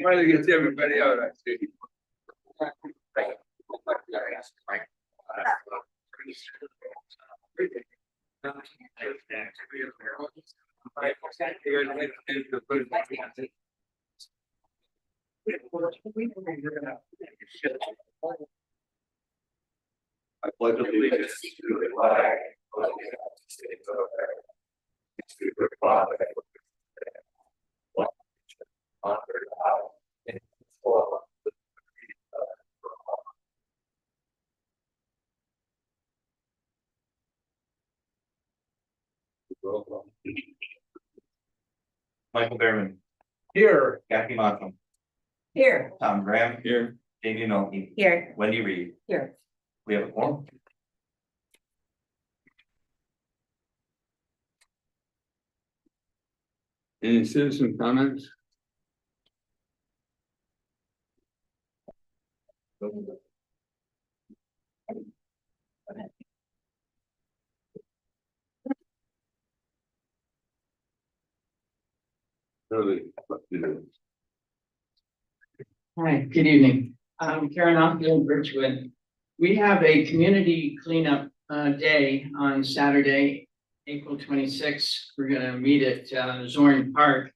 Trying to get everybody out, I see. I pledge allegiance to the flag of the United States of America, to the republic for honor and for Michael Behrman, Here. Kathy Markham, Here. Tom Graham, Here. Jamie Nolte, Here. Wendy Reed. Here. We have a form. Any citizen comments? Really? Hi, good evening. I'm Karen Ockfield, Birchwood. We have a community cleanup day on Saturday, April 26th. We're gonna meet at Zorn Park.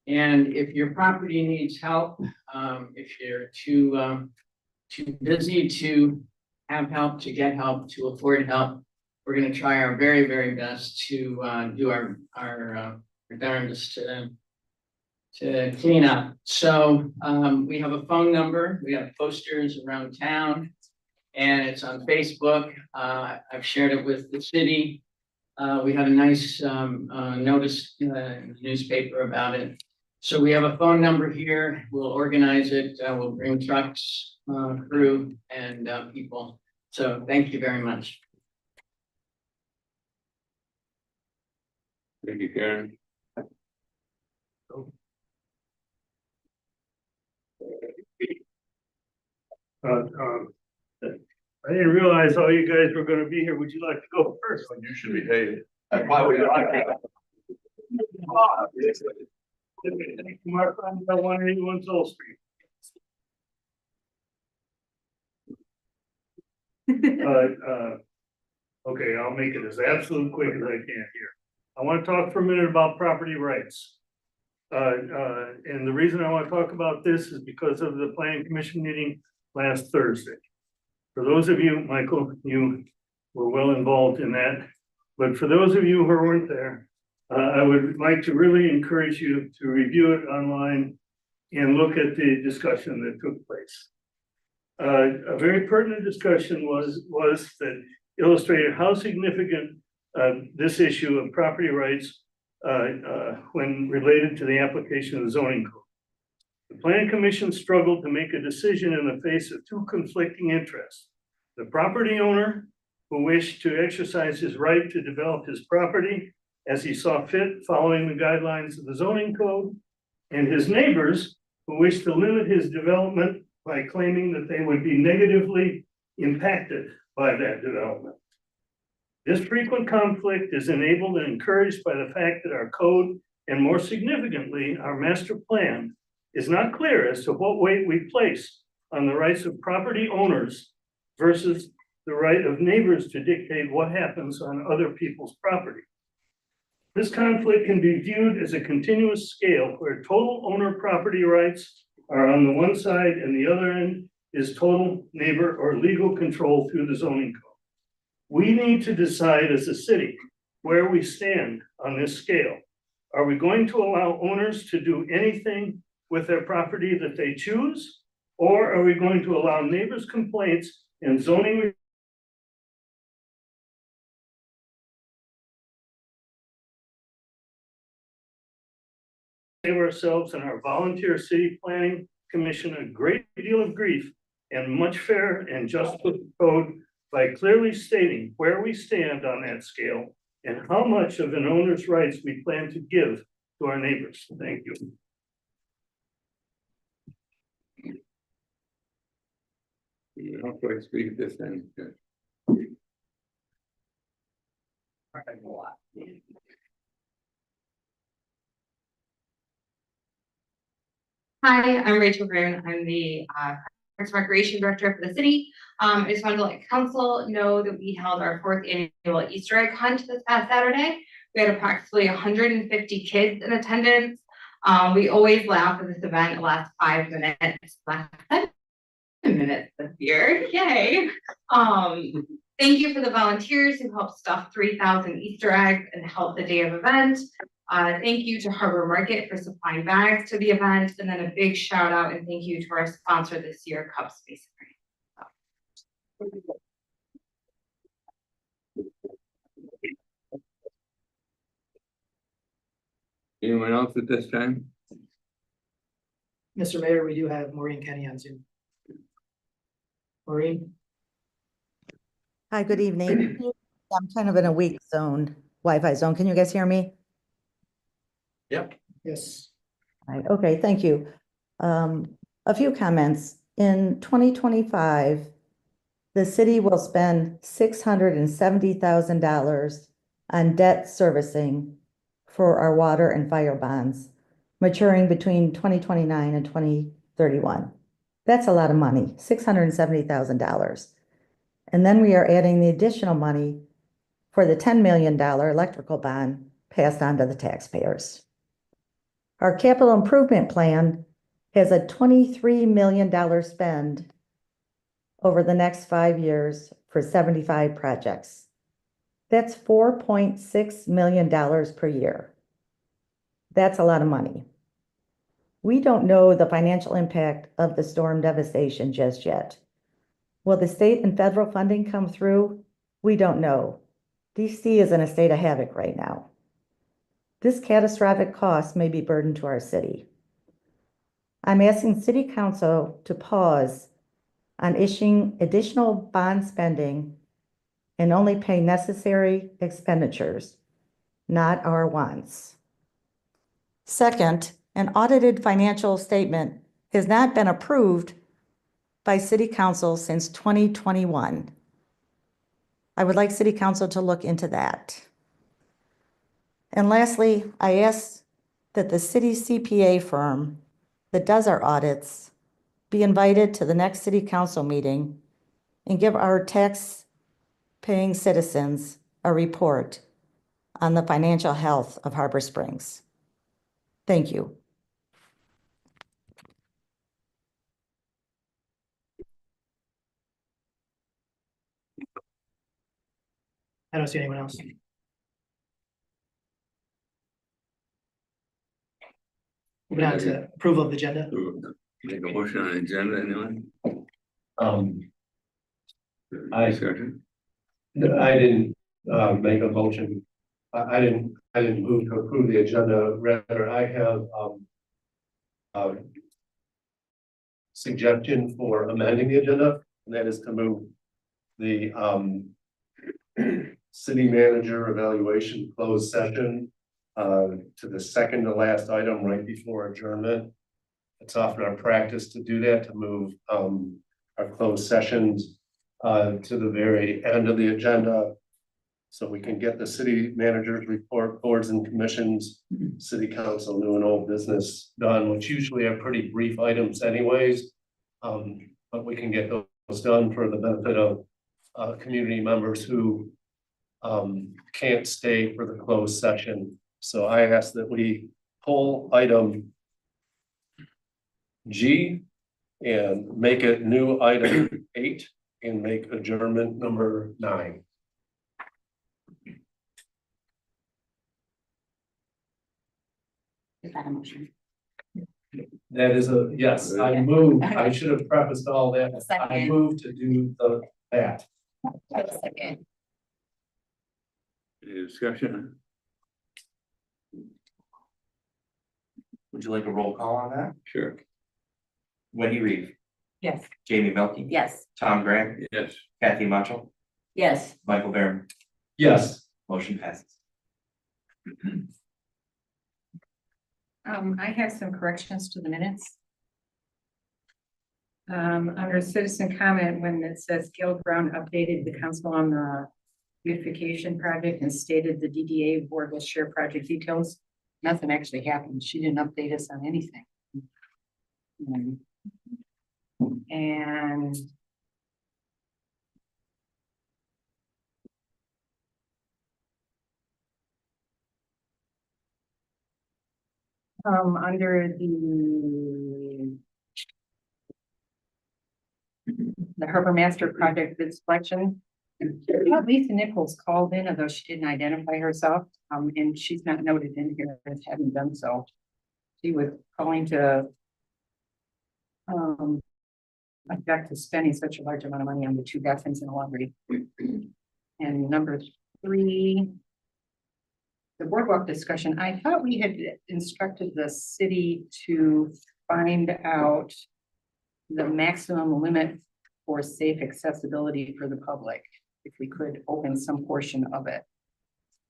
And if your property needs help, if you're too busy to have help, to get help, to afford help, we're gonna try our very, very best to do our darndest to clean up. So we have a phone number, we have posters around town, and it's on Facebook. I've shared it with the city. We had a nice notice in the newspaper about it. So we have a phone number here. We'll organize it. We'll bring trucks, crew, and people. So thank you very much. Thank you, Karen. I didn't realize all you guys were gonna be here. Would you like to go first? You should be hated. That's why we like it. Mark, I'm at 181 Soul Street. Okay, I'll make it as absolute quick as I can here. I want to talk for a minute about property rights. And the reason I want to talk about this is because of the planning commission meeting last Thursday. For those of you, Michael, you were well involved in that, but for those of you who weren't there, I would like to really encourage you to review it online and look at the discussion that took place. A very pertinent discussion was that illustrated how significant this issue of property rights when related to the application of the zoning code. The planning commission struggled to make a decision in the face of two conflicting interests. The property owner, who wished to exercise his right to develop his property as he saw fit following the guidelines of the zoning code, and his neighbors, who wished to limit his development by claiming that they would be negatively impacted by that development. This frequent conflict is enabled and encouraged by the fact that our code, and more significantly, our master plan, is not clear as to what weight we place on the rights of property owners versus the right of neighbors to dictate what happens on other people's property. This conflict can be viewed as a continuous scale where total owner property rights are on the one side and the other end is total neighbor or legal control through the zoning code. We need to decide as a city where we stand on this scale. Are we going to allow owners to do anything with their property that they choose? Or are we going to allow neighbors' complaints and zoning save ourselves and our volunteer city planning commission a great deal of grief and much fair and just code by clearly stating where we stand on that scale and how much of an owner's rights we plan to give to our neighbors. Thank you. How do I speak this then? Hi, I'm Rachel Groon. I'm the Parks and Recreation Director for the city. I just wanted to let council know that we held our 4th annual Easter egg hunt this past Saturday. We had approximately 150 kids in attendance. We always laugh at this event. It lasts 5 minutes. Last 7 minutes this year. Yay. Thank you for the volunteers who helped stuff 3,000 Easter eggs and help the day of event. Thank you to Harbor Market for supplying bags to the event, and then a big shout out and thank you to our sponsor this year, Cup Space. Anyone else at this time? Mr. Mayor, we do have Maureen Kenny on Zoom. Maureen? Hi, good evening. I'm kind of in a weak zone, Wi-Fi zone. Can you guys hear me? Yes. Right, okay, thank you. A few comments. In 2025, the city will spend $670,000 on debt servicing for our water and fire bonds maturing between 2029 and 2031. That's a lot of money, $670,000. And then we are adding the additional money for the $10 million electrical bond passed on to the taxpayers. Our capital improvement plan has a $23 million spend over the next 5 years for 75 projects. That's $4.6 million per year. That's a lot of money. We don't know the financial impact of the storm devastation just yet. Will the state and federal funding come through? We don't know. DC is in a state of havoc right now. This catastrophic cost may be burden to our city. I'm asking City Council to pause on issuing additional bond spending and only pay necessary expenditures, not our wants. Second, an audited financial statement has not been approved by City Council since 2021. I would like City Council to look into that. And lastly, I ask that the city CPA firm that does our audits be invited to the next City Council meeting and give our tax-paying citizens a report on the financial health of Harbor Springs. Thank you. I don't see anyone else. Moving on to approval of the agenda. Make a motion on the agenda, anyone? I Discussion? didn't make a motion. I didn't move to approve the agenda. Rather, I have a suggestion for amending the agenda, and that is to move the city manager evaluation closed session to the second to last item right before adjournment. It's often our practice to do that, to move our closed sessions to the very end of the agenda, so we can get the city manager's report, boards and commissions, city council, new and old business done, which usually are pretty brief items anyways. But we can get those done for the benefit of community members who can't stay for the closed session. So I ask that we pull item G and make it new item 8 and make adjournment number 9. Is that a motion? That is a, yes, I moved, I should have prefaced all that. I Second. moved to do that. Second. Any discussion? Would you like a roll call on that? Sure. Wendy Reed, Yes. Jamie Melky. Yes. Tom Grant, Yes. Kathy Macho, Yes. Michael Behrman, Yes. motion passes. I have some corrections to the minutes. Under citizen comment, when it says Gail Brown updated the council on the beautification project and stated the DDA board will share project details, nothing actually happened. She didn't update us on anything. And under the Harbor Master Project bid selection, Lisa Nichols called in, although she didn't identify herself, and she's not noted in here as having done so. She was calling to object to spending such a large amount of money on the two bathrooms in the laundry. And number 3, the boardwalk discussion, I thought we had instructed the city to find out the maximum limit for safe accessibility for the public, if we could open some portion of it.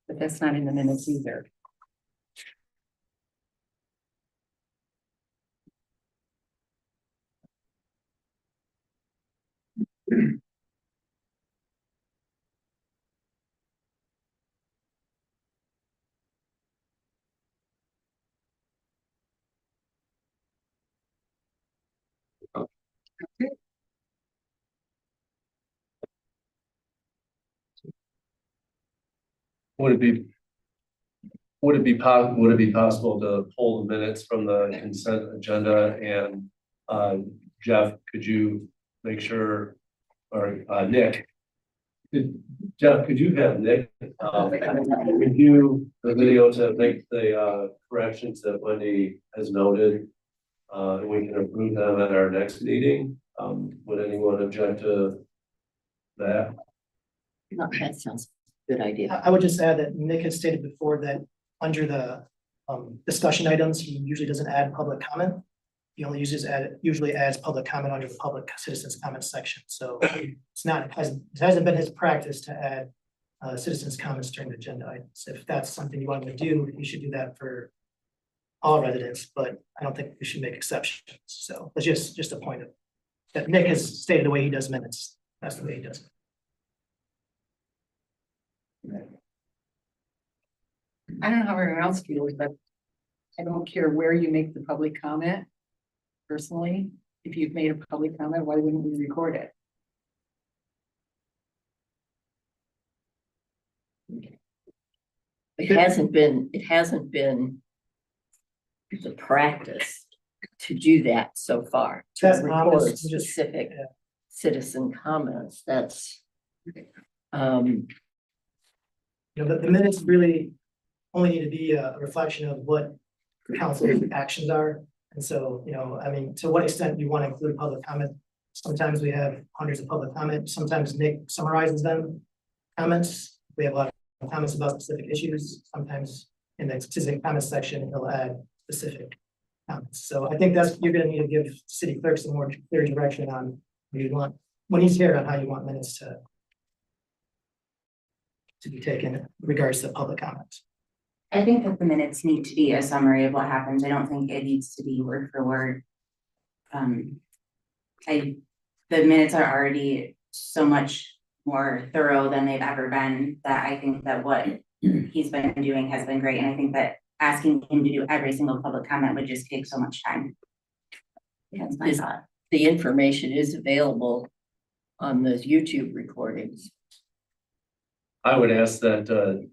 But that's not in the minutes either. Would it be possible to pull the minutes from the consent agenda and, Jeff, could you make sure, or, Nick? Jeff, could you have Nick, review the video to make the, corrections that Wendy has noted? And we can approve them at our next meeting. Would anyone object to that? No, that sounds good idea. I would just add that Nick has stated before that under the discussion items, he usually doesn't add public comment. He only usually adds public comment under the public citizens comment section. So it's not, it hasn't been his practice to add citizens comments during the agenda items. If that's something you want to do, you should do that for all residents, but I don't think we should make exceptions. So it's just a point of that Nick has stated the way he does minutes. That's the way he does it. I don't know how everyone else feels, but I don't care where you make the public comment. Personally, if you've made a public comment, why wouldn't we record it? It hasn't been the practice to do that so far. To That's record honest, just- specific yeah. citizen comments, that's. You know, the minutes really only need to be a reflection of what council's actions are. And so, you know, I mean, to what extent you want to include public comment? Sometimes we have hundreds of public comments. Sometimes Nick summarizes them. Comments, we have a lot of comments about specific issues. Sometimes in the specific comments section, he'll add specific comments. So I think you're gonna need to give city clerk some more clear direction on what you want, when he's here, on how you want minutes to be taken in regards to public comments. I think that the minutes need to be a summary of what happened. I don't think it needs to be word for word. The minutes are already so much more thorough than they've ever been, that I think that what he's been doing has been great. And I think that asking him to do every single public comment would just take so much time. That's my thought. The information is available on the YouTube recordings. I would ask that,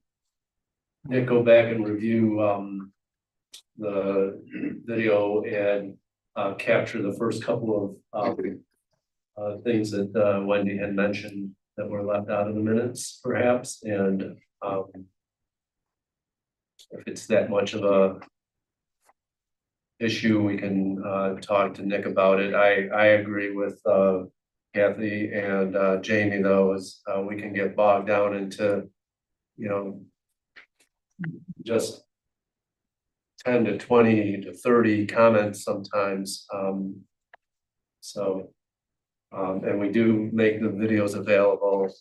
Nick go back and review, the video and, capture the first couple of, things that, Wendy had mentioned that were left out of the minutes, perhaps, and, if it's that much of a issue, we can, talk to Nick about it. I agree with, Kathy and, Jamie, though, is, we can get bogged down into, you know, just 10 to 20 to 30 comments sometimes, so. And we do make the videos available,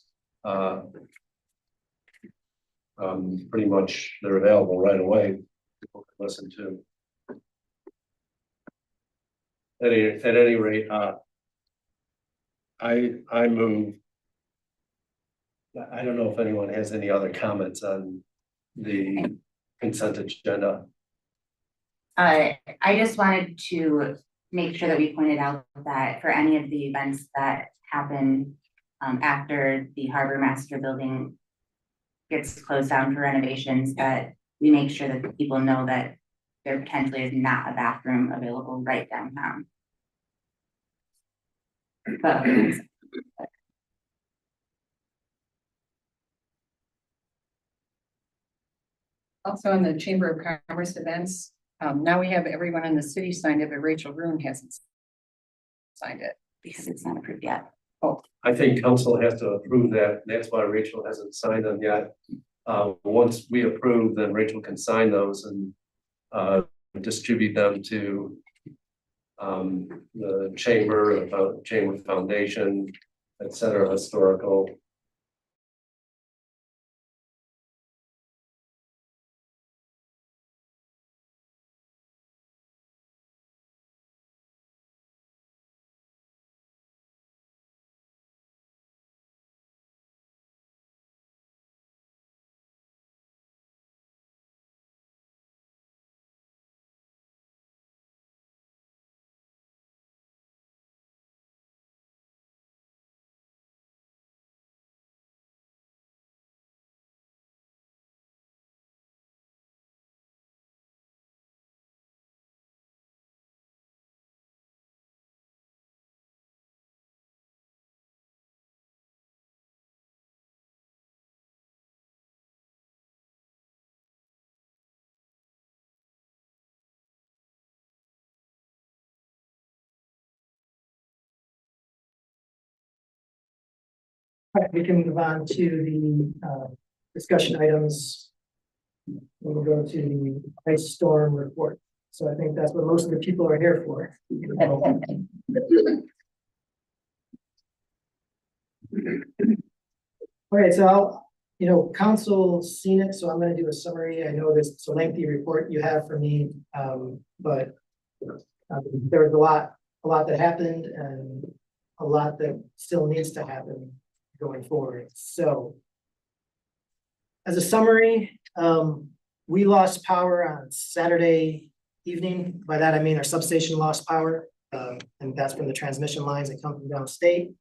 pretty much they're available right away, people can listen to. At any rate, I move. I don't know if anyone has any other comments on the consent agenda. I just wanted to make sure that we pointed out that for any of the events that happen after the Harbor Master Building gets closed down for renovations, that we make sure that the people know that there potentially is not a bathroom available right downtown. But Also in the Chamber of Commerce events, now we have everyone in the city signed it, but Rachel Room hasn't signed it. because it's not approved yet. I think council has to approve that. That's why Rachel hasn't signed them yet. Once we approve, then Rachel can sign those and distribute them to the chamber, chamber foundation, et cetera, historical. All right, we can move on to the discussion items. We'll go to the ice storm report. So I think that's what most of the people are here for. All right, so I'll, council's seen it, so I'm gonna do a summary. I know this is a lengthy report you have for me, but there was a lot that happened and a lot that still needs to happen going forward. So as a summary, we lost power on Saturday evening. By that, I mean our substation lost power, and that's from the transmission lines that come from downstate.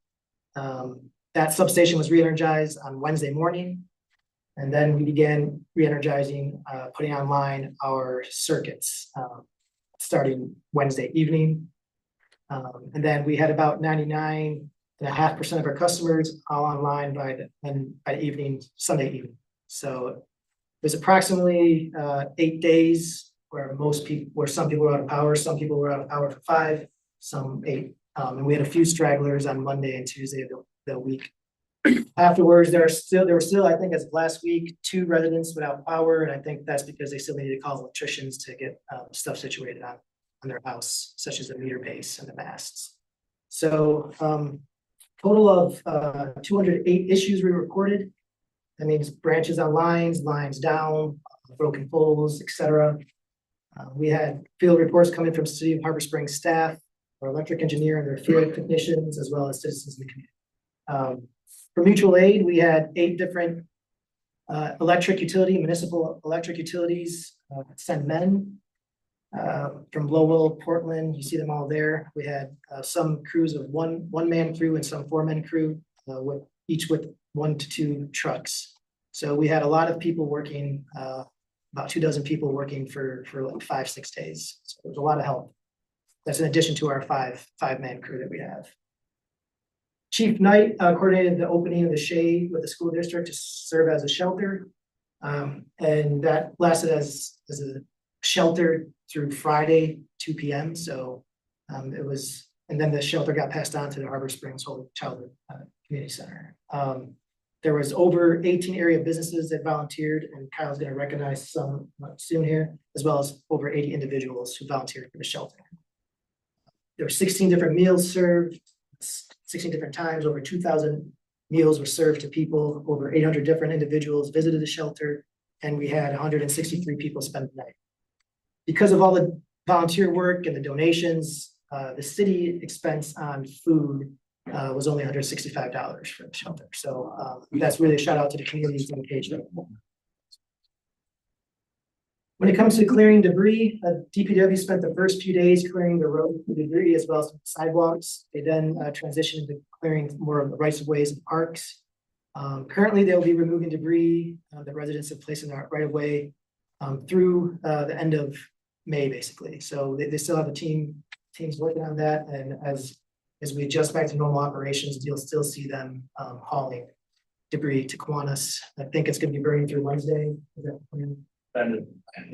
That substation was re-energized on Wednesday morning. And then we began re-energizing, putting online our circuits, starting Wednesday evening. And then we had about 99.5% of our customers all online by the evening, Sunday evening. So there's approximately 8 days where some people were out of power, some people were out of power for 5, some 8. And we had a few stragglers on Monday and Tuesday of the week. Afterwards, there were still, I think as of last week, 2 residents without power. And I think that's because they still needed to call electricians to get stuff situated on their house, such as the meter base and the masts. So total of 208 issues we reported. That means branches on lines down, broken poles, etc. We had field reports coming from City of Harbor Springs staff, our electric engineer and their field technicians, as well as citizens in the community. For mutual aid, we had 8 different municipal electric utilities send men from Lowell, Portland. You see them all there. We had some crews of one-man crew and some 4-man crew, each with 1 to 2 trucks. So we had a lot of people working, about 24 people working for like 5-6 days. So there's a lot of help. That's in addition to our 5-man crew that we have. Chief Knight coordinated the opening of the shade with the school district to serve as a shelter. And that lasted as a shelter through Friday, 2 p.m. So it was, and then the shelter got passed on to the Harbor Springs Holy Childhood Community Center. There was over 18 area businesses that volunteered, and Kyle's gonna recognize some soon here, as well as over 80 individuals who volunteered for the shelter. There were 16 different meals served, 16 different times, over 2,000 meals were served to people, over 800 different individuals visited the shelter, and we had 163 people spend the night. Because of all the volunteer work and the donations, the city expense on food was only $165 for the shelter. So that's really a shout out to the community's engagement. When it comes to clearing debris, DPW spent the first few days clearing the road debris as well as sidewalks. They then transitioned to clearing more of the rights of ways and parks. Currently, they'll be removing debris that residents have placed in the right of way through the end of May, basically. So they still have teams working on that, and as we adjust back to normal operations, you'll still see them hauling debris to Kiwanis. I think it's going to be burning through Wednesday. Is that the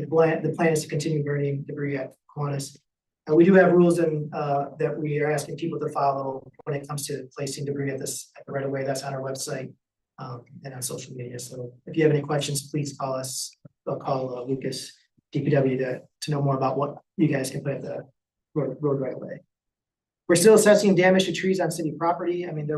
plan? The plan is to continue burning debris at Kiwanis. We do have rules and that we are asking people to follow when it comes to placing debris at the right of way. That's on our website and on social media. So if you have any questions, please call us. I'll call Lucas DPW to know more about what you guys can put at the road right away. We're still assessing damage to trees on city property. I mean,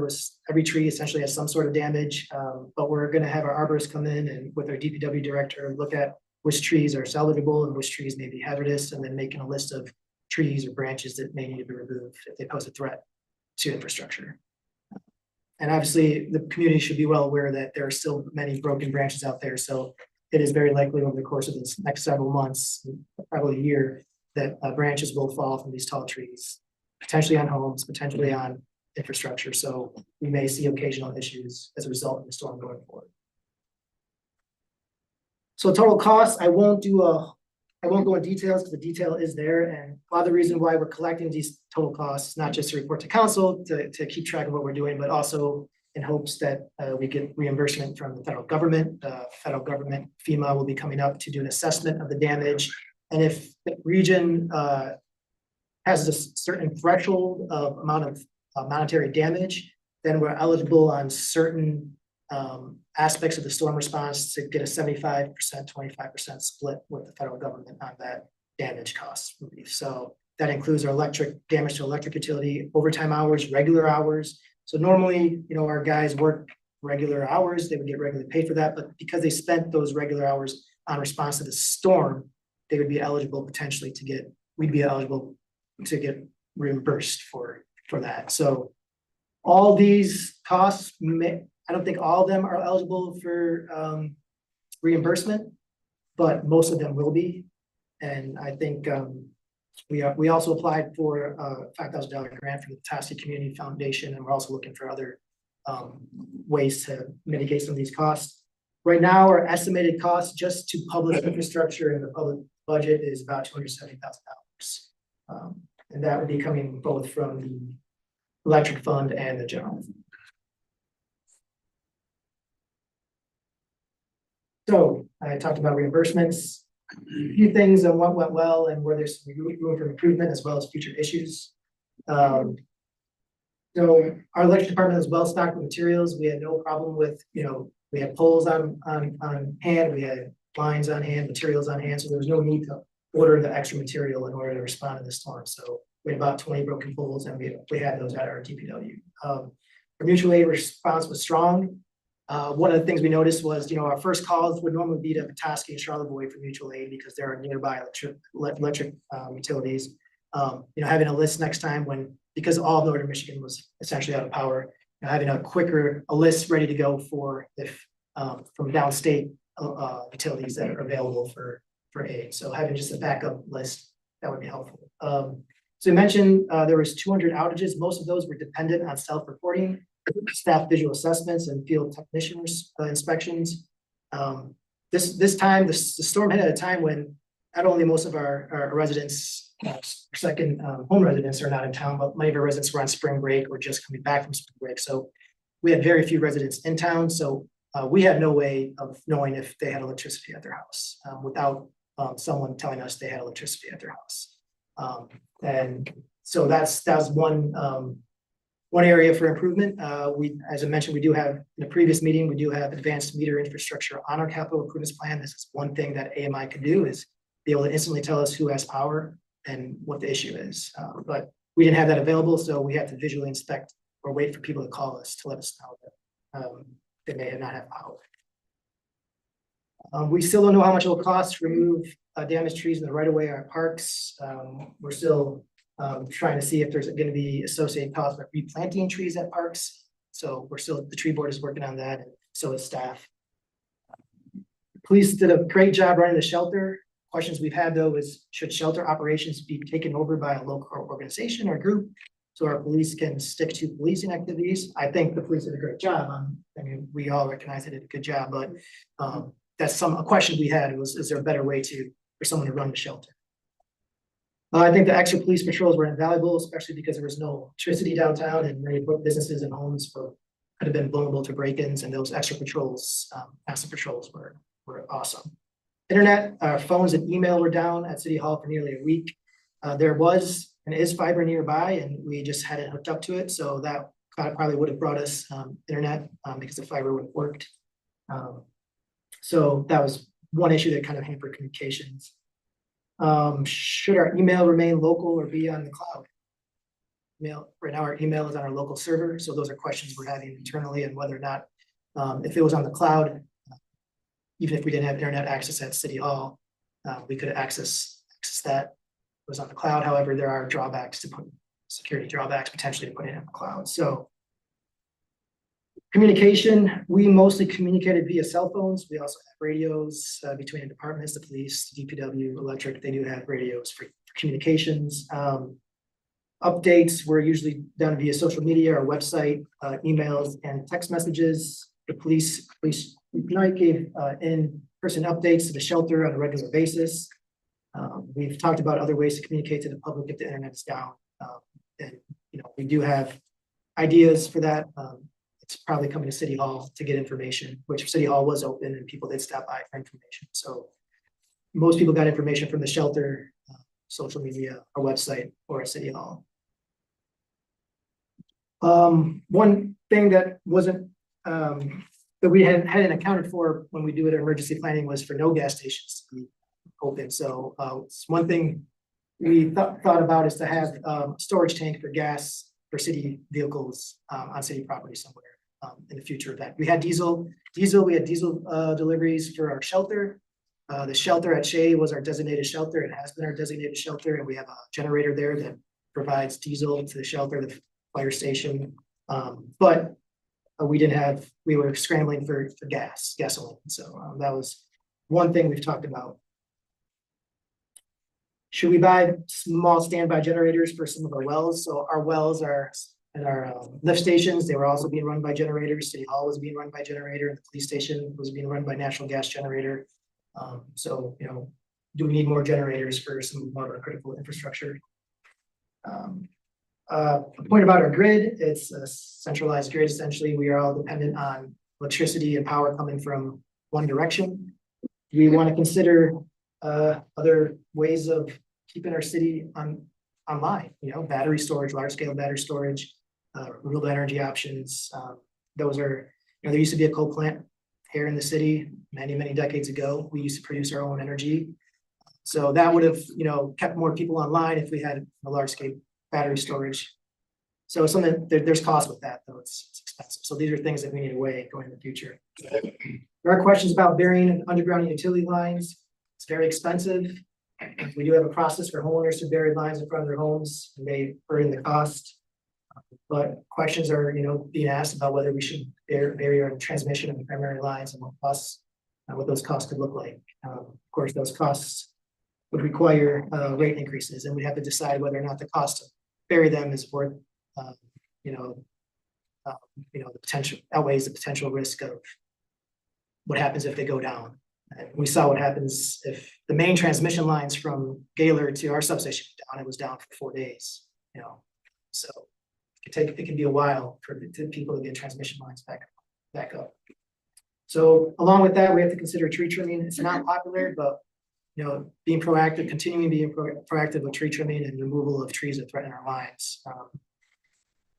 every tree essentially has some sort of damage, but we're going to have our arborists come in and with our DPW director look at which trees are salvageable and which trees may be hazardous, and then making a list of trees or branches that may need to be removed if they pose a threat to infrastructure. And obviously, the community should be well aware that there are still many broken branches out there. So it is very likely over the course of this next several months, probably a year, that branches will fall from these tall trees, potentially on homes, potentially on infrastructure. So we may see occasional issues as a result of the storm going forward. So total costs, I won't go in details because the detail is there. And a lot of the reason why we're collecting these total costs, not just to report to council to keep track of what we're doing, but also in hopes that we get reimbursement from the federal government. Federal government, FEMA, will be coming up to do an assessment of the damage. And if the region has a certain threshold of amount of monetary damage, then we're eligible on certain aspects of the storm response to get a 75%, 25% split with the federal government on that damage cost relief. So that includes our damage to electric utility, overtime hours, regular hours. So normally, our guys work regular hours, they would get regularly paid for that, but because they spent those regular hours on response to the storm, they would be eligible potentially we'd be eligible to get reimbursed for that. So all these costs, I don't think all of them are eligible for reimbursement, but most of them will be. And I think we also applied for a $5,000 grant from the Petoskey Community Foundation, and we're also looking for other ways to mitigate some of these costs. Right now, our estimated cost just to public infrastructure in the public budget is about $270,000. And that would be coming both from the electric fund and the general fund. So I talked about reimbursements, a few things on what went well and where there's room for improvement as well as future issues. So our electric department is well stocked with materials. We had no problem with, we had poles on hand, we had lines on hand, materials on hand. So there was no need to order the extra material in order to respond to the storm. So we had about 20 broken poles and we had those at our DPW. Our mutual aid response was strong. One of the things we noticed was, our first calls would normally be to Petoskey and Charlevoix for mutual aid because there are nearby electric utilities. Having a list next time because all of Northern Michigan was essentially out of power, having a list ready to go for from downstate utilities that are available for aid. So having just a backup list, that would be helpful. So you mentioned there was 200 outages. Most of those were dependent on self-reporting, staff visual assessments, and field technicians inspections. This time, the storm hit at a time when not only most of our residents, second home residents are not in town, but many of our residents were on spring break or just coming back from spring break. So we had very few residents in town. So we had no way of knowing if they had electricity at their house without someone telling us they had electricity at their house. And so that's one One area for improvement, as I mentioned, we do have, in the previous meeting, we do have advanced meter infrastructure on our capital improvements plan. This is one thing that AMI can do, is be able to instantly tell us who has power and what the issue is. But we didn't have that available, so we had to visually inspect or wait for people to call us to let us know that they may not have power. We still don't know how much it will cost to remove damaged trees in the right of way of our parks. We're still trying to see if there's going to be associated costs with replanting trees at parks. So the tree board is working on that, and so is staff. Police did a great job running the shelter. Questions we've had though is, should shelter operations be taken over by a local organization or group so our police can stick to policing activities? I think the police did a great job. I mean, we all recognize they did a good job, but that's a question we had was, is there a better way for someone to run the shelter? I think the extra police patrols were invaluable, especially because there was no electricity downtown and many businesses and homes could have been vulnerable to break-ins, and those extra patrols, massive patrols were awesome. Internet, phones and email were down at City Hall for nearly a week. There was and is fiber nearby, and we just hadn't hooked up to it. So that probably would have brought us internet because the fiber would have worked. So that was one issue that kind of hampered communications. Should our email remain local or be on the cloud? Right now, our email is on our local server. So those are questions we're having internally, and whether or not, if it was on the cloud, even if we didn't have internet access at City Hall, we could access that. It was on the cloud. However, there are security drawbacks potentially to putting it on the cloud. So communication, we mostly communicated via cell phones. We also have radios between the departments, the police, DPW, electric. They do have radios for communications. Updates were usually done via social media, our website, emails, and text messages. The police Unite gave in-person updates to the shelter on a regular basis. We've talked about other ways to communicate to the public if the internet is down. And we do have ideas for that. It's probably coming to City Hall to get information, which City Hall was open and people did stop by for information. So most people got information from the shelter, social media, our website, or at City Hall. One thing that wasn't that we hadn't accounted for when we do it emergency planning was for no gas stations to be open. So it's one thing we thought about is to have a storage tank for gas for city vehicles on city property somewhere in the future of that. We had diesel deliveries for our shelter. The shelter at Shea was our designated shelter. It has been our designated shelter, and we have a generator there that provides diesel to the shelter, the fire station. But we were scrambling for gasoline. So that was one thing we've talked about. Should we buy small standby generators for some of our wells? So our wells are at our lift stations. They were also being run by generators. City Hall was being run by generator, and the police station was being run by natural gas generator. So, do we need more generators for some more of our critical infrastructure? A point about our grid, it's a centralized grid. Essentially, we are all dependent on electricity and power coming from one direction. We want to consider other ways of keeping our city online, battery storage, large scale battery storage, renewable energy options. Those are, there used to be a coal plant here in the city many decades ago. We used to produce our own energy. So that would have, kept more people online if we had a large scale battery storage. So there's cost with that, though it's expensive. So these are things that we need to weigh going in the future. There are questions about burying and underground utility lines. It's very expensive. We do have a process for homeowners to bury lines in front of their homes, and they burden the cost. But questions are, being asked about whether we should bury our transmission and primary lines and what those costs could look like. Of course, those costs would require rate increases, and we have to decide whether or not the cost to bury them is worth, the potential outweighs the potential risk of what happens if they go down. And we saw what happens if the main transmission lines from Gaylord to our substation down. It was down for 4 days. So it can be a while for people to get transmission lines back up. So along with that, we have to consider tree trimming. It's not popular, but being proactive, continuing being proactive with tree trimming and removal of trees that threaten our lives.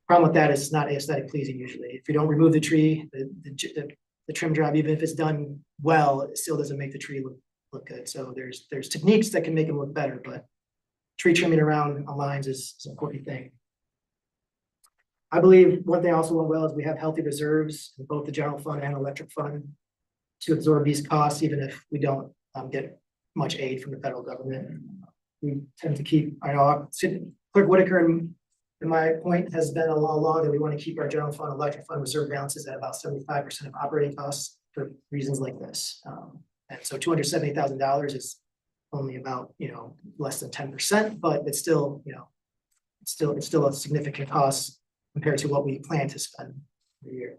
Problem with that is it's not aesthetic pleasing usually. If you don't remove the tree, the trim job, even if it's done well, it still doesn't make the tree look good. So there's techniques that can make them look better, but tree trimming around on lines is an important thing. I believe one thing also went well is we have healthy reserves in both the general fund and electric fund to absorb these costs, even if we don't get much aid from the federal government. We tend to keep, I know, Clerk Whitaker and my point has been all along that we want to keep our general fund, electric fund reserve balances at about 75% of operating costs for reasons like this. And so $270,000 is only about, less than 10%, but it's still, it's still a significant cost compared to what we plan to spend per year.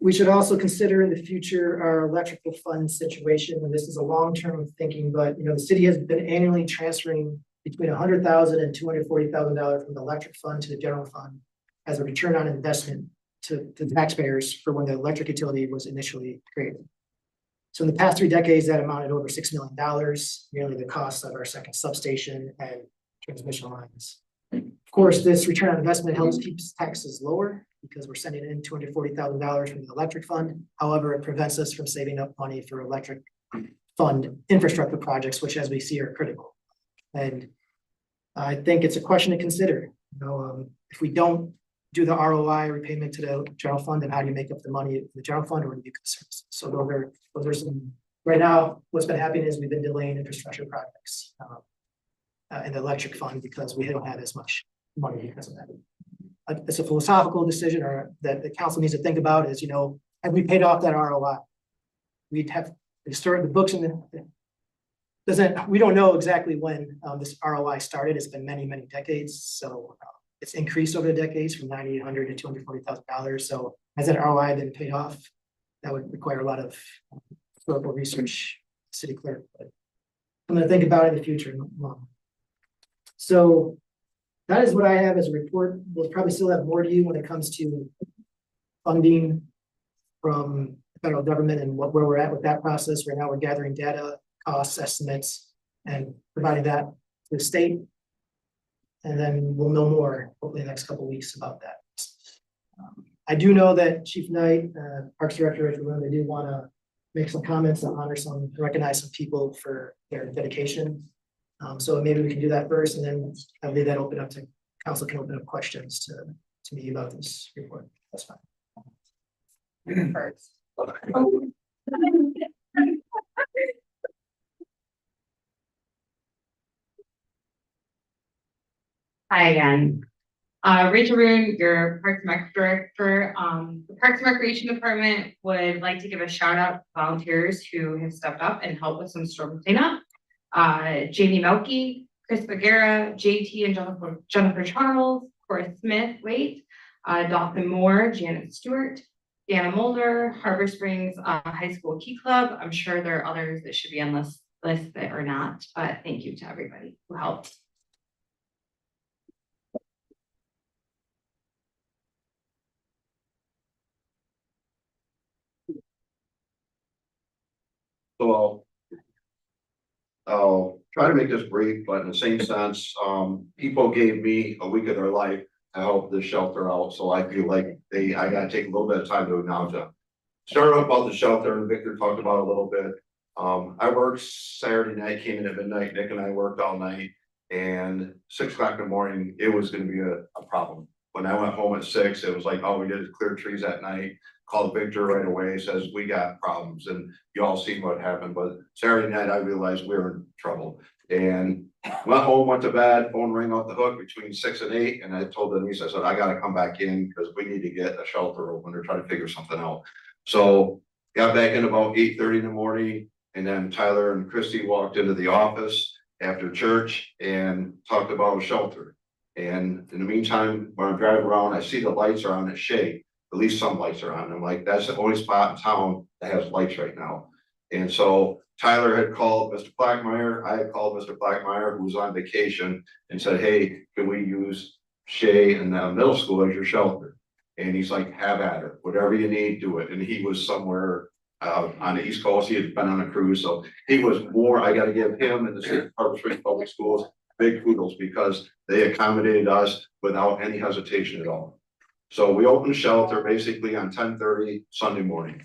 We should also consider in the future our electrical fund situation, and this is a long-term thinking, but the city has been annually transferring between $100,000 and $240,000 from the electric fund to the general fund as a return on investment to the taxpayers for when the electric utility was initially created. So in the past 3 decades, that amounted over $6 million, nearly the cost of our second substation and transmission lines. Of course, this return on investment helps keep taxes lower because we're sending in $240,000 from the electric fund. However, it prevents us from saving up money for electric fund infrastructure projects, which as we see are critical. And I think it's a question to consider. If we don't do the ROI repayment to the general fund, then how do you make up the money in the general fund or do you concerns? So those are some, right now, what's been happening is we've been delaying infrastructure projects in the electric fund because we don't have as much money because of that. It's a philosophical decision or that the council needs to think about is, have we paid off that ROI? We'd have to start the books in we don't know exactly when this ROI started. It's been many, many decades. So it's increased over the decades from $9,800 to $240,000. So has that ROI been paid off? That would require a lot of historical research, city clerk, but I'm going to think about it in the future. So that is what I have as a report. We'll probably still have more to you when it comes to funding from the federal government and where we're at with that process. Right now, we're gathering data, cost estimates, and providing that to the state. And then we'll know more hopefully in the next couple of weeks about that. I do know that Chief Knight, Parks Director, they do want to make some comments and honor recognize some people for their dedication. So maybe we can do that first, and then I'll leave that open up to council can open up questions to me about this report. That's fine. First. Hi again. Rachel Roon, your Parks and Rec Director. The Parks and Recreation Department would like to give a shout out to volunteers who have stepped up and helped with some storm cleanup. Jamie Melky, Chris Bagera, JT and Jennifer Charles, Cora Smith, Dawson Moore, Janet Stewart, Dana Mulder, Harbor Springs High School Key Club. I'm sure there are others that should be on this list that are not, but thank you to everybody who helped. So I'll try to make this brief, but in the same sense, people gave me a week of their life to help this shelter out. So I feel like I gotta take a little bit of time to acknowledge them. Started off about the shelter and Victor talked about it a little bit. I worked Saturday night, came in at midnight. Nick and I worked all night, and 6 o'clock in the morning, it was gonna be a problem. When I went home at 6, it was like, all we did is clear trees at night. Called Victor right away, says we got problems, and you all seen what happened. But Saturday night I realized we were in trouble and went home, went to bed, phone rang off the hook between 6 and 8. And I told Denise, I said, I gotta come back in because we need to get a shelter open or try to figure something out. So got back in about 8:30 in the morning, and then Tyler and Christy walked into the office after church and talked about a shelter. And in the meantime, when I'm driving around, I see the lights are on at Shea. At least some lights are on. I'm like, that's the only spot in town that has lights right now. And so Tyler had called Mr. Blackmeyer. I had called Mr. Blackmeyer, who was on vacation, and said, hey, can we use Shea and the middle school as your shelter? And he's like, have at it. Whatever you need, do it. And he was somewhere on the East Coast. He had been on a cruise. So he was more, I got to give him and the Harbor Springs Public Schools big kudos because they accommodated us without any hesitation at all. So we opened the shelter basically on 10:30 Sunday morning.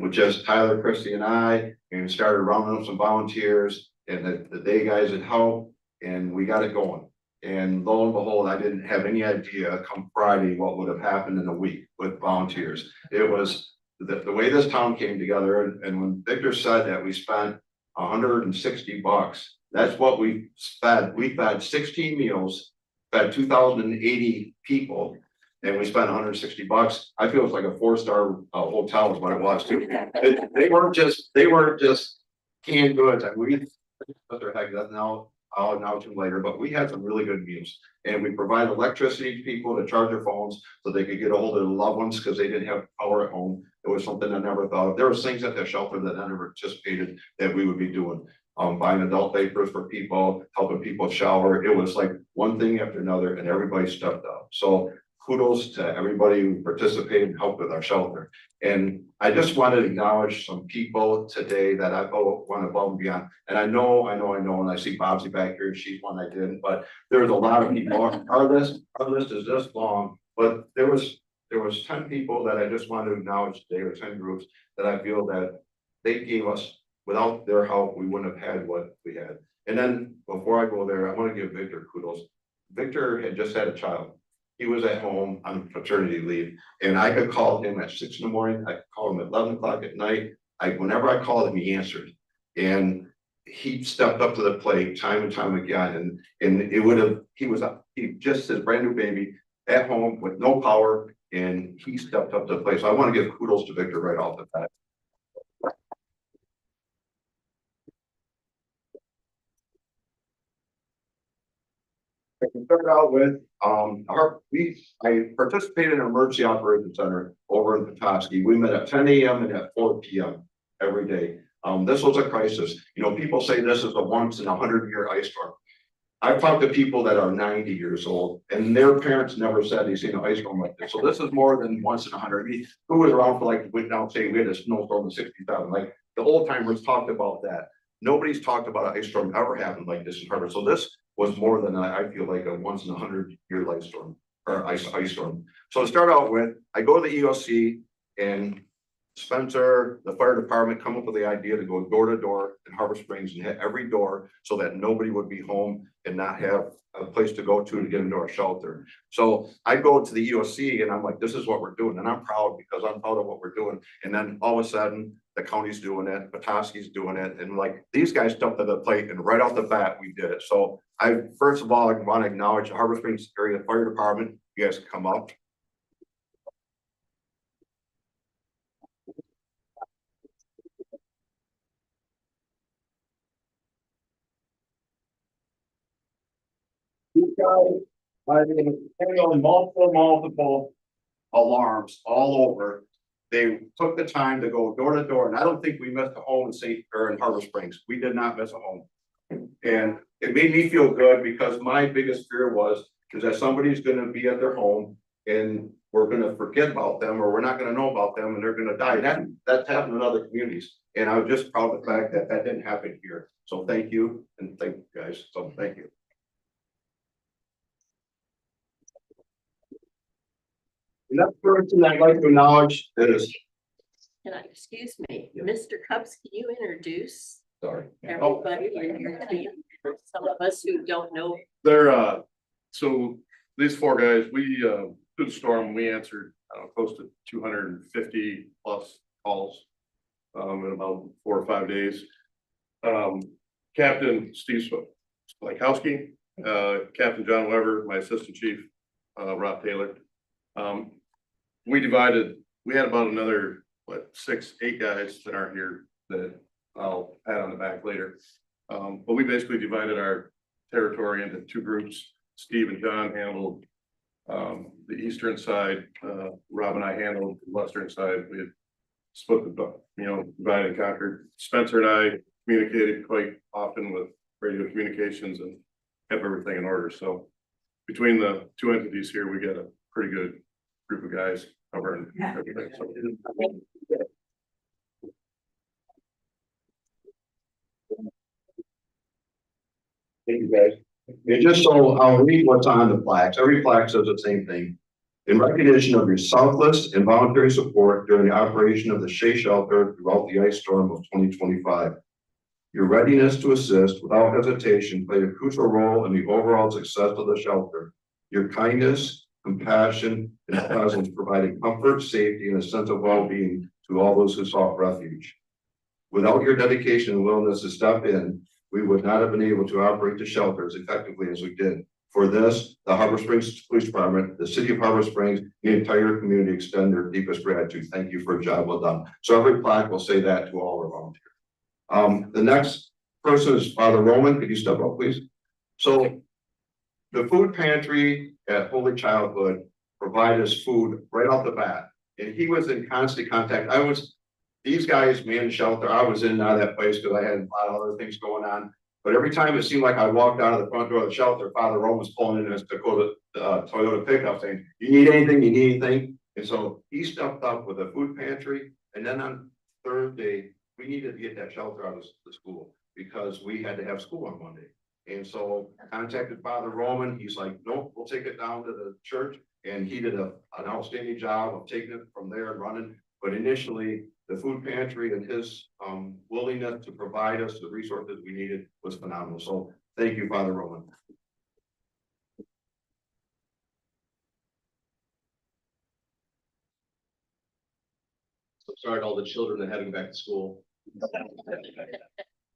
With just Tyler, Christie and I, and started rounding up some volunteers and the day guys had helped and we got it going. And lo and behold, I didn't have any idea come Friday what would have happened in a week with volunteers. It was the way this town came together, and when Victor said that we spent $160, that's what we spent. We fed 16 meals, fed 2,080 people, and we spent $160. I feel it's like a 4-star hotel is what it was too. They weren't just canned goods. And we put their heck that now. I'll acknowledge them later, but we had some really good meals and we provided electricity to people to charge their phones so they could get a hold of their loved ones because they didn't have power at home. It was something I never thought of. There was things at the shelter that I never anticipated that we would be doing. Buying adult diapers for people, helping people shower. It was like one thing after another and everybody stepped up. So kudos to everybody who participated and helped with our shelter. And I just wanted to acknowledge some people today that I went above and beyond. And I know, and I see Bobsy back here, she's one I didn't, but there's a lot of people. Our list is this long, but there was 10 people that I just wanted to acknowledge today, or 10 groups that I feel that they gave us. Without their help, we wouldn't have had what we had. And then before I go there, I want to give Victor kudos. Victor had just had a child. He was at home on paternity leave, and I could call him at 6 in the morning. I could call him at 11 o'clock at night. Whenever I called him, he answered, and he stepped up to the plate time and time again. And he just his brand new baby at home with no power, and he stepped up to the plate. So I want to give kudos to Victor right off the bat. I can start out with, I participated in an emergency operations center over in Petoskey. We met at 10 a.m. and at 4 p.m. every day. This was a crisis. You know, people say this is a once in 100-year ice storm. I've talked to people that are 90 years old and their parents never said they've seen an ice storm like this. So this is more than once in 100. I mean, who was around for like, now say we had a snowstorm in 67, like the old timers talked about that. Nobody's talked about an ice storm ever happened like this in Harvard. So this was more than I feel like a once in 100-year life storm or ice storm. So to start out with, I go to the EOC and Spencer, the fire department, come up with the idea to go door to door in Harbor Springs and hit every door so that nobody would be home and not have a place to go to get into our shelter. So I go to the EOC and I'm like, this is what we're doing. And I'm proud because I'm proud of what we're doing. And then all of a sudden, the county's doing it, Petoskey's doing it. And like, these guys stepped to the plate and right off the bat, we did it. So first of all, I want to acknowledge the Harbor Springs Area Fire Department. You guys can come up. These guys, I mean, on multiple alarms all over. They took the time to go door to door, and I don't think we missed a home in Harbor Springs. We did not miss a home. And it made me feel good because my biggest fear was that somebody's gonna be at their home and we're gonna forget about them or we're not gonna know about them and they're gonna die. That's happened in other communities. And I was just proud of the fact that that didn't happen here. So thank you, and thank you guys. So thank you. Another person I'd like to acknowledge is. Excuse me, Mr. Cubs, can you introduce Sorry. everybody in your team? For some of us who don't know. They're, so these 4 guys, we, through the storm, we answered, I don't know, close to 250 plus calls, in about 4 or 5 days. Captain Steve Splikowski, Captain John Weber, my assistant chief, Rob Taylor. We had about another, 6, 8 guys that aren't here that I'll add on the back later. But we basically divided our territory into 2 groups. Steve and John handled the eastern side. Rob and I handled the western side. We had split the, divided and conquered. Spencer and I communicated quite often with radio communications and kept everything in order. So between the 2 entities here, we got a pretty good group of guys covering everything. So, Thank you guys. And just so I'll read what's on the plaques, every plaque says the same thing. In recognition of your selfless and voluntary support during the operation of the Shea Shelter throughout the ice storm of 2025. Your readiness to assist without hesitation played a crucial role in the overall success of the shelter. Your kindness, compassion, and presence provided comfort, safety, and a sense of well-being to all those who sought refuge. Without your dedication and willingness to step in, we would not have been able to operate the shelter as effectively as we did. For this, the Harbor Springs Police Department, the City of Harbor Springs, the entire community extend their deepest gratitude. Thank you for a job well done. So every plaque will say that to all our volunteers. The next person is Father Roman. Could you step up, please? So the food pantry at Holy Childhood provided us food right off the bat. And he was in constant contact. These guys manned the shelter. I was in and out of that place because I had a lot of other things going on. But every time it seemed like I walked out of the front door of the shelter, Father Roman was pulling in his Dakota Toyota pickup saying, you need anything, you need anything. And so he stepped up with a food pantry. And then on Thursday, we needed to get that shelter out of the school because we had to have school on Monday. And so I contacted Father Roman. He's like, nope, we'll take it down to the church. And he did an outstanding job of taking it from there and running. But initially, the food pantry and his willingness to provide us the resources we needed was phenomenal. So thank you, Father Roman. So sorry to all the children that heading back to school.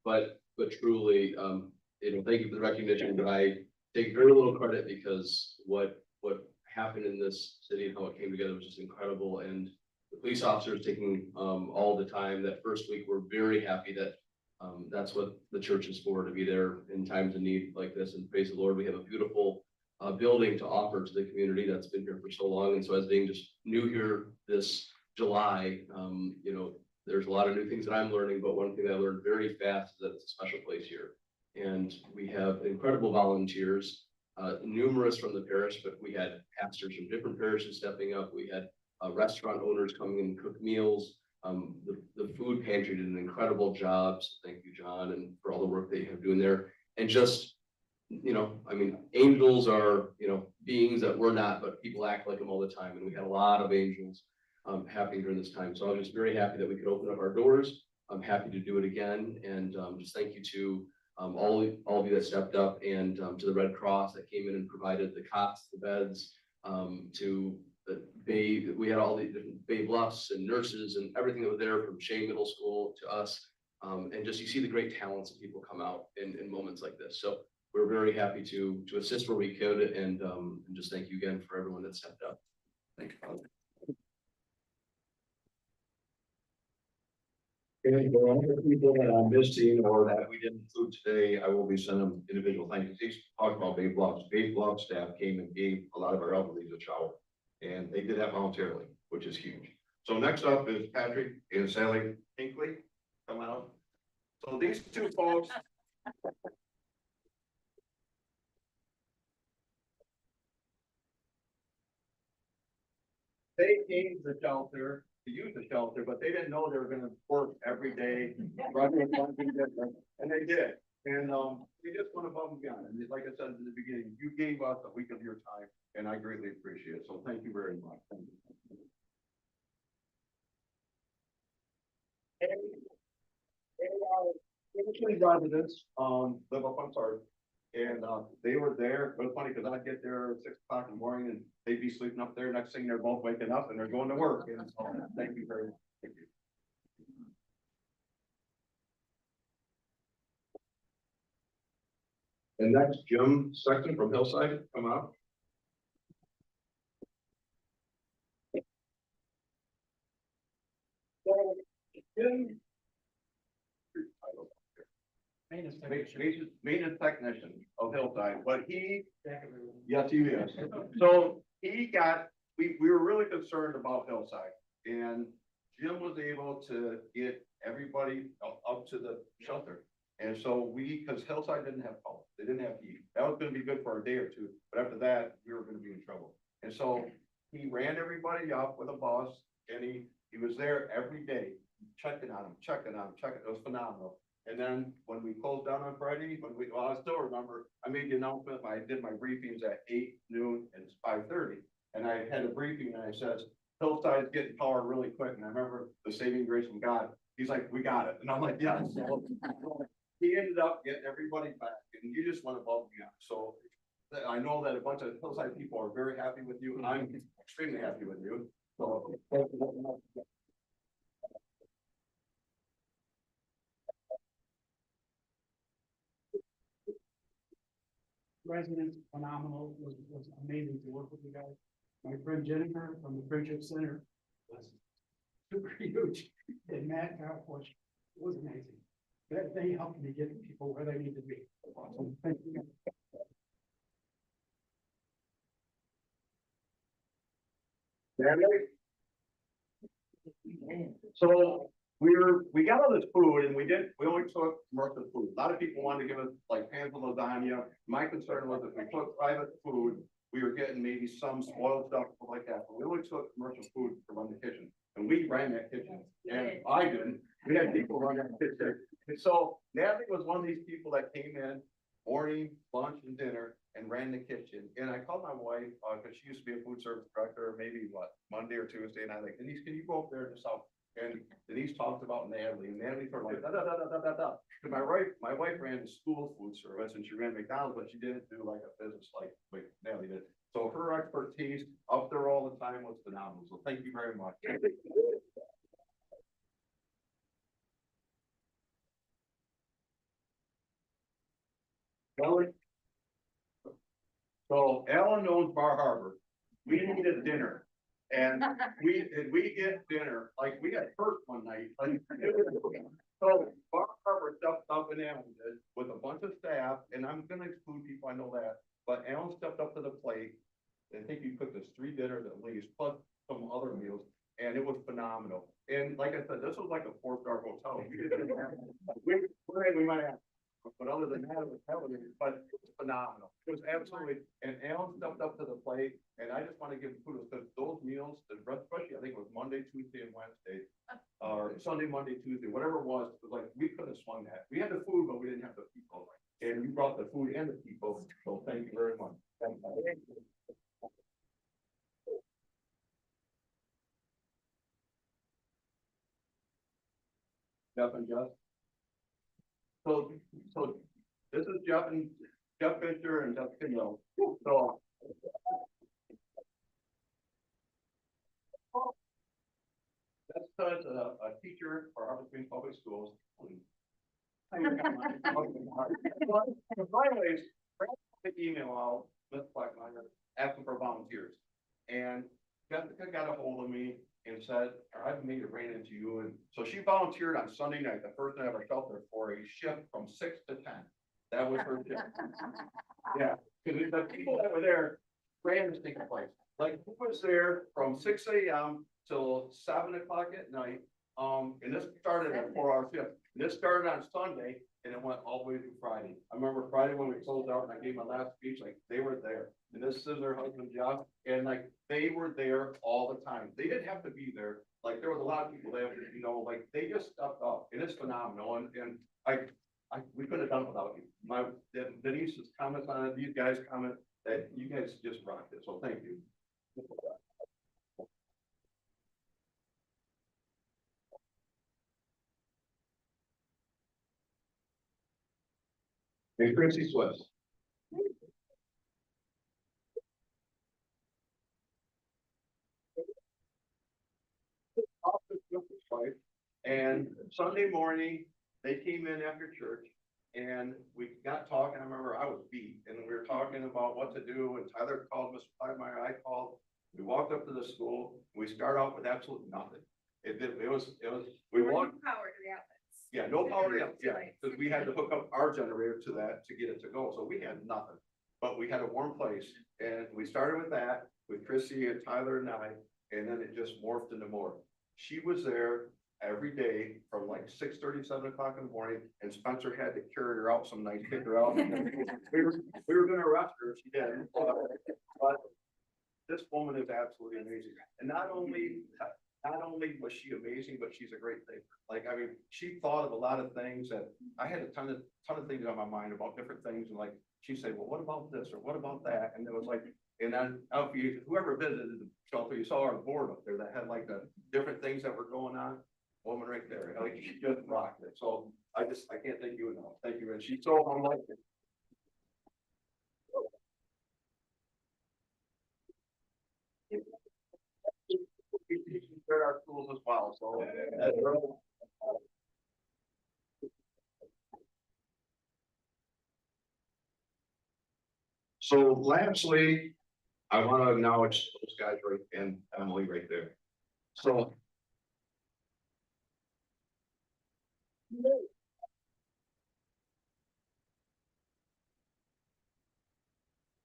But truly, thank you for the recognition, but I take very little credit because what happened in this city and how it came together was just incredible. And the police officers taking all the time that first week, we're very happy that that's what the church is for, to be there in times of need like this. And praise the Lord, we have a beautiful building to offer to the community that's been here for so long. And so as being just new here this July, there's a lot of new things that I'm learning, but one thing that I learned very fast is that it's a special place here. And we have incredible volunteers, numerous from the parish, but we had pastors from different parishes stepping up. We had restaurant owners coming in and cook meals. The food pantry did an incredible job. So thank you, John, and for all the work they have doing there. And just, angels are, beings that we're not, but people act like them all the time. And we had a lot of angels happening during this time. So I was just very happy that we could open up our doors. I'm happy to do it again. And just thank you to all of you that stepped up, and to the Red Cross that came in and provided the cots, the beds, to the Bay. We had all the different Bay Bluffs and nurses and everything that was there from Shea Middle School to us. And just, you see the great talents of people come out in moments like this. So we're very happy to assist where we could, and just thank you again for everyone that stepped up. Thank you, Father. And for all the people that I'm missing or that we didn't include today, I will be sending them individual thank yous. He's talked about Bay Bluffs. Bay Bluff staff came and gave a lot of our elderly a shower, and they did that voluntarily, which is huge. So next up is Patrick and Sally Hinkley. Come out. So these two folks. They came to the shelter to use the shelter, but they didn't know they were gonna work every day, running something different, and they did. And we just went above and beyond. And like I said in the beginning, you gave us a week of your time, and I greatly appreciate it. So thank you very much. Thank you. They are residents, live up on Sarge. And they were there. It was funny because I'd get there at 6 o'clock in the morning and they'd be sleeping up there. Next thing they're both waking up and they're going to work. And so, thank you very much. Thank you. And next, Jim Sexton from Hillside, come up. Jim. Maintenance technician of Hillside, but yes, he is. So we were really concerned about Hillside, and Jim was able to get everybody up to the shelter. And so because Hillside didn't have power, they didn't have heat. That was going to be good for a day or two, but after that, we were going to be in trouble. And so he ran everybody up with a bus, and he was there every day, checking on them. It was phenomenal. And then when we closed down on Friday, well, I still remember, I made the announcement, I did my briefings at 8, noon, and 5:30. And I had a briefing and I says, Hillside's getting power really quick. And I remember the saving grace from God. He's like, we got it. And I'm like, yeah. So he ended up getting everybody back and you just went above and beyond. So I know that a bunch of Hillside people are very happy with you. I'm extremely happy with you. So. Residents, phenomenal, was amazing to work with you guys. My friend Jennifer from the Friendship Center was super huge, and Matt Garforth was amazing. They helped me get people where they need to be. So, thank you. So we got all this food and we only took commercial food. A lot of people wanted to give us like pans of lasagna. My concern was if we took private food, we were getting maybe some spoiled stuff like that. But we only took commercial food to run the kitchen and we ran that kitchen. And I didn't. We had people run that kitchen. And so Natalie was one of these people that came in morning, lunch and dinner and ran the kitchen. And I called my wife, cause she used to be a food service director, maybe Monday or Tuesday. And I like, Denise, can you go up there and just help? And Denise talked about Natalie and Natalie sort of like, da, da, da, da, da, da, da. Cause my wife ran the school food service and she ran McDonald's, but she didn't do like a business like Natalie did. So her expertise up there all the time was phenomenal. So thank you very much. So Alan owns Bar Harbor. We needed dinner. And we get dinner, like we had first one night. Like, so Bar Harbor stepped up and Alan did with a bunch of staff, and I'm gonna exclude people, I know that. But Alan stepped up to the plate. I think he cooked us 3 dinners at least, plus some other meals, and it was phenomenal. And like I said, this was like a 4-star hotel. We might have. But other than that, it was television, but it was phenomenal. It was absolutely, and Alan stepped up to the plate, and I just want to give him kudos because those meals, especially I think it was Monday, Tuesday, and Wednesday, or Sunday, Monday, Tuesday, whatever it was like we could have swung that. We had the food, but we didn't have the people. And you brought the food and the people, so thank you very much. Jeff and Jeff. So this is Jeff Fisher and Jeff Kindle. So that's a teacher for Harvard Springs Public Schools. Anyways, the email out, Ms. Blackminer, asking for volunteers. And Jessica got a hold of me and said, I've made it rain into you. And so she volunteered on Sunday night, the first night of our shelter, for a shift from 6 to 10. That was her shift. Yeah, because the people that were there ran this taking place. Like, who was there from 6 a.m. till 7 o'clock at night? And this started at a 4-hour shift. And this started on Sunday and it went all the way through Friday. I remember Friday when we closed out and I gave my last speech, like they were there. And this is their husband, Jeff, and like they were there all the time. They didn't have to be there. Like there was a lot of people there, you know, like they just stepped up. It is phenomenal. And we could have done it without you. Denise's comments on it, these guys' comment that you guys just rocked it. So thank you. And Chrissy Swift. And Sunday morning, they came in after church and we got talking. I remember I was beat and we were talking about what to do. And Tyler called, Mr. Blackminer, I called. We walked up to the school. We started off with absolutely nothing. We walked. Power to the outlets. Yeah, no power to because we had to hook up our generator to that to get it to go. So we had nothing, but we had a warm place. And we started with that, with Chrissy and Tyler and I, and then it just morphed into more. She was there every day from like 6:30, 7 o'clock in the morning, and Spencer had to carry her out some nights, pick her out. we were gonna arrest her if she didn't. But this woman is absolutely amazing. And not only not only was she amazing, but she's a great thinker. Like, I mean, she thought of a lot of things that I had a ton of things on my mind about different things, and like, she'd say, well, what about this, or what about that? And it was like, and then, if you, whoever visited the shelter, you saw our board up there that had like the different things that were going on. Woman right there, like, she just rocked it. So I can't thank you enough. Thank you, and she's so unlike it. Our schools as well, so. So lastly, I want to acknowledge those guys right, and Emily right there. So.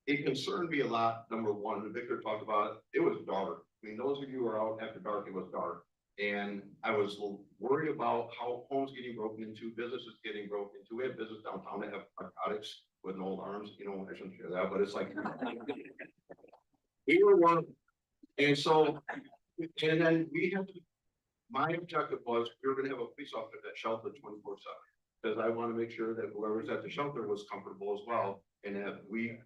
It concerned me a lot, number one, and Victor talked about it, it was dark. I mean, those of you who are out after dark, it was dark. And I was worried about how homes getting broken into, businesses getting broken into. We have business downtown that have narcotics with no alarms, you know, I shouldn't share that, but it's like. We were one, and so, and then we had to, my objective was, we were gonna have a police officer that sheltered 24/7. Because I want to make sure that whoever's at the shelter was comfortable as well, and that we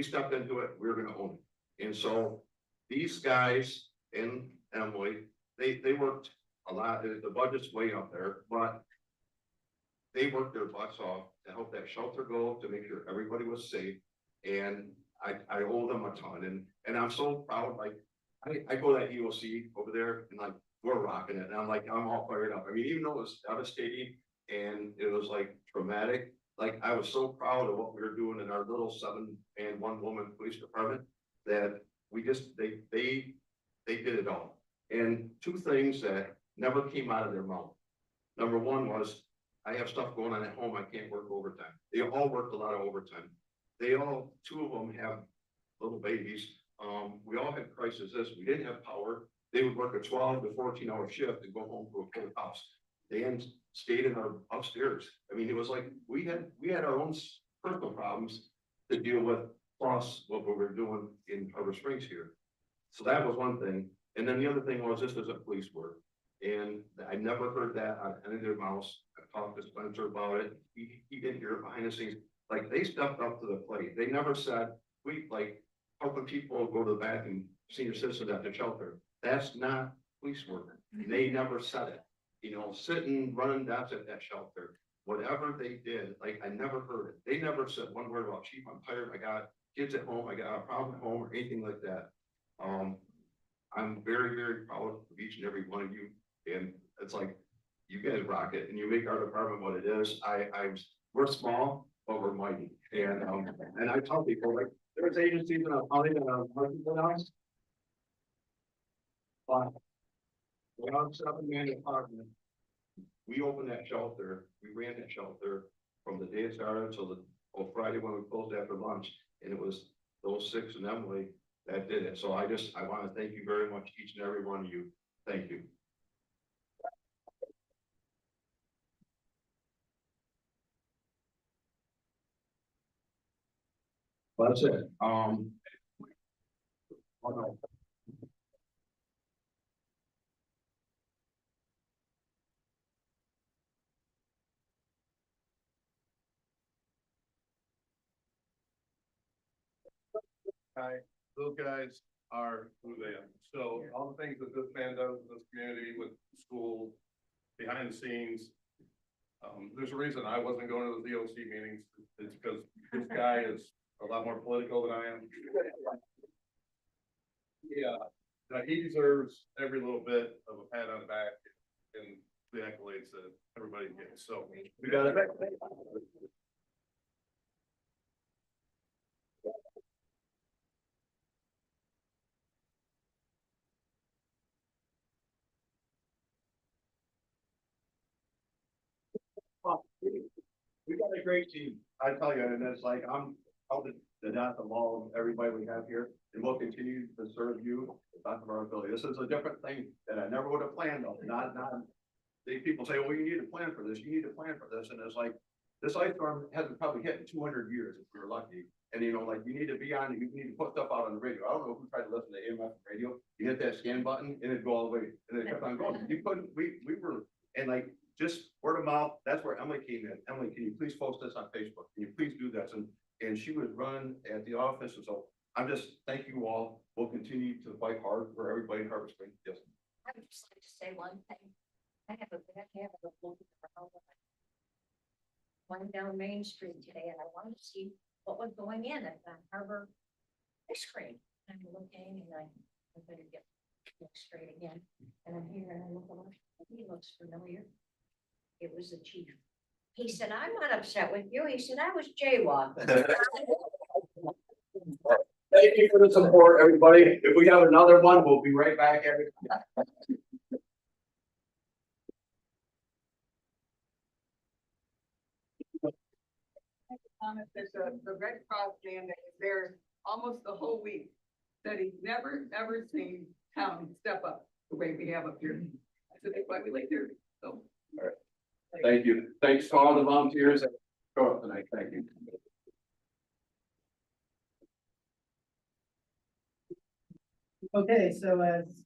stepped into it, we were gonna own it. And so these guys and Emily, they worked a lot, the budget's way up there, but they worked their butts off to help that shelter go, to make sure everybody was safe. And I owe them a ton, and I'm so proud, like, I go to that EOC over there, and like, we're rocking it, and I'm all fired up. I mean, even though it was devastating, and it was like traumatic, like, I was so proud of what we were doing in our little 7-man, 1-woman police department, that we just, they did it all. And two things that never came out of their mouth. Number one was, I have stuff going on at home, I can't work overtime. They all worked a lot of overtime. Two of them have little babies. We all had crises. We didn't have power. They would work a 12 to 14-hour shift and go home to a full house. They stayed in our upstairs. I mean, it was like, we had our own personal problems to deal with, plus what we were doing in Harbor Springs here. So that was one thing. And then the other thing was, this is a police work. And I never heard that on any of their mouths. I talked to Spencer about it. He didn't hear it behind the scenes. Like, they stepped up to the plate. They never said, we like helping people go to the bathroom, senior citizens at the shelter. That's not police work. They never said it. You know, sitting, running dots at that shelter, whatever they did, like, I never heard it. They never said one word about, chief, I'm tired, I got kids at home, I got a problem at home, or anything like that. I'm very, very proud of each and every one of you. And it's like, you guys rock it, and you make our department what it is. We're small, but we're mighty. And I tell people, like, there's agencies in our county that are working with us. But we have 7-man department. We opened that shelter, we ran that shelter from the day it started until Friday when we closed after lunch, and it was those 6 and Emily that did it. So I want to thank you very much, each and every one of you. Thank you. That's it. Oh, no. Hi, those guys are who they are. So all the things that this man does in this community with school, behind the scenes. There's a reason I wasn't going to the DOC meetings. It's because this guy is a lot more political than I am. Yeah, he deserves every little bit of a pat on the back and the accolades that everybody gets. So we got it. We got a great team, I tell you, and it's like, I'm helping to dot the ball of everybody we have here, and we'll continue to serve you to the best of our ability. This is a different thing that I never would have planned on. These people say, well, you need to plan for this, you need to plan for this, and it's like, this ice storm hasn't probably hit in 200 years if we were lucky, And you know, like, you need to be on, you need to put stuff out on the radio. I don't know who tried to listen to AMF radio. You hit that scan button and it'd go all the way, and it kept on going. You couldn't, we were, and like, just word of mouth, that's where Emily came in. Emily, can you please post this on Facebook? Can you please do this? And she would run at the office, and so I'm just, thank you all. We'll continue to fight hard for everybody in Harbor Springs. Yes. I would just like to say one thing. I have a bad habit of looking around. Went down Main Street today and I wanted to see what was going in at the Harbor ice cream. I'm looking and I better get straight again. And I'm here and I look around. He looks familiar. It was the chief. He said, I'm not upset with you. He said, I was jaywalking. Thank you for the support, everybody. If we have another one, we'll be right back. There's the Red Cross man that is there almost the whole week, that he's never seen town step up the way we have up here. I said, that's why we like here, so. All right. Thank you. Thanks to all the volunteers that show up tonight. Thank you. Okay, so as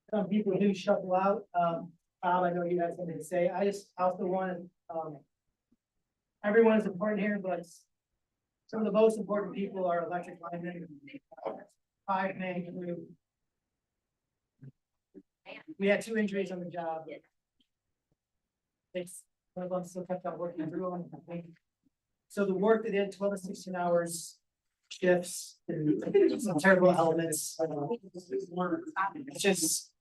some people do shuffle out, Bob, I know you had something to say. I just also want, everyone is important here, but some of the most important people are electric linemen, 5-man crew. We had 2 injuries on the job. It's one of them still kept on working through on it. So the work they did 12 to 16 hours shifts, and some terrible elements. It's just.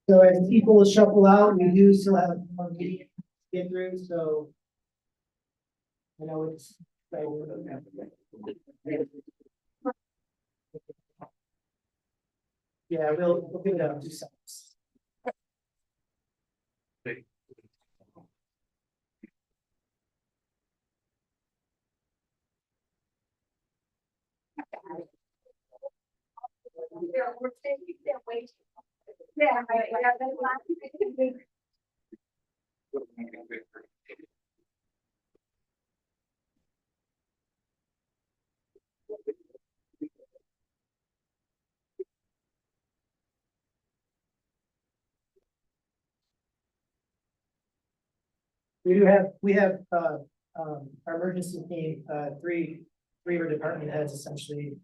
So as people shuffle out, we do still have one meeting to get through, so. I know it's. Yeah, we'll give it up 2 seconds. We have our emergency team, three of our department heads essentially,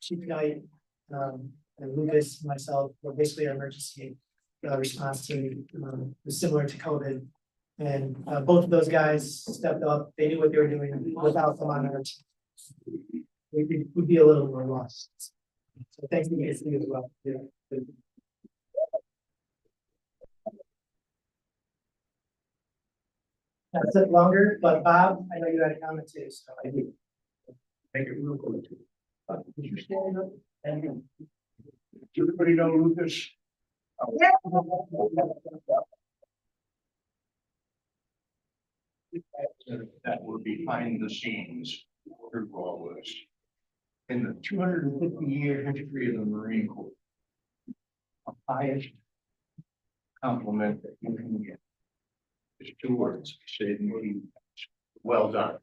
Chief Knight, and Lucas, myself, we're basically our emergency response team, similar to COVID. And both of those guys stepped up, they knew what they were doing without them on our team. We'd be a little more lost. So thanks to you guys as well. Yeah. That's it longer, but Bob, I know you had a comment too, so I do. Make it real quick. Did you stand up? And does everybody know Lucas? That were behind the scenes, who was in the 250-year history of the Marine Corps. The highest compliment that you can get is 2 words, saving me. Well done.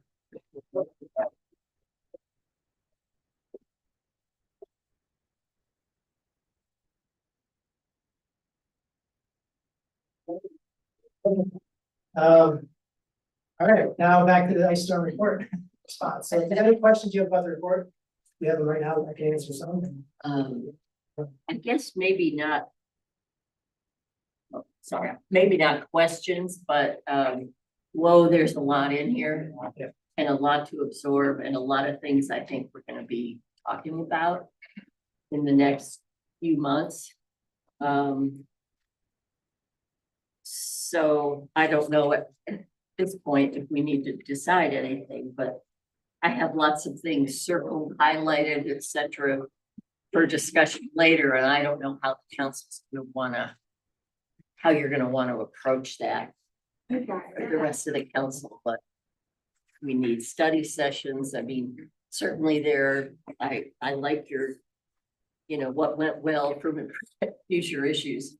All right, now back to the ice storm report response. So if you have any questions you have about the report, we have them right now. I can answer some. I guess maybe not. Oh, sorry, maybe not questions, but whoa, there's a lot in here. Yeah. And a lot to absorb and a lot of things I think we're gonna be talking about in the next few months. So I don't know at this point if we need to decide anything, but I have lots of things circled, highlighted, etc. for discussion later, and I don't know how the council's gonna how you're gonna want to approach that for the rest of the council, but we need study sessions. I mean, certainly I like your you know, what went well from future issues.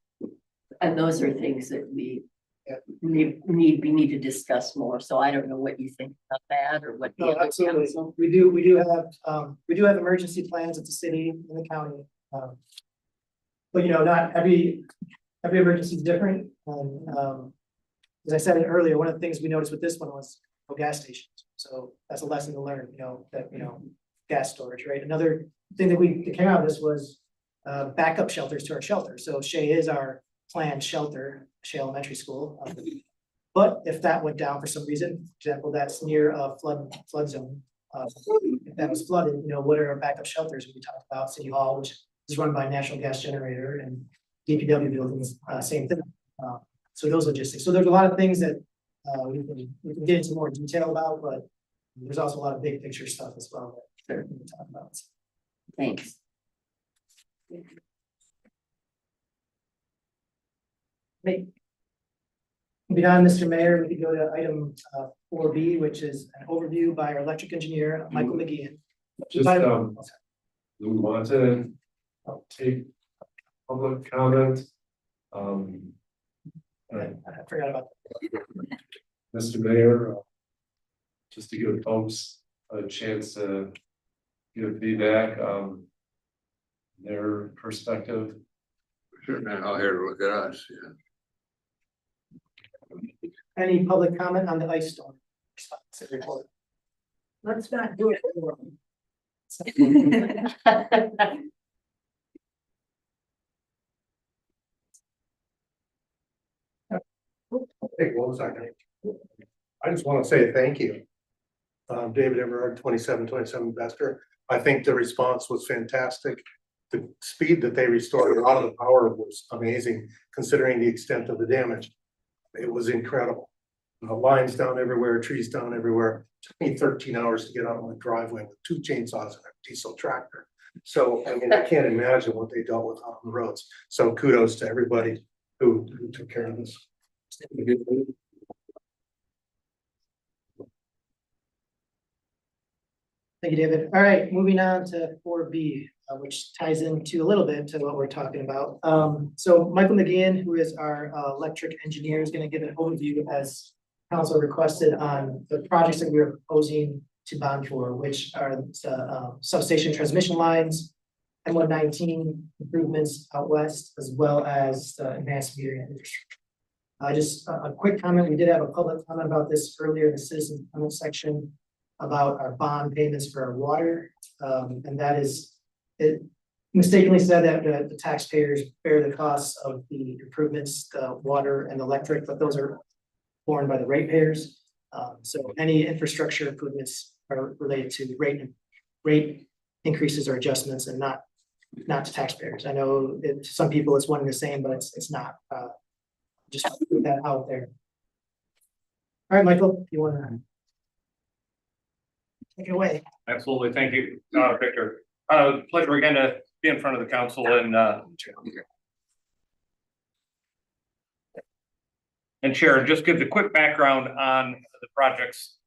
And those are things that we need to discuss more. So I don't know what you think about that or what. the No, other absolutely. council- We do have emergency plans at the city and the county. But you know, not every emergency is different. And as I said earlier, one of the things we noticed with this one was no gas stations. So that's a lesson to learn, you know, that, you know, gas storage, right? Another thing that came out of this was backup shelters to our shelter. So Shea is our planned shelter, Shea Elementary School. But if that went down for some reason, for example, that's near a flood zone. If that was flooded, you know, what are our backup shelters? We talked about City Hall, which is run by a natural gas generator, and DPW buildings, same thing. So those logistics. So there's a lot of things that we can get into more detail about, but there's also a lot of big picture stuff as well that we can talk about. Thanks. Moving on, Mr. Mayor, we could go to item 4B, which is an overview by our electric engineer, Michael McGeehan. Just, we want to take public comment. I forgot about Mr. Mayor, just to give folks a chance to give feedback, their perspective. Sure, man, I'll hear to look at us, yeah. any public comment on the ice storm response report. Let's not do it. Hey, 1 second. I just want to say thank you. David Everard, 2727 Bester. I think the response was fantastic. The speed that they restored a lot of the power was amazing, considering the extent of the damage. It was incredible. Lines down everywhere, trees down everywhere. Took me 13 hours to get out of my driveway with 2 chainsaws and a diesel tractor. So, I mean, I can't imagine what they dealt with out on the roads. So kudos to everybody who took care of this. Thank you, David. All right, moving on to 4B, which ties into a little bit to what we're talking about. So Michael McGeehan, who is our electric engineer, is going to give an overview as council requested on the projects that we are proposing to bond for, which are the substation transmission lines, M119 improvements out west, as well as the advanced metering infrastructure. Just a quick comment. We did have a public comment about this earlier in the citizen comment section about our bond payments for our water. And that is, it mistakenly said that the taxpayers bear the costs of the improvements, the water and electric, but those are borne by the ratepayers. So any infrastructure improvements are related to rate increases or adjustments and not to taxpayers. I know to some people it's one and the same, but it's not. Just put that out there. All right, Michael, if you want to take it away. Absolutely. Thank you, Victor. Pleasure again to be in front of the council and share and just give the quick background on the projects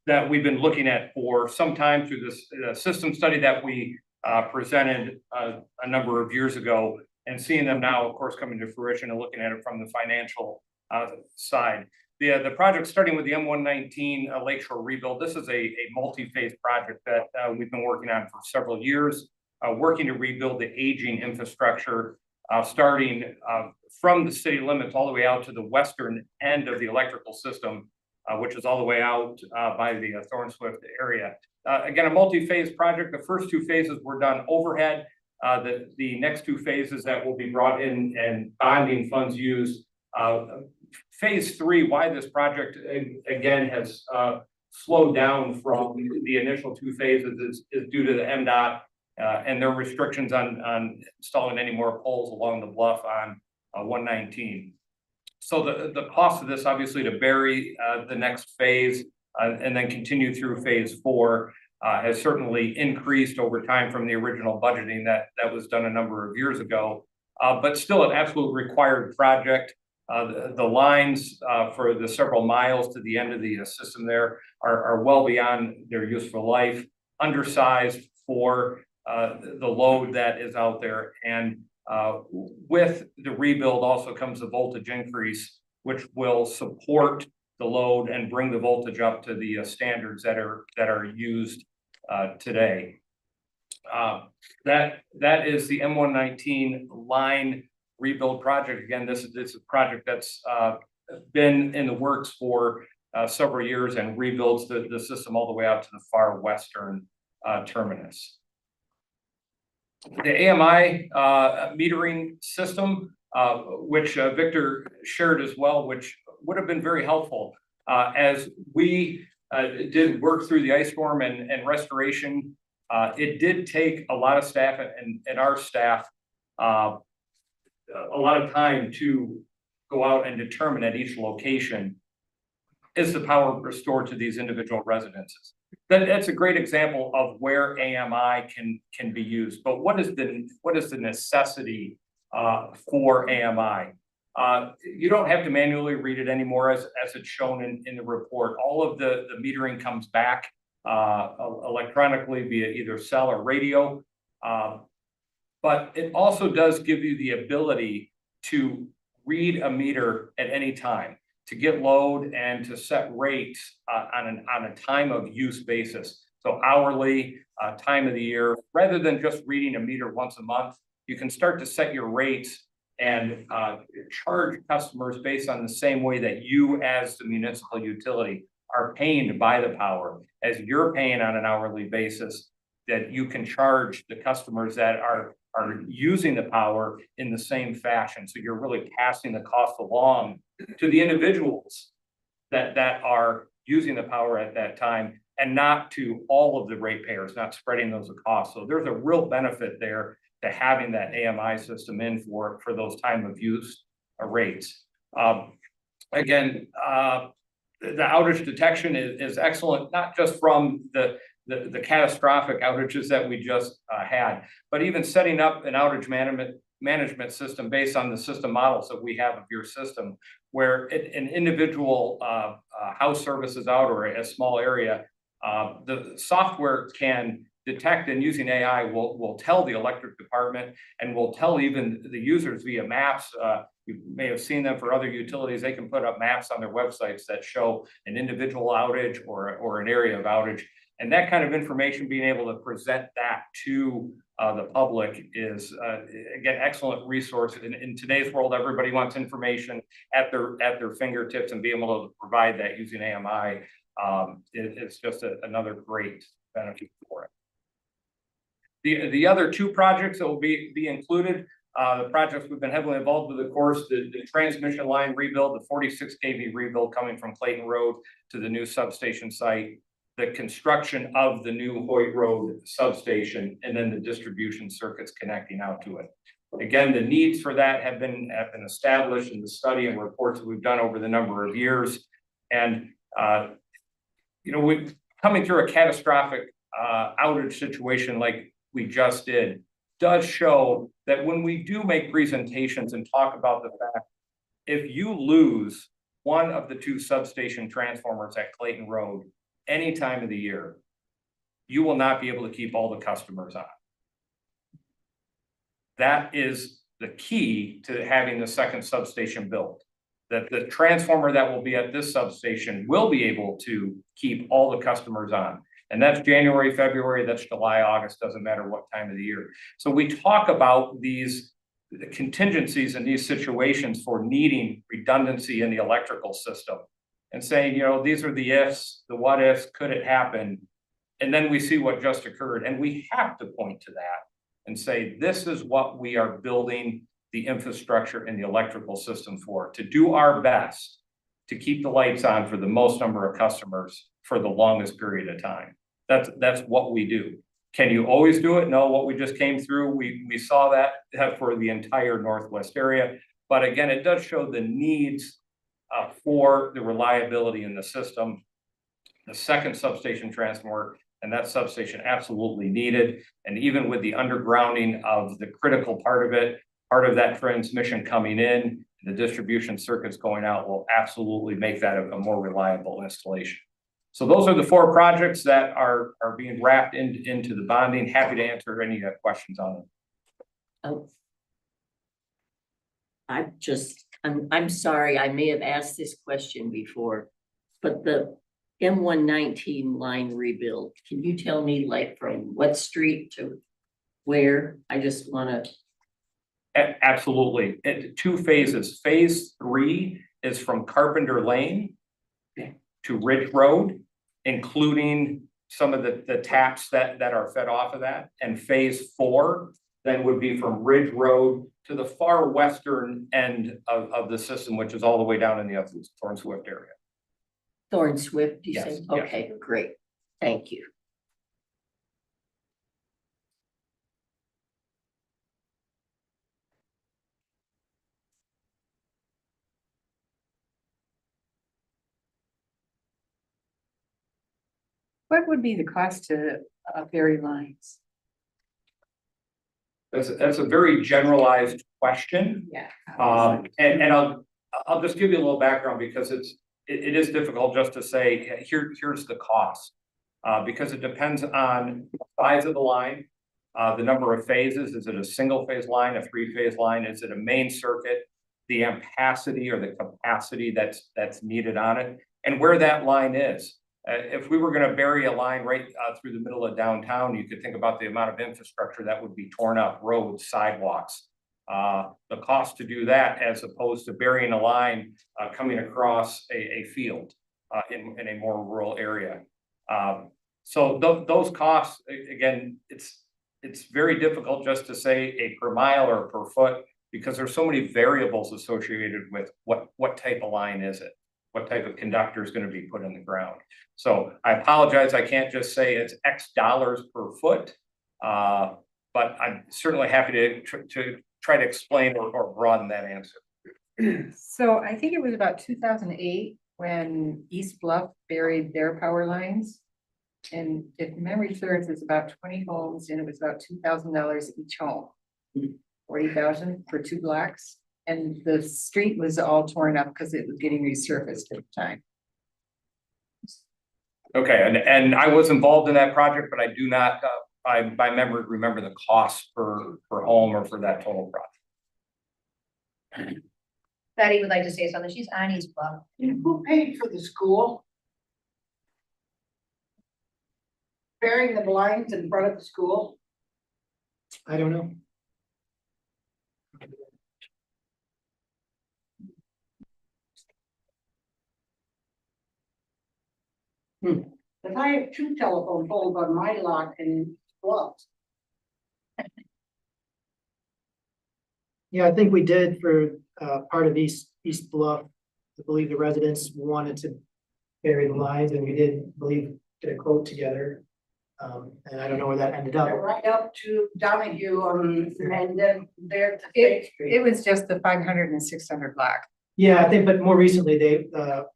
that we've been looking at for some time through this system study that we presented a number of years ago, and seeing them now, of course, coming to fruition and looking at it from the financial side. The project, starting with the M119 Lakeshore rebuild, this is a multi-phase project that we've been working on for several years, working to rebuild the aging infrastructure, starting from the city limits all the way out to the western end of the electrical system, which is all the way out by the Thorn-Swift area. Again, a multi-phase project. The first 2 phases were done overhead. The next 2 phases that will be brought in and bonding funds used. Phase 3, why this project again has slowed down from the initial 2 phases is due to the MDOT and their restrictions on installing any more poles along the bluff on 119. So the cost of this, obviously, to bury the next phase and then continue through phase 4 has certainly increased over time from the original budgeting that was done a number of years ago, but still an absolute required project. The lines for the several miles to the end of the system there are well beyond their useful life, undersized for the load that is out there. And with the rebuild also comes the voltage increase, which will support the load and bring the voltage up to the standards that are used today. That is the M119 line rebuild project. Again, this is a project that's been in the works for several years and rebuilds the system all the way out to the far western terminus. The AMI metering system, which Victor shared as well, which would have been very helpful as we did work through the ice storm and restoration. It did take a lot of staff and our staff a lot of time to go out and determine at each location, is the power restored to these individual residences? That's a great example of where AMI can be used. But what is the necessity for AMI? You don't have to manually read it anymore as it's shown in the report. All of the metering comes back electronically via either cell or radio. But it also does give you the ability to read a meter at any time, to get load and to set rates on a time of use basis. So hourly, time of the year, rather than just reading a meter once a month, you can start to set your rates and charge customers based on the same way that you as the municipal utility are paying to buy the power, as you're paying on an hourly basis, that you can charge the customers that are using the power in the same fashion. So you're really passing the cost along to the individuals that are using the power at that time, and not to all of the ratepayers, not spreading those costs. So there's a real benefit there to having that AMI system in for those time of use rates. Again, the outage detection is excellent, not just from the catastrophic outages that we just had, but even setting up an outage management system based on the system models that we have of your system, where an individual house service is out or a small area, the software can detect, and using AI will tell the electric department and will tell even the users via maps. You may have seen them for other utilities. They can put up maps on their websites that show an individual outage or an area of outage. And that kind of information, being able to present that to the public is, again, excellent resource. In today's world, everybody wants information at their fingertips, and being able to provide that using AMI is just another great benefit for it. The other two projects that will be included, the projects we've been heavily involved with, of course, the transmission line rebuild, the 46 kV rebuild coming from Clayton Road to the new substation site, the construction of the new Hoyt Road substation, and then the distribution circuits connecting out to it. Again, the needs for that have been established in the study and reports that we've done over the number of years. And, we're coming through a catastrophic outage situation like we just did, does show that when we do make presentations and talk about the fact, if you lose one of the two substation transformers at Clayton Road any time of the year, you will not be able to keep all the customers on. That is the key to having the second substation built, that the transformer that will be at this substation will be able to keep all the customers on. And that's January, February, that's July, August, doesn't matter what time of the year. So we talk about these contingencies in these situations for needing redundancy in the electrical system and saying, these are the ifs, the what ifs, could it happen? And then we see what just occurred. And we have to point to that and say, this is what we are building the infrastructure in the electrical system for, to do our best to keep the lights on for the most number of customers for the longest period of time. That's what we do. Can you always do it? No, what we just came through, we saw that for the entire Northwest area. But again, it does show the needs for the reliability in the system. The second substation transformer and that substation absolutely needed. And even with the undergrounding of the critical part of it, part of that transmission coming in, the distribution circuits going out will absolutely make that a more reliable installation. So those are the 4 projects that are being wrapped into the bonding. Happy to answer any questions on them. Oh. I'm sorry, I may have asked this question before, but the M119 line rebuild, can you tell me like from what street to where? I just wanna. Absolutely. 2 phases. Phase 3 is from Carpenter Lane to Ridge Road, including some of the taps that are fed off of that. And phase 4 then would be from Ridge Road to the far western end of the system, which is all the way down in the Thorn Swift area. Thorn Swift, you Yes, say? yes. Okay, great. Thank you. What would be the cost to bury lines? That's a very generalized question. Yeah. And I'll just give you a little background because it is difficult just to say, here's the cost. Because it depends on the size of the line, the number of phases. Is it a single phase line, a 3-phase line? Is it a main circuit? The ampacity or the capacity that's needed on it, and where that line is. If we were going to bury a line right through the middle of downtown, you could think about the amount of infrastructure that would be torn up, roads, sidewalks. The cost to do that as opposed to burying a line coming across a field in a more rural area. So those costs, again, it's very difficult just to say a per mile or per foot because there's so many variables associated with what type of line is it? What type of conductor is going to be put in the ground? So I apologize, I can't just say it's X dollars per foot, but I'm certainly happy to try to explain or broaden that answer. So I think it was about 2008 when East Bluff buried their power lines. And if memory serves, it's about 20 homes and it was about $2,000 each home. 40,000 for 2 blocks. And the street was all torn up because it was getting resurfaced at the time. Okay, and I was involved in that project, but I do not, by memory, remember the cost per home or for that total project. Betty would like to say something. She's on East Bluff. Who paid for the school? Burying the blinds in front of the school? I don't know. If I have 2 telephone poles on my lot and blocks. Yeah, I think we did for part of East Bluff. I believe the residents wanted to bury the lines and we did believe get a quote together. And I don't know where that ended up. Right up to Donahue and then there to State Street. It was just the 500 and 600 block. Yeah, I think, but more recently,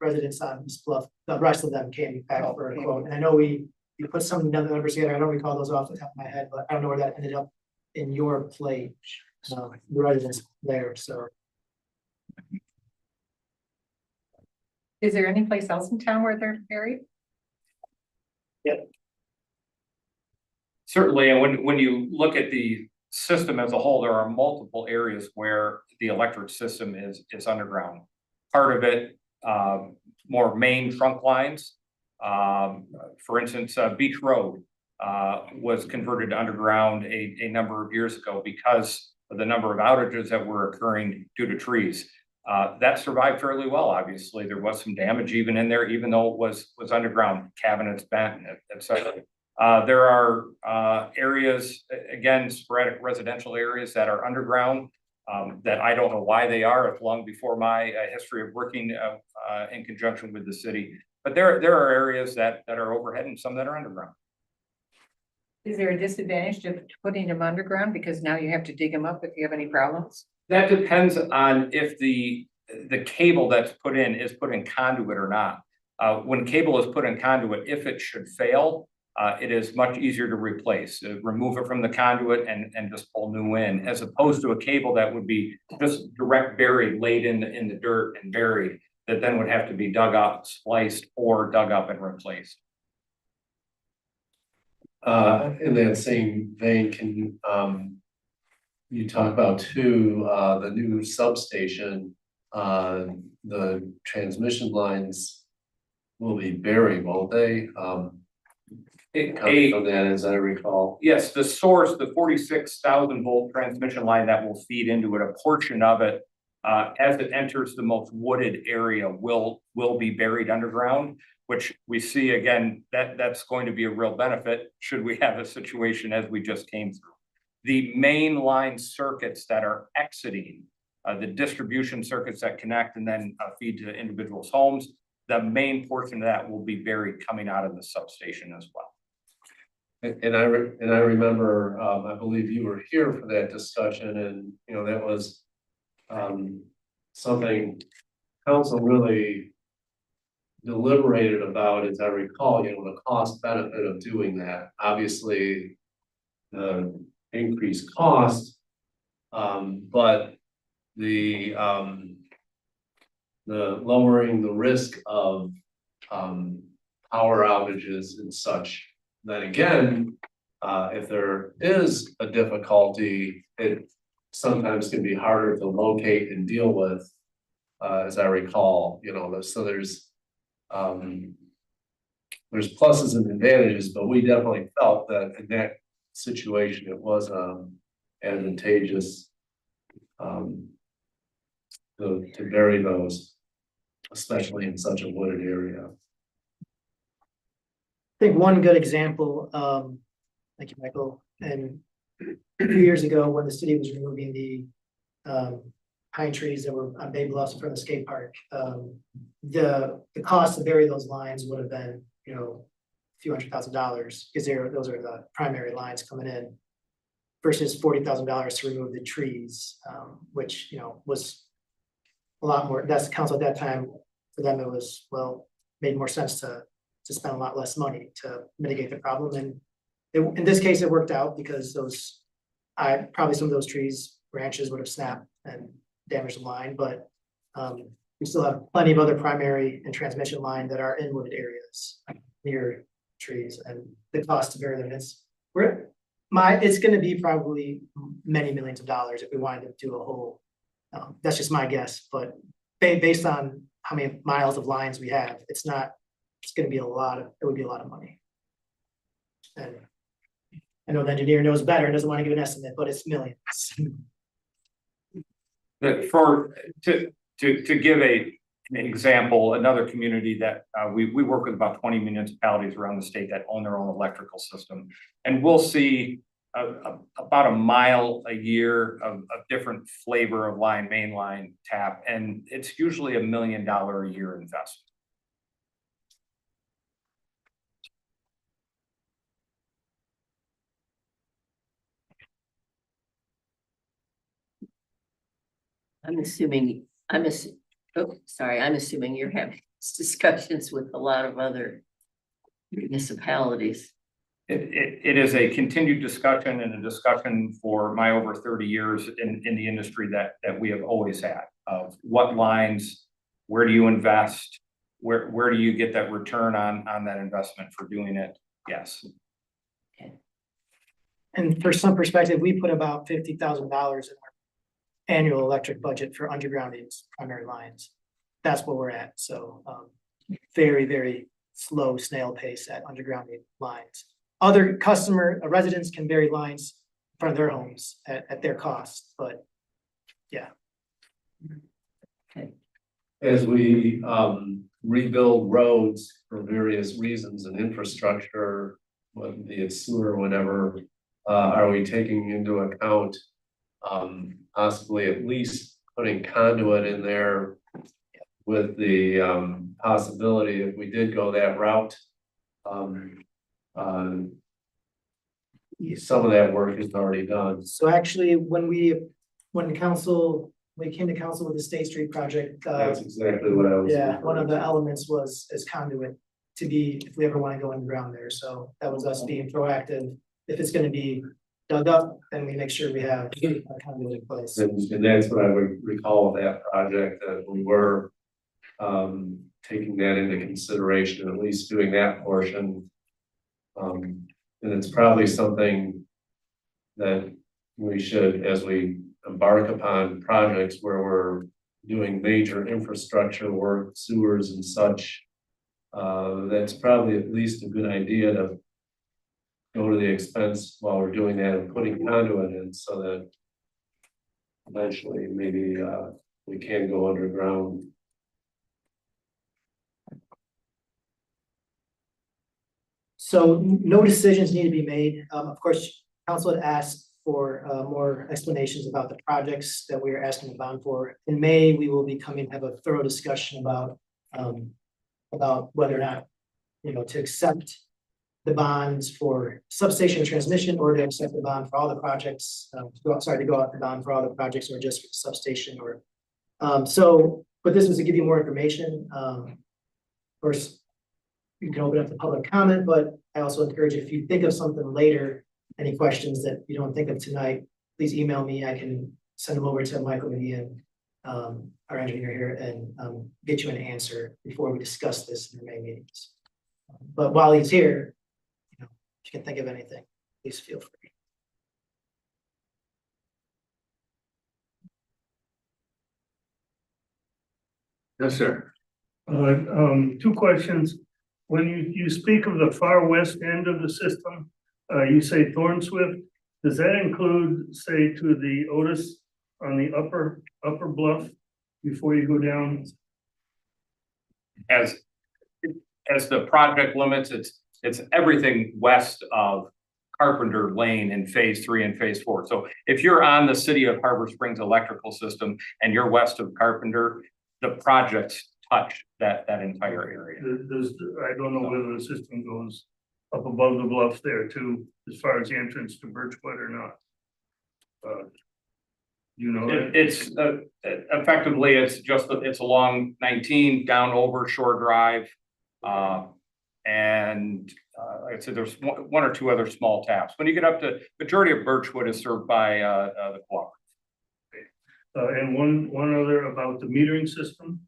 residents on East Bluff, the rest of them came back for a quote. And I know we put some numbers together. I don't recall those off the top of my head, but I don't know where that ended up in your plate. The residents there, so. Is there any place else in town where they're buried? Yep. Certainly, and when you look at the system as a whole, there are multiple areas where the electric system is underground. Part of it, more main trunk lines. For instance, Beach Road was converted to underground a number of years ago because of the number of outages that were occurring due to trees. That survived fairly well, obviously. There was some damage even in there, even though it was underground, cabinets bent, et cetera. There are areas, again, sporadic residential areas that are underground that I don't know why they are. It's long before my history of working in conjunction with the city. But there are areas that are overhead and some that are underground. Is there a disadvantage to putting them underground because now you have to dig them up if you have any problems? That depends on if the cable that's put in is put in conduit or not. When cable is put in conduit, if it should fail, it is much easier to replace. Remove it from the conduit and just pull new in, as opposed to a cable that would be just direct buried, laid in the dirt and buried. that then would have to be dug up, spliced, or dug up and replaced. In that same vein, can, you talk about too, the new substation, the transmission lines will be buried, won't they? Coming from that, as I recall. Yes, the source, the 46,000 volt transmission line that will feed into it, a portion of it, as it enters the most wooded area will be buried underground, which we see again, that's going to be a real benefit should we have a situation as we just came through. The main line circuits that are exiting, the distribution circuits that connect and then feed to individuals' homes, the main portion of that will be buried coming out of the substation as well. And I remember, I believe you were here for that discussion, and you know, that was something council really deliberated about, as I recall, you know, the cost benefit of doing that. Obviously, the increased cost, but the lowering the risk of power outages and such. Then again, if there is a difficulty, it sometimes can be harder to locate and deal with, as I recall, you know, so there's pluses and advantages, but we definitely felt that in that situation, it was advantageous to bury those, especially in such a wooded area. I think one good example, thank you, Michael, and a few years ago when the city was removing the pine trees that were on Bay Bluffs in front of the skate park, the cost to bury those lines would have been, you know, a few $100,000 because those are the primary lines coming in versus $40,000 to remove the trees, which, you know, was a lot more. That's the council at that time. For them, it was, well, made more sense to spend a lot less money to mitigate the problem. And in this case, it worked out because probably some of those trees, branches would have snapped and damaged the line, but we still have plenty of other primary and transmission line that are in wooded areas near trees, and the cost to bury them it's going to be probably many millions of dollars if we wanted to do a whole, that's just my guess, but based on how many miles of lines we have, it's going to be it would be a lot of money. And I know the engineer knows better and doesn't want to give an estimate, but it's millions. To give an example, another community that we work with about 20 municipalities around the state that own their own electrical system, and we'll see about a mile a year of different flavor of line, main line, tap, and it's usually $1 million a year investment. I'm assuming you're having discussions with a lot of other municipalities. It is a continued discussion and a discussion for my over 30 years in the industry that we have always had of what lines, where do you invest, where do you get that return on that investment for doing it? Yes. And for some perspective, we put about $50,000 in our annual electric budget for undergrounding primary lines. That's where we're at. So very, very slow snail pace at undergrounding lines. Other residents can bury lines in front of their homes at their cost, but yeah. As we rebuild roads for various reasons and infrastructure, whether it's sewer or whatever, are we taking into account possibly at least putting conduit in there with the possibility if we did go that route? Some of that work is already done. So actually, when we came to council with the State Street project, That's exactly what I was. yeah, one of the elements was as conduit to be, if we ever want to go underground there. So that was us being proactive. If it's going to be dug up, then we make sure we have a conduit in place. And that's what I would recall of that project, that we were taking that into consideration, at least doing that portion. And it's probably something that we should, as we embark upon projects where we're doing major infrastructure work, sewers and such, that's probably at least a good idea to go to the expense while we're doing that and putting conduit in so that eventually maybe we can go underground. So no decisions need to be made. Of course, council had asked for more explanations about the projects that we are asking the bond for. In May, we will be coming, have a thorough discussion about whether or not, to accept the bonds for substation transmission or to accept the bond for all the projects, to go out the bond for all the projects or just for the substation or, but this was to give you more information. Of course, you can open up the public comment, but I also encourage you, if you think of something later, any questions that you don't think of tonight, please email me. I can send them over to Michael McGeehan, our engineer here, and get you an answer before we discuss this in the May meetings. But while he's here, if you can think of anything, please feel free. Yes, sir. Two questions. When you speak of the far west end of the system, you say Thorn Swift, does that include, say, to the Otis on the upper bluff before you go down? As the project limits, it's everything west of Carpenter Lane in phase 3 and phase 4. So if you're on the City of Harbor Springs electrical system and you're west of Carpenter, the projects touch that entire area. I don't know whether the system goes up above the bluffs there too, as far as the entrance to Birchwood or not. It's effectively, it's along 19 down over Shore Drive. And like I said, there's one or two other small taps. When you get up to, majority of Birchwood is served by the cooperative. And one other about the metering system.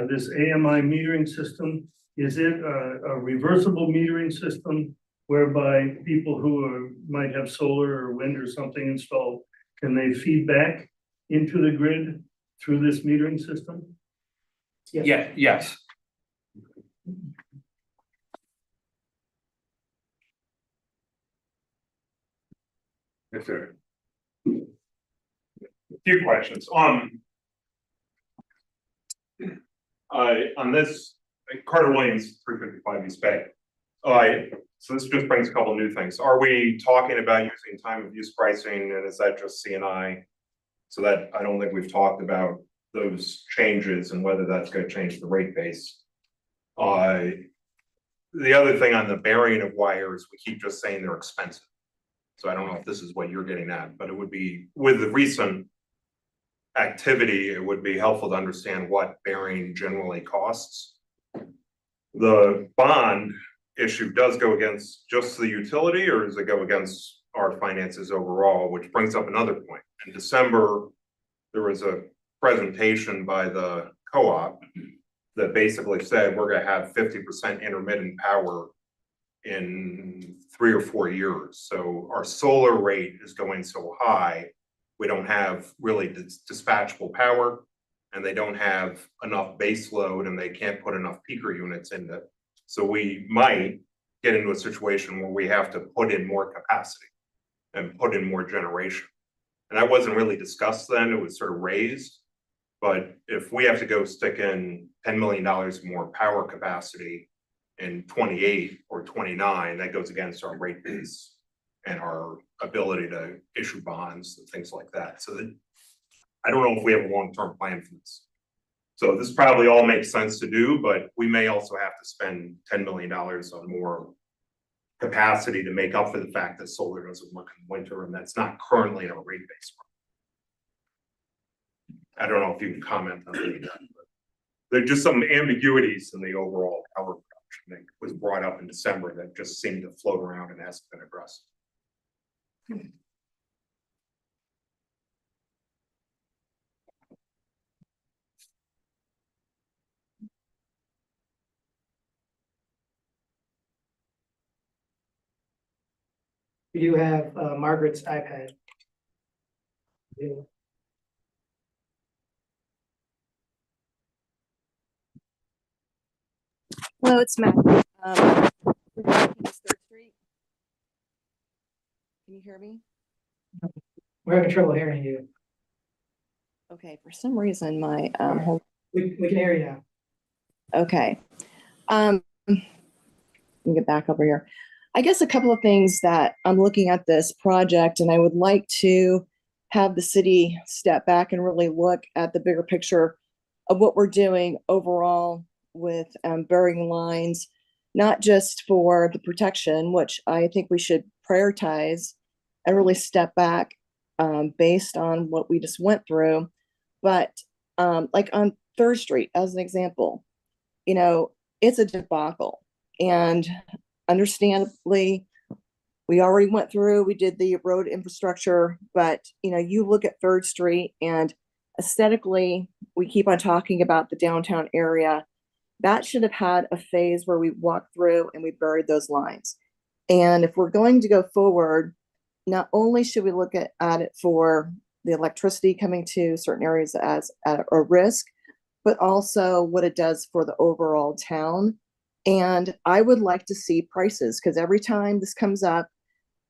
This AMI metering system, is it a reversible metering system whereby people who might have solar or wind or something installed, can they feed back into the grid through this metering system? Yeah, yes. Yes, sir. A few questions. On this, Carter Williams, 355 East Bay. So this just brings a couple new things. Are we talking about using time of use pricing, and is that just CNI? So that, I don't think we've talked about those changes and whether that's going to change the rate base. The other thing on the burying of wires, we keep just saying they're expensive. So I don't know if this is what you're getting at, but it would be, with the recent activity, it would be helpful to understand what burying generally costs. The bond issue does go against just the utility, or does it go against our finances overall? Which brings up another point. In December, there was a presentation by the co-op that basically said we're going to have 50% intermittent power in 3 or 4 years. So our solar rate is going so high, we don't have really dispatchable power, and they don't have enough base load, and they can't put enough peaker units in it. So we might get into a situation where we have to put in more capacity and put in more generation. And that wasn't really discussed then, it was sort of raised. But if we have to go stick in $10 million more power capacity in 28 or 29, that goes against our rate base and our ability to issue bonds and things like that. So that, I don't know if we have a long-term plan for this. So this probably all makes sense to do, but we may also have to spend $10 million on more capacity to make up for the fact that solar doesn't work in winter, and that's not currently in our rate base. I don't know if you can comment on that, but there are just some ambiguities in the overall power production that was brought up in December that just seemed to float around and hasn't been addressed. We do have Margaret's iPad. Yeah. Hello, it's Matt. Third Street. Can you hear me? We're having trouble hearing you. Okay, for some reason, my, We can hear you now. okay. Let me get back over here. I guess a couple of things that I'm looking at this project, and I would like to have the city step back and really look at the bigger picture of what we're doing overall with burying lines, not just for the protection, which I think we should prioritize and really step back based on what we just went through. But like on 3rd Street, as an example, you know, it's a debacle. And understandably, we already went through, we did the road infrastructure, but you know, you look at 3rd Street and aesthetically, we keep on talking about the downtown area. That should have had a phase where we walked through and we buried those lines. And if we're going to go forward, not only should we look at it for the electricity coming to certain areas as at a risk, but also what it does for the overall town. And I would like to see prices, because every time this comes up,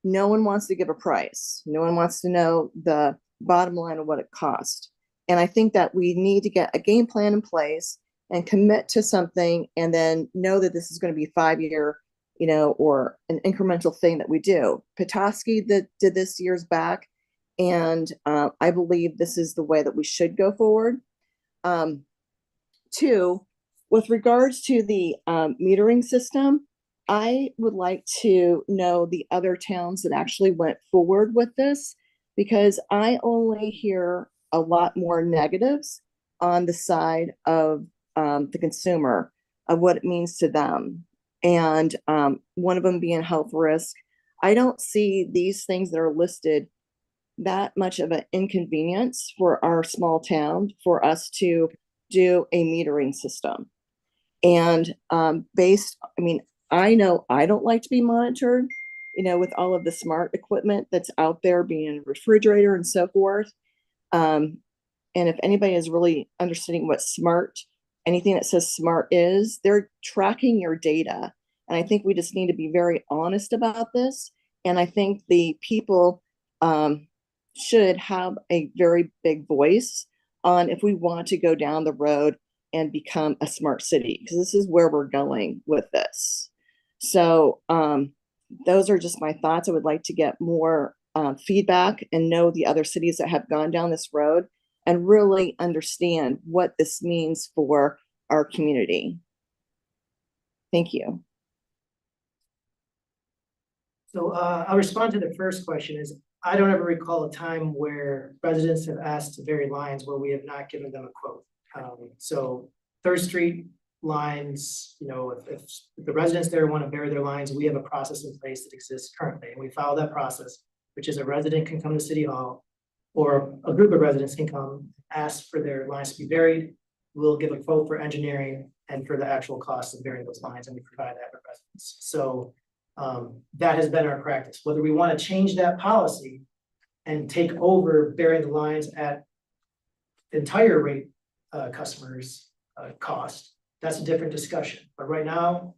no one wants to give a price. No one wants to know the bottom line of what it costs. And I think that we need to get a game plan in place and commit to something, and then know that this is going to be 5-year, you know, or an incremental thing that we do. Petoskey that did this years back, and I believe this is the way that we should go forward. 2, with regards to the metering system, I would like to know the other towns that actually went forward with this, because I only hear a lot more negatives on the side of the consumer, of what it means to them. And one of them being health risk. I don't see these things that are listed that much of an inconvenience for our small town for us to do a metering system. And I mean, I know I don't like to be monitored, you know, with all of the smart equipment that's out there, being a refrigerator and so forth. And if anybody is really understanding what smart, anything that says smart is, they're tracking your data. And I think we just need to be very honest about this. And I think the people should have a very big voice on if we want to go down the road and become a smart city, because this is where we're going with this. So those are just my thoughts. I would like to get more feedback and know the other cities that have gone down this road and really understand what this means for our community. Thank you. So I'll respond to the first question. Is I don't ever recall a time where residents have asked to vary lines where we have not given them a quote. So 3rd Street lines, you know, if the residents there want to vary their lines, we have a process in place that exists currently, and we follow that process, which is a resident can come to City Hall, or a group of residents can come, ask for their lines to be varied. We'll give a quote for engineering and for the actual cost of varying those lines, and we provide that for residents. So that has been our practice. Whether we want to change that policy and take over varying the lines at the entire rate customers cost, that's a different discussion. But right now,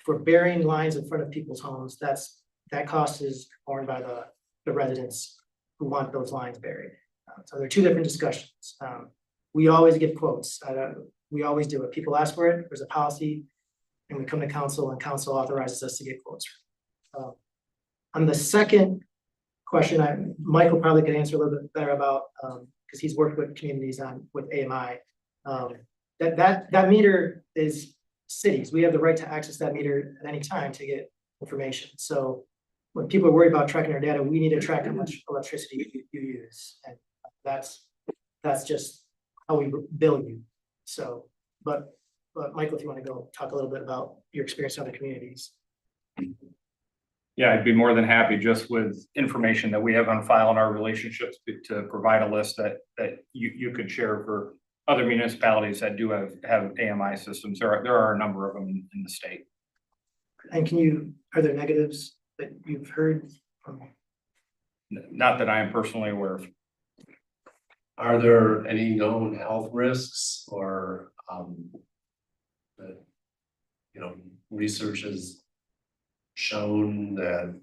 for burying lines in front of people's homes, that cost is borne by the residents who want those lines buried. So they're 2 different discussions. We always give quotes. We always do it. People ask for it. There's a policy, and we come to council, and council authorizes us to get quotes. On the second question, Michael probably could answer a little bit better about, because he's worked with communities with AMI. That meter is cities. We have the right to access that meter at any time to get information. So when people are worried about tracking our data, we need to track how much electricity you use, and that's just how we bill you. So, but Michael, if you want to go talk a little bit about your experience in other communities. Yeah, I'd be more than happy, just with information that we have on file in our relationships, to provide a list that you could share for other municipalities that do have AMI systems. There are a number of them in the state. And are there negatives that you've heard Not that I am personally aware of. Are there any known health risks or, that, you know, research has shown that,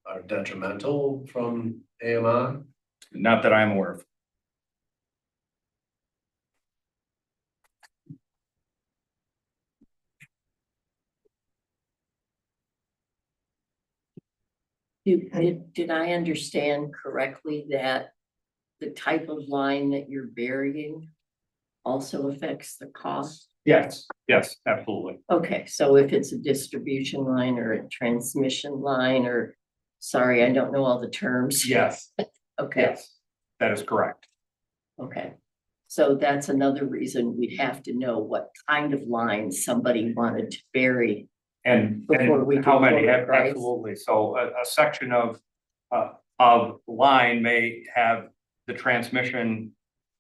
are detrimental from AMI? Not that I'm aware of. Did I understand correctly that the type of line that you're burying also affects the cost? Yes, absolutely. Okay, so if it's a distribution line or a transmission line or, sorry, I don't know all the terms. Yes, Okay, yes, that is correct. okay. So that's another reason we'd have to know what kind of line somebody wanted to bury. And Before we how can many, quote a price. absolutely. So a section of line may have the transmission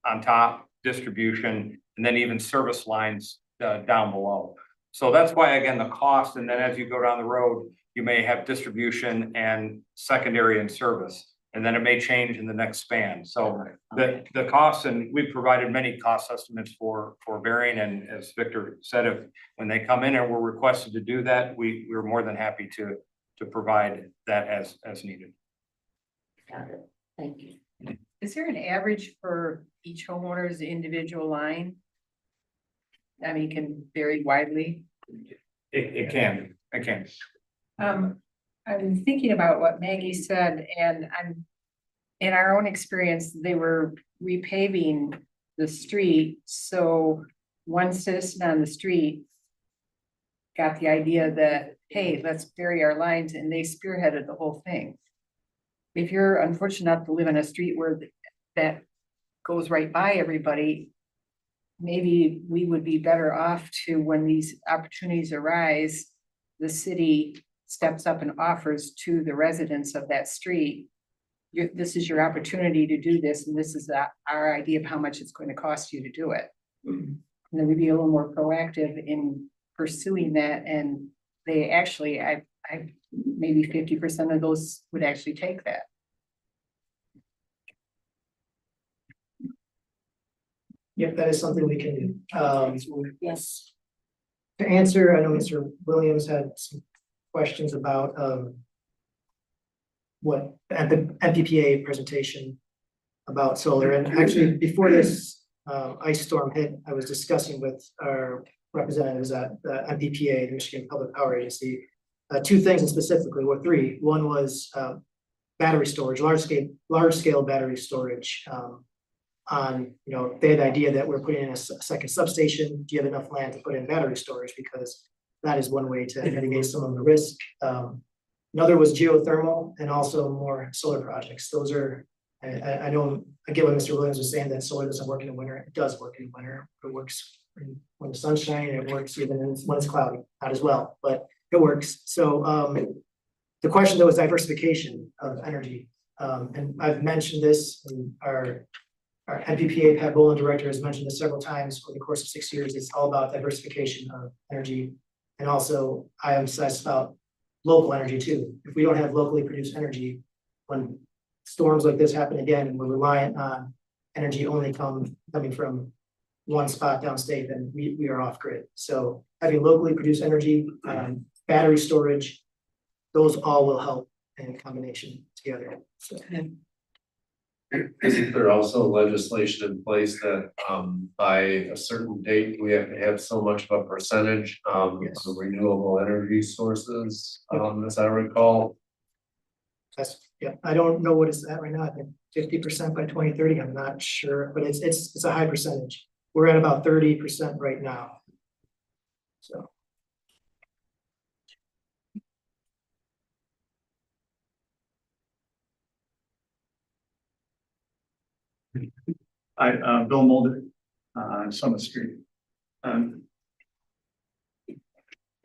on top, distribution, and then even service lines down below. So that's why, again, the cost, and then as you go down the road, you may have distribution and secondary and service. And then it may change in the next span. So the costs, and we've provided many cost estimates for burying, and as Victor said, if when they come in and we're requested to do that, we're more than happy to provide that as needed. Got it. Thank you. Is there an average for each homeowner's individual line? I mean, can vary widely. It can. I'm thinking about what Maggie said, and in our own experience, they were repaving the street, so one citizen on the street got the idea that, hey, let's bury our lines, and they spearheaded the whole thing. If you're unfortunate enough to live in a street where that goes right by everybody, maybe we would be better off to, when these opportunities arise, the city steps up and offers to the residents of that street, this is your opportunity to do this, and this is our idea of how much it's going to cost you to do it. And then we'd be a little more proactive in pursuing that, and they actually, I maybe 50% of those would actually take that. Yep, that is something we can do. Yes. To answer, I know Mr. Williams had some questions about what at the MPPA presentation about solar. And actually, before this ice storm hit, I was discussing with our representatives at the MPPA, the Michigan Public Power Agency, two things specifically, or three. One was battery storage, large scale battery storage. On, you know, they had the idea that we're putting in a second substation. Do you have enough land to put in battery storage? Because that is one way to mitigate some of the risk. Another was geothermal and also more solar projects. Those are, I know, I get what Mr. Williams was saying, that solar doesn't work in the winter. It does work in the winter. It works when the sun's shining. It works even when it's cloudy, not as well, but it works. So the question though is diversification of energy. And I've mentioned this in our MPPA, Pat Boland, director, has mentioned this several times over the course of 6 years. It's all about diversification of energy. And also I emphasize about local energy too. If we don't have locally produced energy, when storms like this happen again, and we're reliant on energy only coming from one spot downstate, then we are off grid. So having locally produced energy, battery storage, those all will help in combination together. So. Isn't there also legislation in place that by a certain date, we have to have so much of a percentage of renewable energy sources, as I recall? That's, yeah, I don't know what it's at right now. I think 50% by 2030. I'm not sure, but it's a high percentage. We're at about 30% right now. So. Bill Mulder, on Summit Street.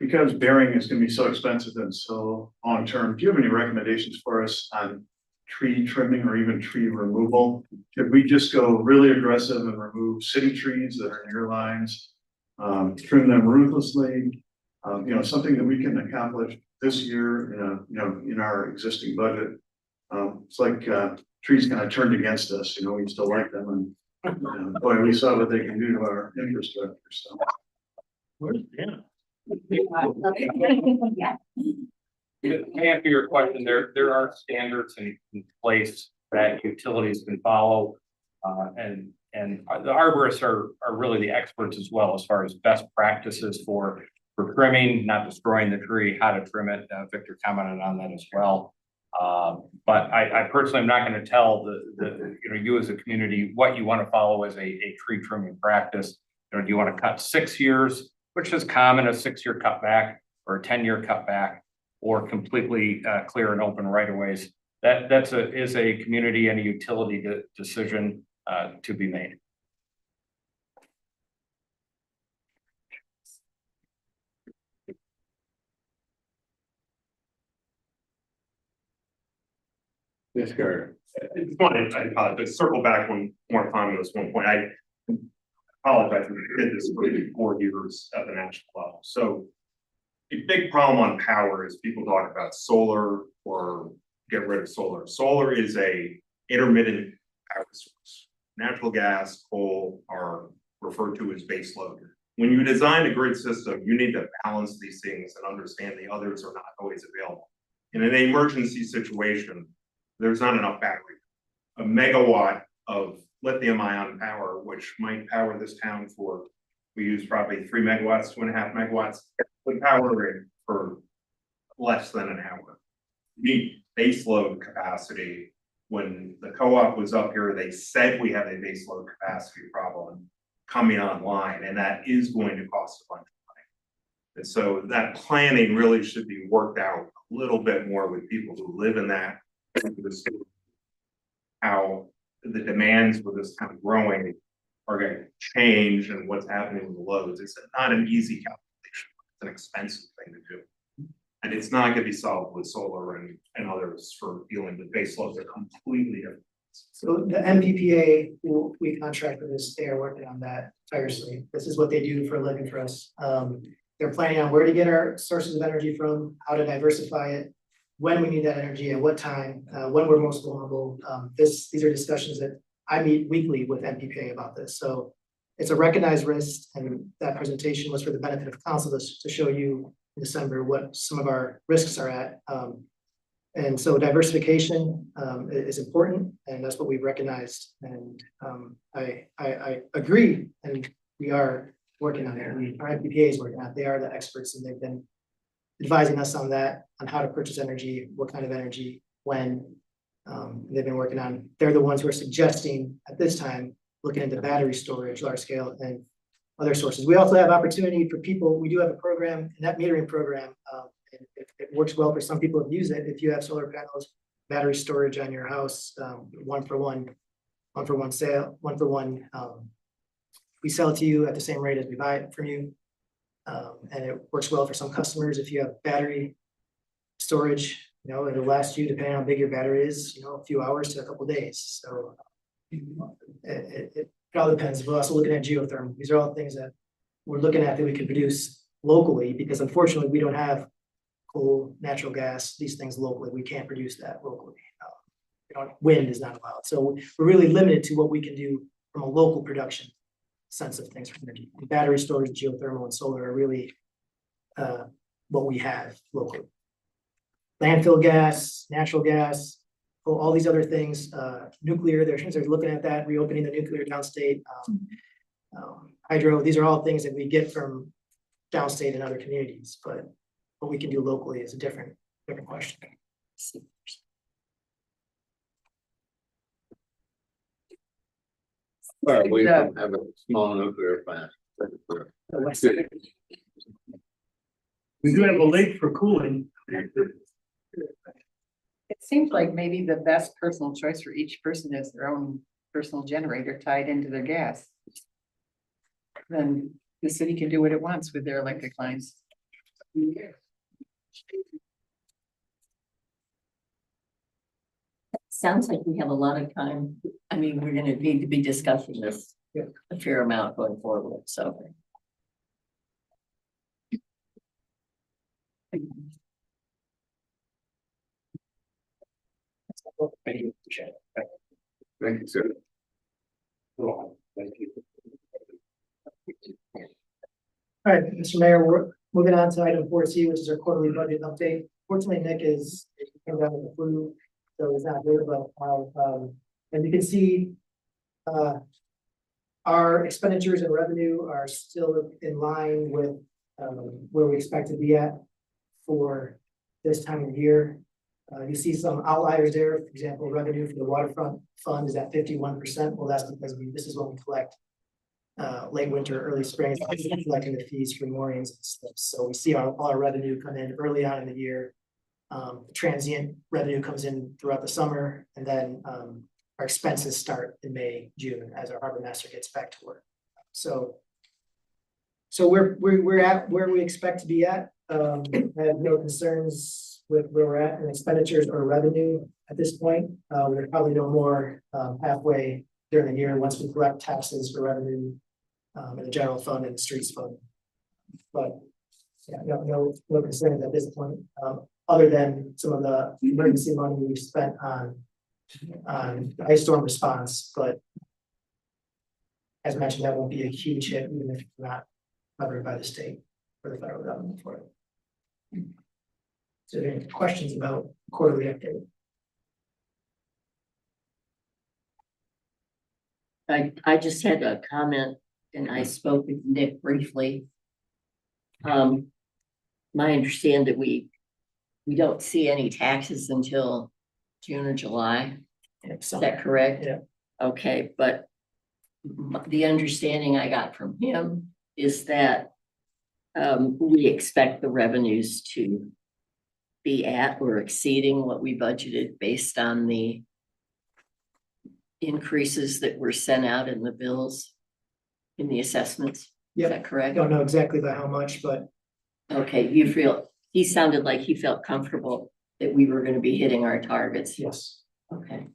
Because burying is gonna be so expensive and so long-term, do you have any recommendations for us on tree trimming or even tree removal? Could we just go really aggressive and remove city trees that are near lines, trim them ruthlessly? You know, something that we can accomplish this year, in our existing budget. It's like, trees kind of turned against us, we still like them and, boy, we saw what they can do to our infrastructure, so. Where's Dan? To answer your question, there are standards in place that utilities can follow. And the arborists are really the experts as well, as far as best practices for trimming, not destroying the tree, how to trim it. Victor commented on that as well. But I personally am not going to tell you as a community what you want to follow as a tree trimming practice. Do you want to cut 6 years, which is common, a 6-year cutback, or a 10-year cutback, or completely clear and open right of ways? That is a community and a utility decision to be made. Yes, Carter. I just wanted to circle back one more time on this one point. I apologize, we did this for 4 years at the national level. So a big problem on power is people talk about solar or get rid of solar. Solar is a intermittent power source. Natural gas, coal are referred to as base load. When you design a grid system, you need to balance these things and understand the others are not always available. In an emergency situation, there's not enough battery. A megawatt of lithium ion power, which might power this town for, we use probably 3 megawatts, 2.5 megawatts, would power it for less than an hour. Need base load capacity. When the co-op was up here, they said we have a base load capacity problem coming online, and that is going to cost a bunch of money. And so that planning really should be worked out a little bit more with people who live in that, how the demands for this kind of growing are going to change and what's happening with the loads. It's not an easy calculation. It's an expensive thing to do. And it's not going to be solved with solar and others for dealing with base loads. They're completely different. So the MPPA, who we contract with this, they are working on that tirelessly. This is what they do for a living for us. They're planning on where to get our sources of energy from, how to diversify it, when we need that energy, at what time, when we're most vulnerable. These are discussions that I meet weekly with MPPA about this. So it's a recognized risk, and that presentation was for the benefit of council to show you in December what some of our risks are at. And so diversification is important, and that's what we've recognized. And I agree, and we are working on it. Our MPPA is working on it. They are the experts, and they've been advising us on that, on how to purchase energy, what kind of energy, when. They've been working on. They're the ones who are suggesting at this time, looking into battery storage, large scale, and other sources. We also have opportunity for people. We do have a program, a net metering program. It works well for some people who use it. If you have solar panels, battery storage on your house, one for one sale, we sell it to you at the same rate as we buy it from you. And it works well for some customers. If you have battery storage, it'll last you, depending on how big your battery is, a few hours to a couple of days. So it all depends. We're also looking at geothermal. These are all things that we're looking at that we can produce locally, because unfortunately we don't have coal, natural gas, these things locally. We can't produce that locally. Wind is not allowed. So we're really limited to what we can do from a local production sense of things for energy. Battery storage, geothermal, and solar are really what we have locally. Landfill gas, natural gas, all these other things, nuclear, they're looking at that, reopening the nuclear downstate, hydro, these are all things that we get from downstate and other communities, but what we can do locally is a different question. Well, we have a small nuclear plant. We do have a lake for cooling. It seems like maybe the best personal choice for each person is their own personal generator tied into their gas. Then the city can do what it wants with their electric lines. Sounds like we have a lot of time. I mean, we're gonna need to be discussing this a fair amount going forward, so. Thank you. Chair. Thank you, sir. Thank you. All right, Mr. Mayor, we're moving on to item 4C, which is our quarterly budget update. Fortunately, Nick is came down with the flu, so he's not here, but and you can see our expenditures and revenue are still in line with where we expect to be at for this time of year. You see some outliers there. For example, revenue for the waterfront fund is at 51%. Well, that's because this is when we collect late winter, early spring, collecting the fees for moorings and stuff. So we see all our revenue come in early on in the year. Transient revenue comes in throughout the summer, and then our expenses start in May, June as our harbor master gets back to work. So we're at where we expect to be at. I have no concerns with where we're at in expenditures or revenue at this point. We're probably no more halfway during the year once we collect taxes for revenue in the general fund and the streets fund. But yeah, no concerns at this point, other than some of the emergency money we've spent on ice storm response. But as mentioned, that won't be a huge hit, even if it's not covered by the state or the federal government for it. So, any questions about quarterly update? I just had a comment and I spoke with Nick briefly. My understanding that we don't see any taxes until June or July. Is that correct? Yeah. Okay, but the understanding I got from him is that we expect the revenues to be at or exceeding what we budgeted based on the increases that were sent out in the bills, in the assessments. Yeah. Is that correct? I don't know exactly by how much, but Okay, he sounded like he felt comfortable that we were going to be hitting our targets. yes. Okay.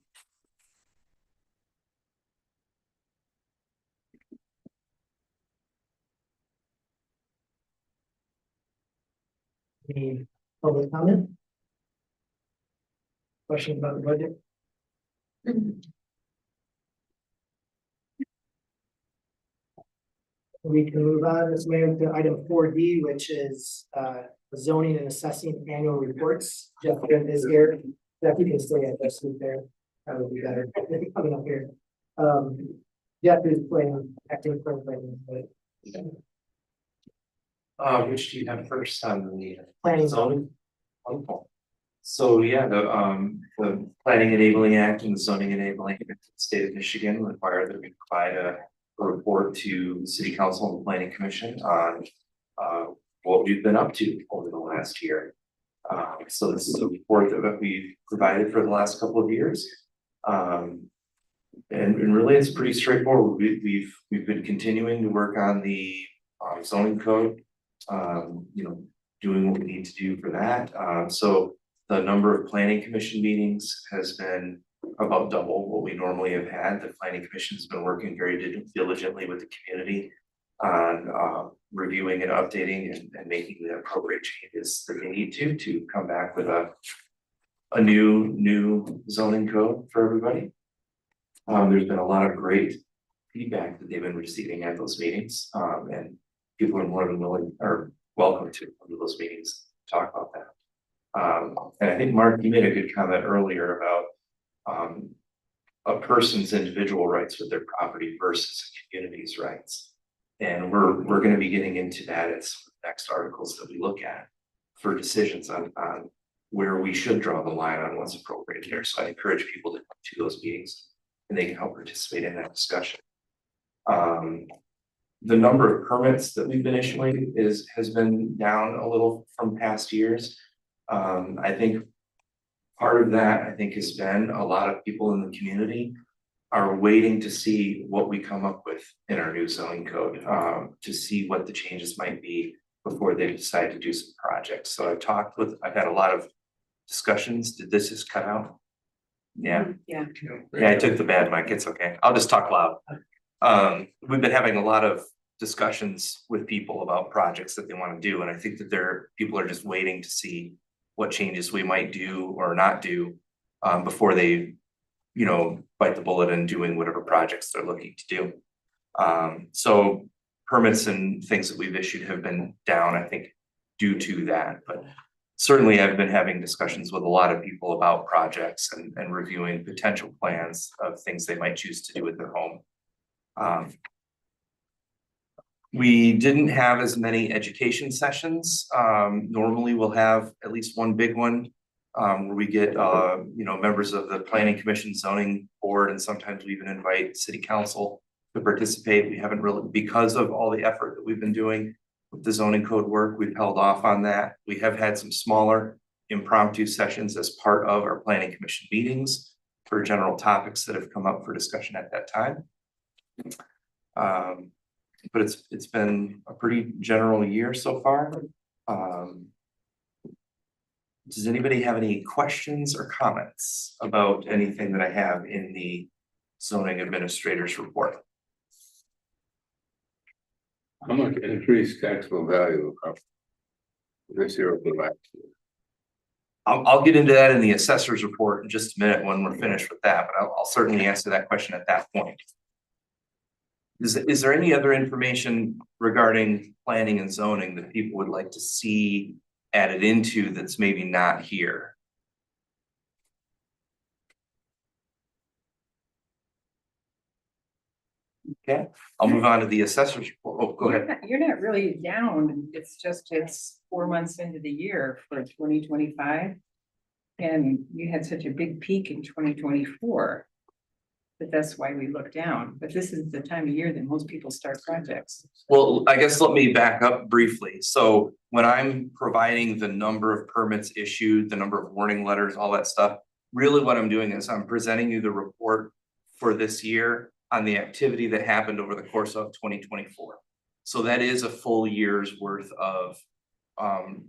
Any public comment? Question about the budget? We can move on this way to item 4D, which is zoning and assessing annual reports. Jeff is here. Jeff, you can stay at this seat there. That would be better. Coming up here. Jeff is playing acting for Which do you have first on the planning zoning? Wonderful. So yeah, the Planning Enabling Act and the Zoning Enabling Act of the State of Michigan require that we provide a report to the City Council and the Planning Commission on what we've been up to over the last year. So this is a report that we've provided for the last couple of years. And really it's pretty straightforward. We've been continuing to work on the zoning code, doing what we need to do for that. So the number of planning commission meetings has been about double what we normally have had. The planning commission has been working very diligently with the community on reviewing and updating and making the appropriate changes that they need to come back with a new zoning code for everybody. There's been a lot of great feedback that they've been receiving at those meetings, and people are more than willing or welcome to come to those meetings to talk about that. And I think, Mark, you made a good comment earlier about a person's individual rights with their property versus a community's rights. And we're going to be getting into that as next articles that we look at for decisions on where we should draw the line on what's appropriate here. So I encourage people to come to those meetings and they can help participate in that discussion. The number of permits that we've been issuing has been down a little from past years. I think part of that, has been a lot of people in the community are waiting to see what we come up with in our new zoning code, to see what the changes might be before they decide to do some projects. So I've had a lot of discussions. Did this just cut out? Yeah. Yeah. Yeah, I took the bad mic. It's okay. I'll just talk loud. We've been having a lot of discussions with people about projects that they want to do. And I think that people are just waiting to see what changes we might do or not do before they, bite the bullet and doing whatever projects they're looking to do. So permits and things that we've issued have been down, I think, due to that, but certainly I've been having discussions with a lot of people about projects and reviewing potential plans of things they might choose to do with their home. We didn't have as many education sessions. Normally we'll have at least one big one where we get, members of the planning commission, zoning board, and sometimes we even invite city council to participate. We haven't really, because of all the effort that we've been doing with the zoning code work, we've held off on that. We have had some smaller impromptu sessions as part of our planning commission meetings for general topics that have come up for discussion at that time. But it's been a pretty general year so far. Does anybody have any questions or comments about anything that I have in the zoning administrator's report? How much increased taxable value of this year over the last year? I'll get into that in the assessor's report in just a minute when we're finished with that, but I'll certainly answer that question at that point. Is there any other information regarding planning and zoning that people would like to see added into that's maybe not here? Okay, I'll move on to the assessor's report. Oh, go ahead. You're not really down. It's 4 months into the year for 2025. And you had such a big peak in 2024. But that's why we look down. But this is the time of year that most people start projects. Well, I guess let me back up briefly. So when I'm providing the number of permits issued, the number of warning letters, all that stuff, really what I'm doing is I'm presenting you the report for this year on the activity that happened over the course of 2024. So that is a full year's worth of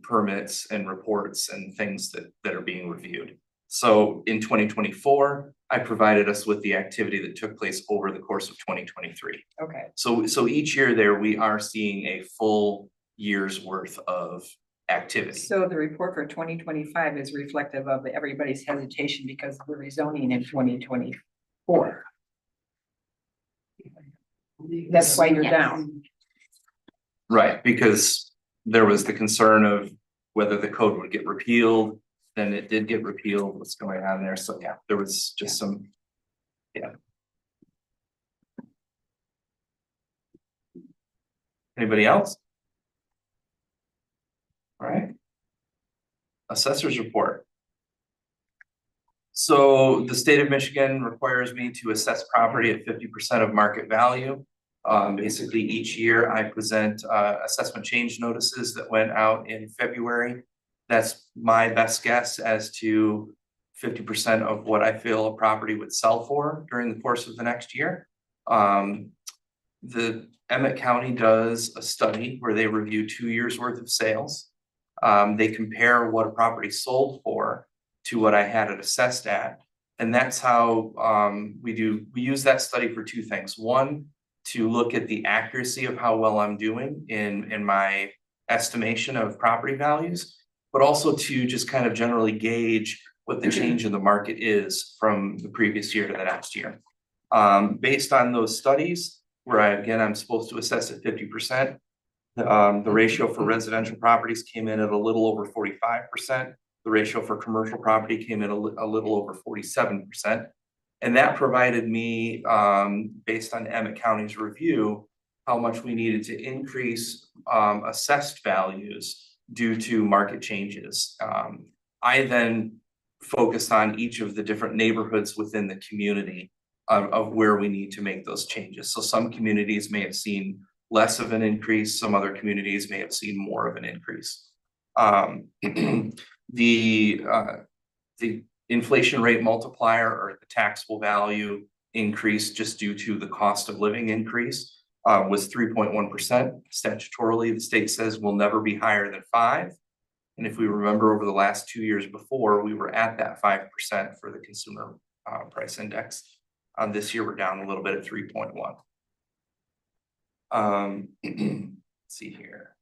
permits and reports and things that are being reviewed. So in 2024, I provided us with the activity that took place over the course of 2023. Okay. So each year there, we are seeing a full year's worth of activity. So the report for 2025 is reflective of everybody's hesitation because of the rezoning in 2024. That's why you're down. Right, because there was the concern of whether the code would get repealed. Then it did get repealed. What's going on there? So yeah, there was just some, yeah. Anybody else? All right. Assessor's report. So the state of Michigan requires me to assess property at 50% of market value. Basically each year I present assessment change notices that went out in February. That's my best guess as to 50% of what I feel a property would sell for during the course of the next year. The Emmett County does a study where they review 2 years worth of sales. They compare what a property sold for to what I had it assessed at. And that's how we use that study for two things. One, to look at the accuracy of how well I'm doing in my estimation of property values, but also to just kind of generally gauge what the change in the market is from the previous year to the next year. Based on those studies, where I'm supposed to assess at 50%, the ratio for residential properties came in at a little over 45%. The ratio for commercial property came in a little over 47%. And that provided me, based on Emmett County's review, how much we needed to increase assessed values due to market changes. I then focused on each of the different neighborhoods within the community of where we need to make those changes. So some communities may have seen less of an increase, some other communities may have seen more of an increase. The inflation rate multiplier, or the taxable value increase just due to the cost of living increase, was 3.1%. Statutorily, the state says will never be higher than 5%. And if we remember over the last 2 years before, we were at that 5% for the consumer price index. This year, we're down a little bit at 3.1. Let's see here.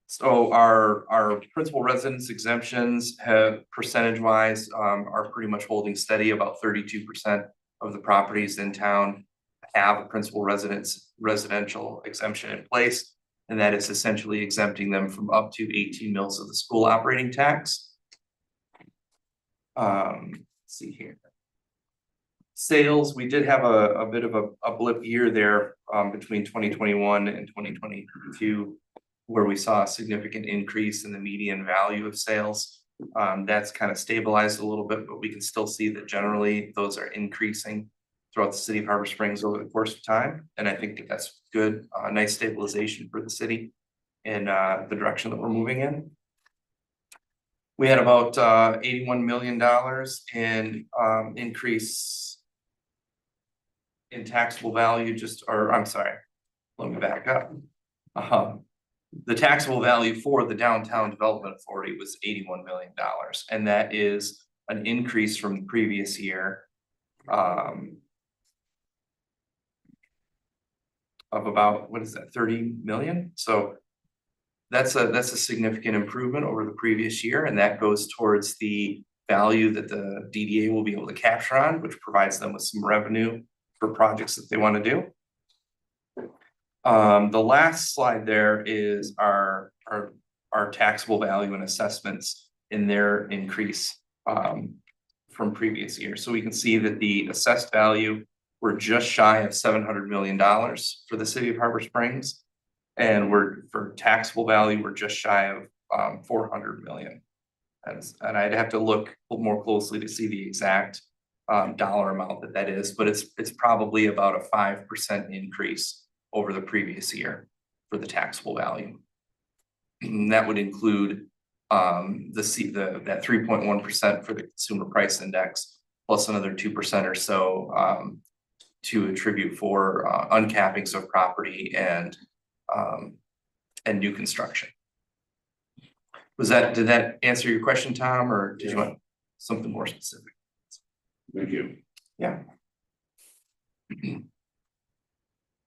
So our principal residence exemptions have percentage wise, are pretty much holding steady. About 32% of the properties in town have a principal residential exemption in place. And that is essentially exempting them from up to 18 mils of the school operating tax. Let's see here. Sales, we did have a bit of a blip year there, between 2021 and 2022. Where we saw a significant increase in the median value of sales. That's kind of stabilized a little bit, but we can still see that generally those are increasing throughout the city of Harbor Springs over the course of time. And I think that that's good, nice stabilization for the city and the direction that we're moving in. We had about $81 million in increase in taxable value, let me back up. The taxable value for the Downtown Development Authority was $81 million, and that is an increase from the previous year of about, what is that, 30 million? So that's a significant improvement over the previous year, and that goes towards the value that the DDA will be able to capture on, which provides them with some revenue for projects that they want to do. The last slide there is our taxable value and assessments in their increase from previous years. So we can see that the assessed value, we're just shy of $700 million for the city of Harbor Springs. And for taxable value, we're just shy of 400 million. And I'd have to look more closely to see the exact dollar amount that is, but it's probably about a 5% increase over the previous year for the taxable value. And that would include that 3.1% for the consumer price index, plus another 2% or so to attribute for uncappings of property and new construction. Did that answer your question, Tom, or did you want something more specific? Thank you. Yeah.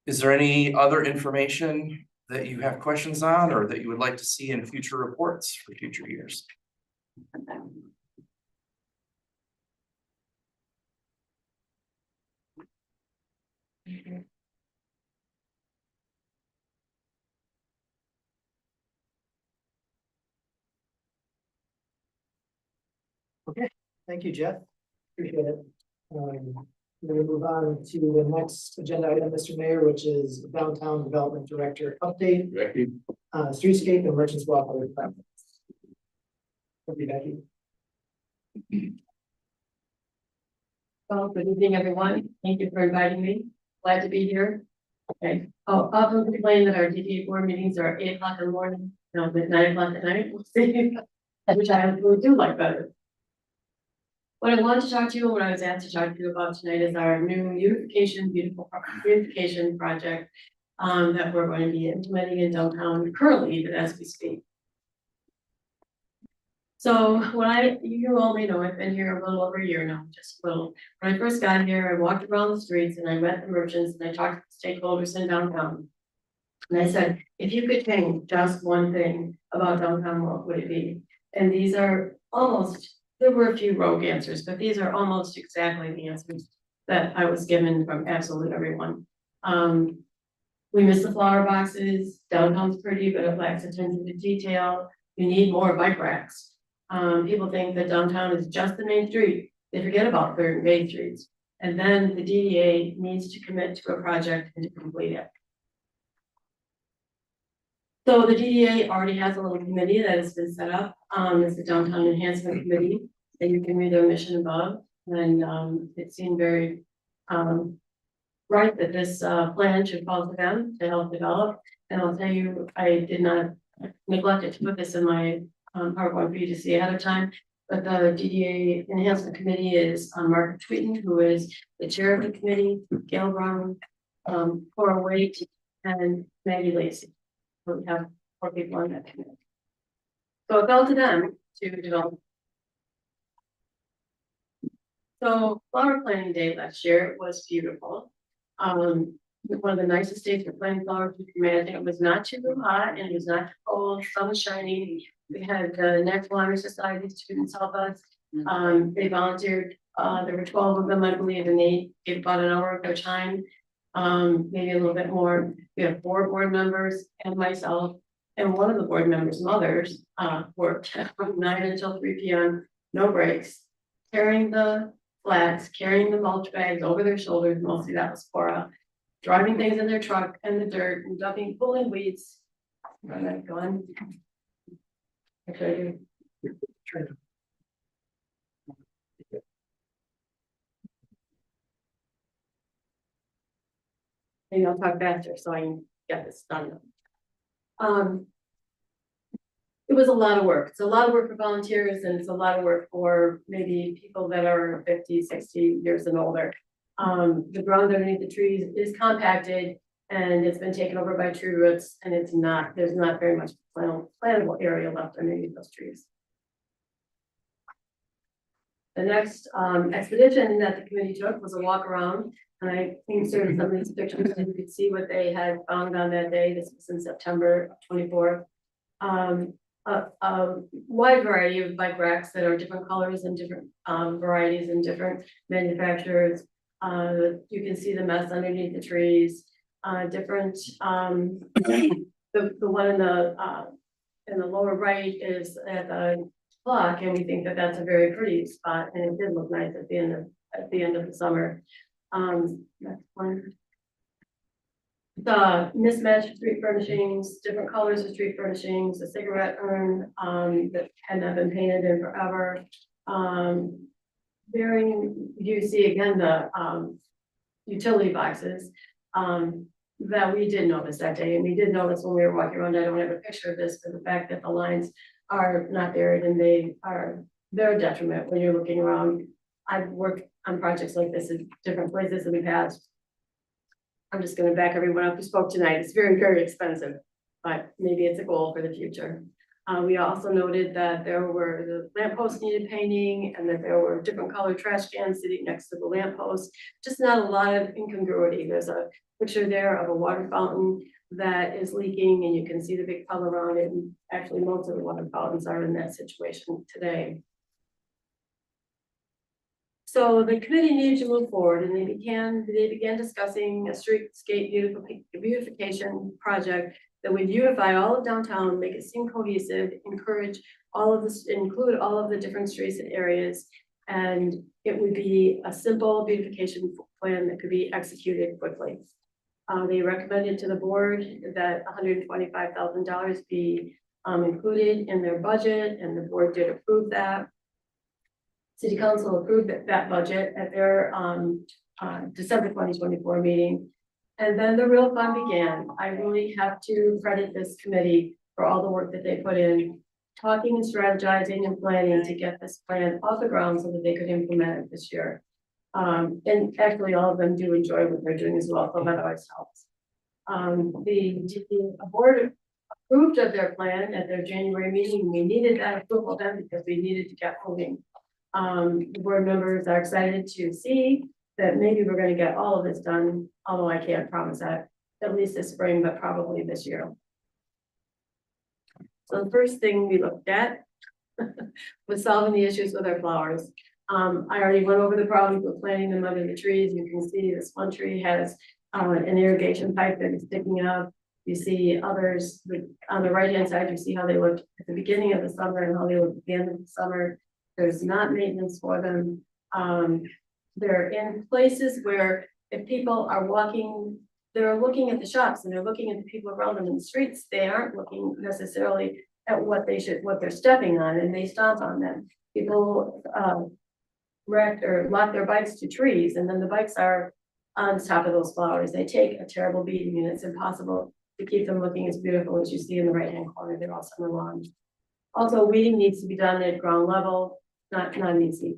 Is there any other information that you have questions on or that you would like to see in future reports for future years? Okay, thank you, Jeff. Appreciate it. We're gonna move on to the next agenda item, Mr. Mayor, which is Downtown Development Director update. Becky? Streetscape and Merchants Walk other projects. Thank you, Becky. Well, good evening, everyone. Thank you for inviting me. Glad to be here. Okay, I'll often complain that our DDA board meetings are 8 o'clock in the morning, at 9 o'clock at night, which I really do like better. What I wanted to talk to you, and what I was asked to talk to you about tonight is our new beautification project that we're going to be implementing in downtown currently, even as we speak. So you all may know, I've been here a little over a year now, just a little. When I first got here, I walked around the streets and I met the merchants and I talked to stakeholders in downtown. And I said, if you could change just one thing about downtown, what would it be? And these are there were a few rogue answers, but these are almost exactly the answers that I was given from absolutely everyone. We miss the flower boxes, downtown's pretty, but it lacks attention to detail. You need more bike racks. People think that downtown is just the main street. They forget about 3rd and Main Streets. And then the DDA needs to commit to a project and to complete it. So the DDA already has a little committee that has been set up. It's the Downtown Enhancement Committee, and you can read their mission above. And it seemed very right that this plan should fall to them to help develop. And I'll tell you, I did not neglect to put this in my PowerPoint for you to see ahead of time. But the DDA Enhancement Committee is Margaret Tweeten, who is the chair of the committee, Gail Brown, Cora Waite, and Maggie Lacey. We have 4 people on that committee. So it fell to them to develop. So flower planting day last year was beautiful. one of the nicest days for planting flowers you can imagine. It was not too hot and it was not too cold, sun was shining. We had the National Honor Society students help us. They volunteered, there were 12 of them, I believe, and they gave about an hour of their time. Maybe a little bit more. We have 4 board members and myself, and one of the board members' mothers, worked from 9 until 3 p.m., no breaks, carrying the flats, carrying the mulch bags over their shoulders, mostly that was Cora, driving things in their truck and the dirt and dumping, pulling weeds. And then going. Okay. Maybe I'll talk faster so I can get this done. It was a lot of work. It's a lot of work for volunteers and it's a lot of work for maybe people that are 50, 60 years and older. The ground underneath the trees is compacted and it's been taken over by tree roots and it's not, there's not very much plantable area left underneath those trees. The next expedition that the committee took was a walk around, and I inserted some of these pictures and you could see what they had found on that day. This was in September 24th. A wide variety of bike racks that are different colors and different varieties and different manufacturers. You can see the mess underneath the trees. Different. The one in the lower right is at the clock, and we think that that's a very pretty spot, and it did look nice at the end of the summer. Next one. The mismatched street furnishings, different colors of street furnishings, a cigarette urn that had not been painted in forever. You see again the utility boxes that we did notice that day, and we did notice when we were walking around. I don't have a picture of this, but the fact that the lines are not buried and they're a detriment when you're looking around. I've worked on projects like this in different places in the past. I'm just gonna back everyone up who spoke tonight. It's very, very expensive, but maybe it's a goal for the future. We also noted that the lampposts needed painting and that there were different colored trash cans sitting next to the lamppost. Just not a lot of incongruity. There's a picture there of a water fountain that is leaking and you can see the big puddle around it. And actually most of the water fountains are in that situation today. So the committee needed to move forward and they began discussing a streetscape beautification project that would beautify all of downtown, make it seem cohesive, include all of the different streets and areas. And it would be a simple beautification plan that could be executed quickly. They recommended to the board that $125,000 be included in their budget, and the board did approve that. City Council approved that budget at their December 2024 meeting. And then the real fun began. I really have to credit this committee for all the work that they put in, talking and strategizing and planning to get this plan off the ground so that they could implement it this year. And actually all of them do enjoy what they're doing as well, so that always helps. The board approved of their plan at their January meeting. We needed that approval then because we needed to get moving. The board members are excited to see that maybe we're going to get all of this done, although I can't promise that, at least this spring, but probably this year. So the first thing we looked at was solving the issues with our flowers. I already went over the problems with planting them under the trees. You can see this one tree has an irrigation pipe that is sticking up. You see others on the right-hand side, you see how they look at the beginning of the summer and how they look at the end of the summer. There's not maintenance for them. They're in places where if people are walking, they're looking at the shops and they're looking at the people around them in the streets. They aren't looking necessarily at what they're stepping on, and they stomp on them. People wreck or lock their bikes to trees, and then the bikes are on top of those flowers. They take a terrible beating, and it's impossible to keep them looking as beautiful as you see in the right-hand corner. They're all summer long. Also, weeding needs to be done at ground level, not easy.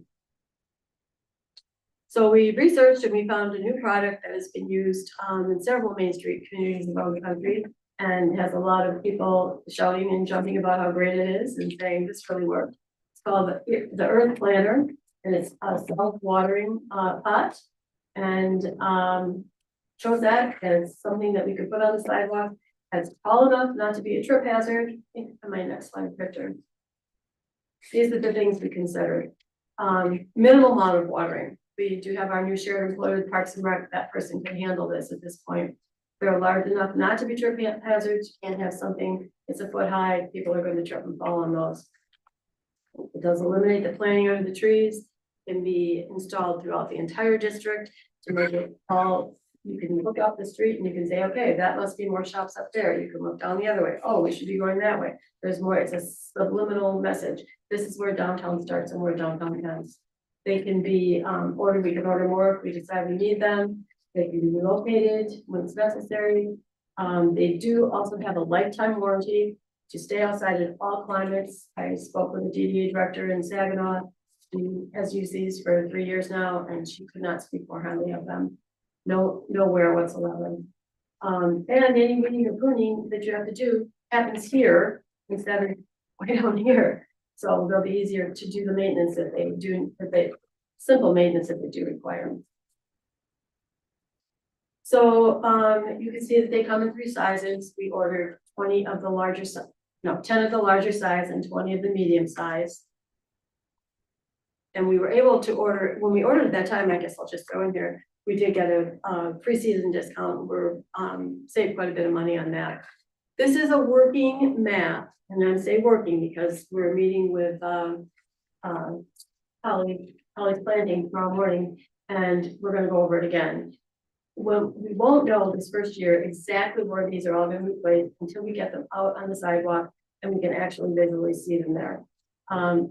So we researched and we found a new product that has been used in several Main Street communities around the country and has a lot of people shouting and jumping about how great it is and saying this really worked. It's called the Earth Planter, and it's a self-watering pot. And chose that as something that we could put on the sidewalk. It's tall enough not to be a trip hazard. In my next slide picture. These are the things we considered. Minimal amount of watering. We do have our new shared employee with Parks and Rec. That person can handle this at this point. They're large enough not to be trip hazards. You can't have something, it's a foot high, people are going to trip and fall on those. It does eliminate the planting of the trees, can be installed throughout the entire district to make it all, you can look up the street and you can say, okay, that must be more shops up there. You can look down the other way. Oh, we should be going that way. There's more, it's a subliminal message. This is where downtown starts and where downtown ends. They can be ordered, we can order more if we decide we need them. They can be relocated when it's necessary. They do also have a lifetime warranty to stay outside in all climates. I spoke with the DDA director in Saginaw. She has used these for 3 years now, and she could not speak more highly of them. No, nowhere whatsoever. And any weeding or pruning that you have to do happens here instead of way down here. So they'll be easier to do the maintenance if they do, simple maintenance if they do require. So you can see that they come in 3 sizes. We ordered 20 of the larger, 10 of the larger size and 20 of the medium size. And we were able to order, when we ordered at that time, I guess I'll just throw in here, we did get a pre-season discount. We're saved quite a bit of money on that. This is a working map, and I say working because we're meeting with Holly Planting tomorrow morning, and we're gonna go over it again. Well, we won't know this first year exactly where these are all gonna be placed until we get them out on the sidewalk and we can actually visually see them there.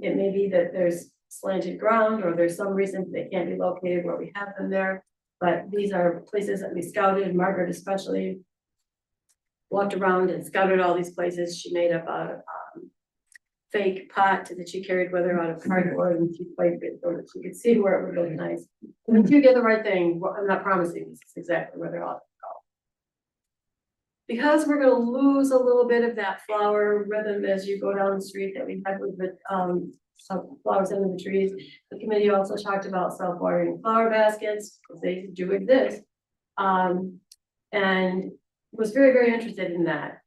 It may be that there's slanted ground or there's some reason they can't be located where we have them there. But these are places that we scouted, Margaret especially walked around and scouted all these places. She made up a fake pot that she carried with her out of cardboard and she placed it so that she could see where it would look nice. And if you get the right thing, well, I'm not promising this is exactly where they're all going to go. Because we're going to lose a little bit of that flower rhythm as you go down the street that we had with the flowers under the trees. The committee also talked about self-watering flower baskets, because they do exist. And was very, very interested in that.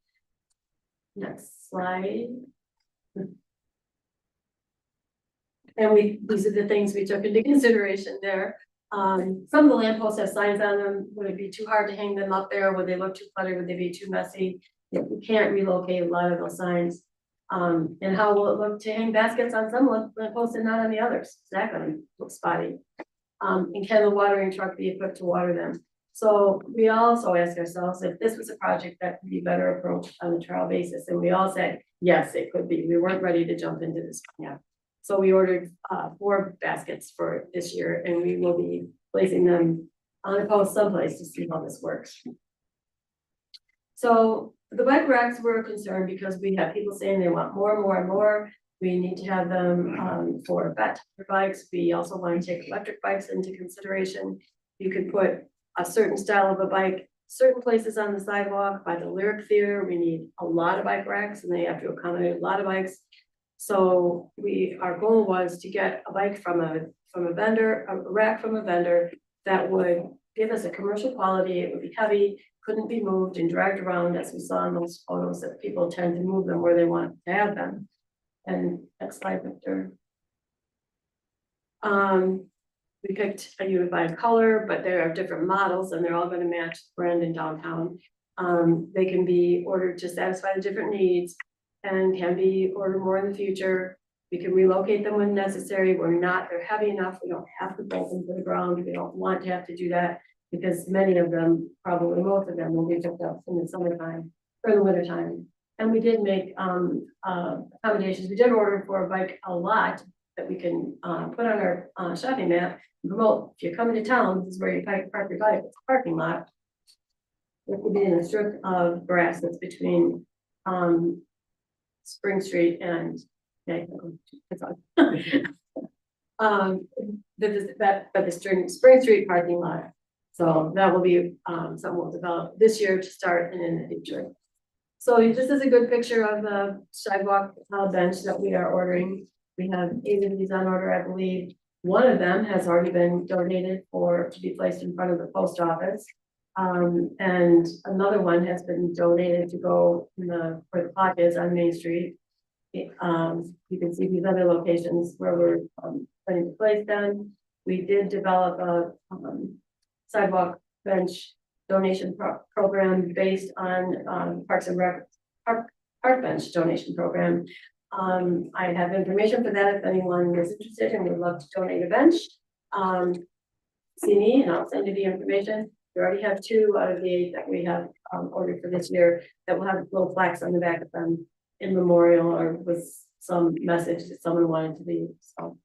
Next slide. And these are the things we took into consideration there. Some of the lampposts have signs on them. Would it be too hard to hang them up there? Would they look too cluttered? Would they be too messy? We can't relocate a lot of those signs. And how will it look to hang baskets on some lampposts and not on the others? Exactly, looks spotty. And can the watering truck be equipped to water them? So we also asked ourselves if this was a project that could be better approached on a trial basis. And we all said, yes, it could be. We weren't ready to jump into this yet. So we ordered 4 baskets for this year, and we will be placing them on a post someplace to see how this works. So the bike racks were a concern because we have people saying they want more and more and more. We need to have them for fat tire bikes. We also want to take electric bikes into consideration. You could put a certain style of a bike, certain places on the sidewalk. By the Lyric Theater, we need a lot of bike racks and they have to accommodate a lot of bikes. So our goal was to get a bike from a vendor, a rack from a vendor that would give us a commercial quality. It would be heavy, couldn't be moved and dragged around, as we saw in those photos that people tend to move them where they want to have them. And next slide, Victor. We picked a unified color, but there are different models and they're all going to match the brand in downtown. They can be ordered to satisfy the different needs and can be ordered more in the future. We can relocate them when necessary. They're heavy enough. We don't have to bolt them to the ground. We don't want to have to do that because many of them, probably most of them, will be picked up in the summertime or the wintertime. And we did make accommodations. We did order for a bike a lot that we can put on our shopping map and promote. If you're coming to town, this is where you park your bike. It's a parking lot. It will be in a strip of grass that's between Spring Street and the Spring Street parking lot. So that will be something we'll develop this year to start and in the future. So this is a good picture of the sidewalk bench that we are ordering. We have 8 of these on order, I believe. One of them has already been donated to be placed in front of the post office. And another one has been donated to go in where the clock is on Main Street. You can see these other locations where we're, planning to place them. We did develop a, sidewalk bench donation program based on, Parks and Rec, park bench donation program. I have information for that if anyone is interested and would love to donate a bench. See me and I'll send you the information. We already have 2 out of the 8 that we have ordered for this year that will have little plaques on the back of them in memorial or with some message that someone wanted to leave. So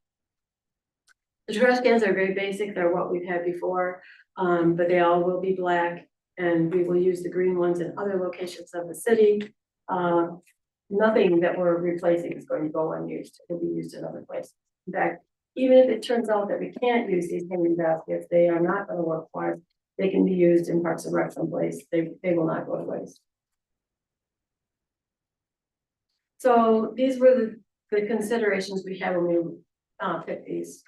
the trash cans are very basic. They're what we've had before, but they all will be black, and we will use the green ones in other locations of the city. Nothing that we're replacing is going to go unused. It will be used in other places. In fact, even if it turns out that we can't use these hanging baskets, they are not going to work for us. They can be used in Parks and Rec someplace. They will not go to waste. So these were the considerations we had when we picked these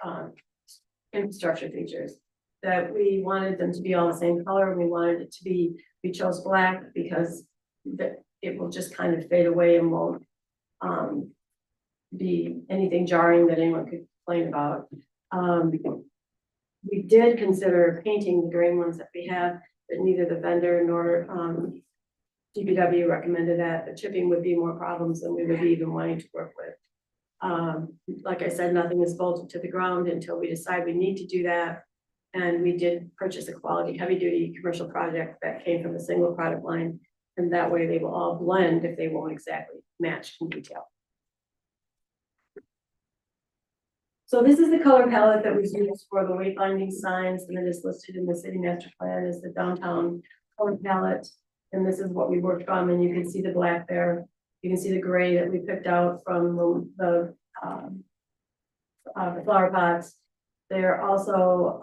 infrastructure features. That we wanted them to be all the same color. We wanted it to be, we chose black because it will just kind of fade away and won't be anything jarring that anyone could complain about. We did consider painting the green ones that we have, but neither the vendor nor DPW recommended that. The chipping would be more problems than we would be even wanting to work with. Like I said, nothing is bolted to the ground until we decide we need to do that. And we did purchase a quality heavy duty commercial project that came from a single product line. And that way they will all blend if they won't exactly match in detail. So this is the color palette that was used for the wayfinding signs, and it is listed in the city master plan as the downtown color palette. And this is what we worked from, and you can see the black there. You can see the gray that we picked out from the flower pots. There also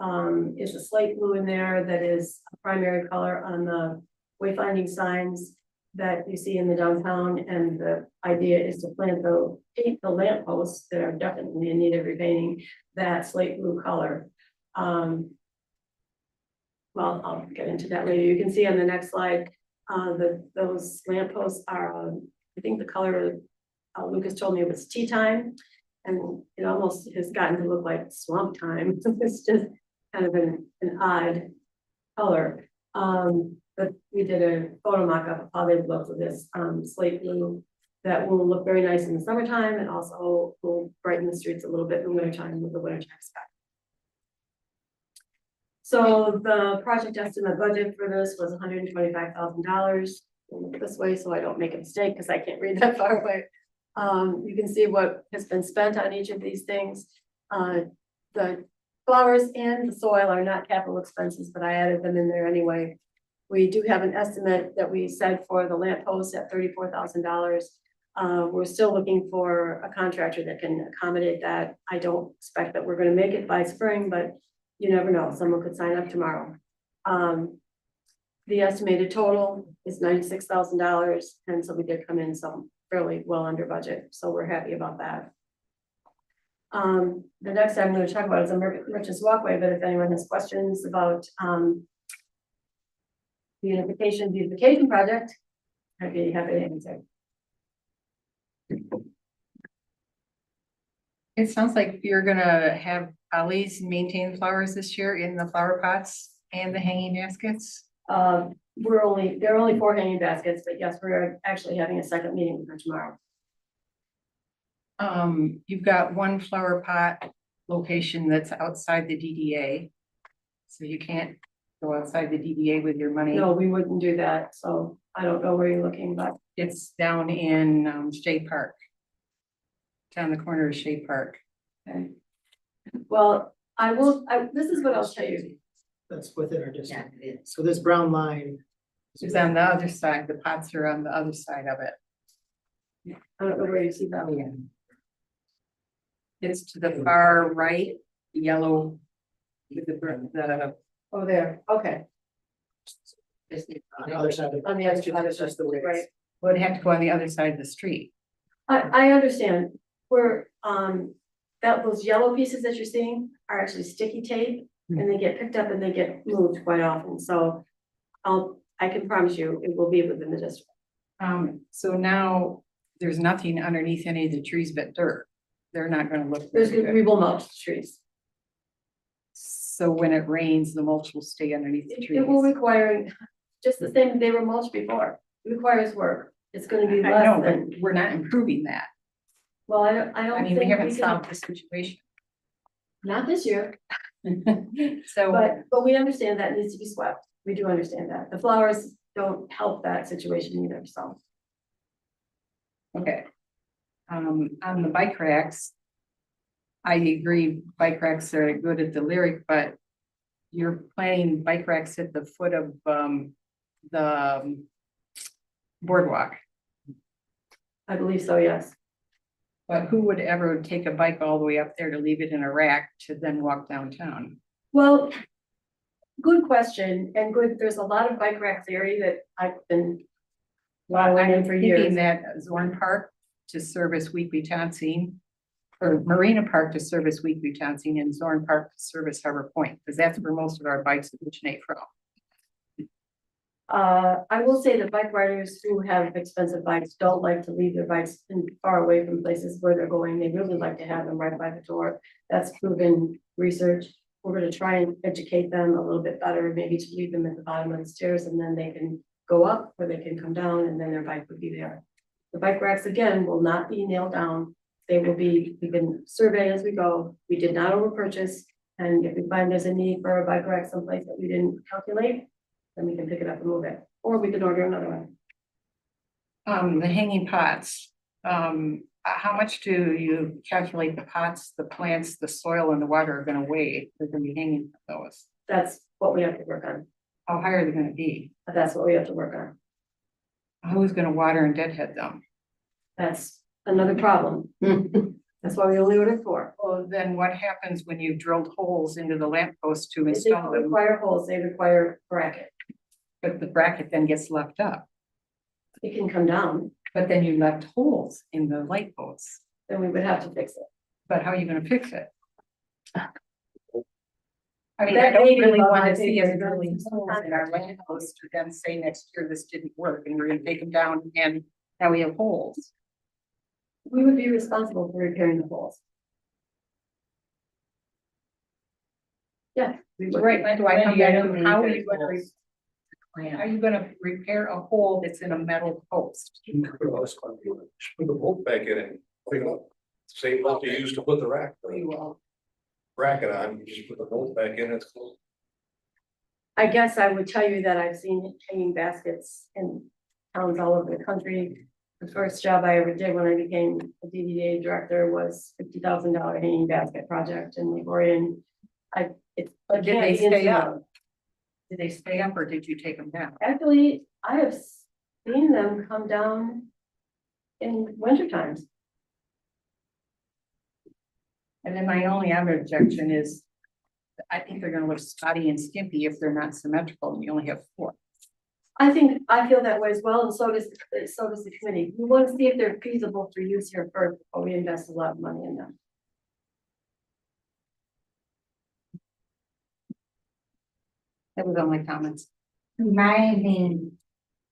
is a slate blue in there that is a primary color on the wayfinding signs that you see in the downtown, and the idea is to paint the lamp posts that are definitely in need of repainting that slate blue color. Well, I'll get into that later. You can see on the next slide, those lamp posts are, I think the color, Lucas told me it was tea time, and it almost has gotten to look like swamp time. It's just kind of an odd color. But we did a photo mock-up of how they would look with this slate blue that will look very nice in the summertime and also will brighten the streets a little bit in the wintertime with the wintertime sky. So the project estimate budget for this was $125,000. This way, so I don't make a mistake because I can't read that far away. You can see what has been spent on each of these things. The flowers and the soil are not capital expenses, but I added them in there anyway. We do have an estimate that we said for the lamp posts at $34,000. We're still looking for a contractor that can accommodate that. I don't expect that we're going to make it by spring, but you never know. Someone could sign up tomorrow. The estimated total is $96,000, and so we did come in some fairly well under budget. So we're happy about that. The next I'm going to talk about is a Merchants Walkway, but if anyone has questions about the beautification project, I'd be happy to answer. It sounds like you're gonna have Ollie's maintain the flowers this year in the flower pots and the hanging baskets. There are only 4 hanging baskets, but yes, we're actually having a second meeting with her tomorrow. You've got one flower pot location that's outside the DDA. So you can't go outside the DDA with your money. No, we wouldn't do that. So I don't know where you're looking, but it's down in Shea Park. Down the corner of Shea Park. Okay. Well, this is what I'll tell you. That's within our district. Yeah, so this brown line. It's on the other side. The pots are on the other side of it. I don't know where you see that. Yeah. It's to the far right, the yellow with the Oh, there. Okay. On the other side. On the other side, right. Would have to go on the other side of the street. I understand. Where those yellow pieces that you're seeing are actually sticky tape, and they get picked up and they get moved quite often. So I can promise you, it will be within the district. So now there's nothing underneath any of the trees but dirt. They're not gonna look There's, very we good. will mulch the trees. So when it rains, the mulch will stay underneath the trees. It will require, just the same, they were mulched before, it requires work, it's gonna be I less know, than, but we're not improving that. well, I don't I mean, think we haven't can- solved the situation. Not this year, So, but we understand that needs to be swept, we do understand that, the flowers don't help that situation either, so. okay. On the bike racks. I agree, bike racks are good at the Lyric, but you're planning bike racks at the foot of, the boardwalk. I believe so, yes. But who would ever take a bike all the way up there to leave it in a rack to then walk downtown? Well, good question, and good, there's a lot of bike racks area that I've been following in for years. Thinking that Zorn Park to service Weekly-Tonsing, or Marina Park to service Weekly-Tonsing, and Zorn Park to service Harbor Point, because that's where most of our bikes originate from. I will say that bike riders who have expensive bikes don't like to leave their bikes far away from places where they're going. They really like to have them right by the door. That's proven research. We're gonna try and educate them a little bit better, maybe to leave them at the bottom of the stairs, and then they can go up or they can come down, and then their bike would be there. The bike racks, again, will not be nailed down. They will be, we can survey as we go. We did not over purchase. And if we find there's a need for a bike rack someplace that we didn't calculate, then we can pick it up and move it, or we can order another one. The hanging pots, how much do you calculate the pots, the plants, the soil and the water are gonna weigh? They're gonna be hanging from those. That's what we have to work on. How high are they gonna be? That's what we have to work on. Who's gonna water and deadhead them? That's another problem. That's why we only ordered 4. Well, then what happens when you drilled holes into the lamppost to They install don't them? require holes, they require bracket. But the bracket then gets left up, It can come down, but then you left holes in the light posts. then we would have to fix it. But how are you gonna fix it? I mean, That I don't may be really above wanna my see pay us grade. drilling holes in our light posts to then say next year this didn't work and we're gonna take them down and now we have holes. We would be responsible for repairing the holes. Yeah. we would. Right, do I come Wendy, I back don't to how are believe you gonna, there's are you gonna repair a hole that's in a metal post? Put the bolt back in it, pick it up. Same bolt you used to put the bracket on, you just put the bolt back in, it's closed. I guess I would tell you that I've seen hanging baskets in towns all over the country. The first job I ever did when I became a DDA director was $50,000 hanging basket project in Oregon. It's. But did they can't be stay up? installed. Did they stay up or did you take them down? Actually, I have seen them come down in winter times. And then my only other objection is, I think they're gonna look spotty and skimpy if they're not symmetrical and you only have 4. I feel that way as well, and so does the committee. We want to see if they're feasible for use here first, before we invest a lot of money in them. That was all my comments. My main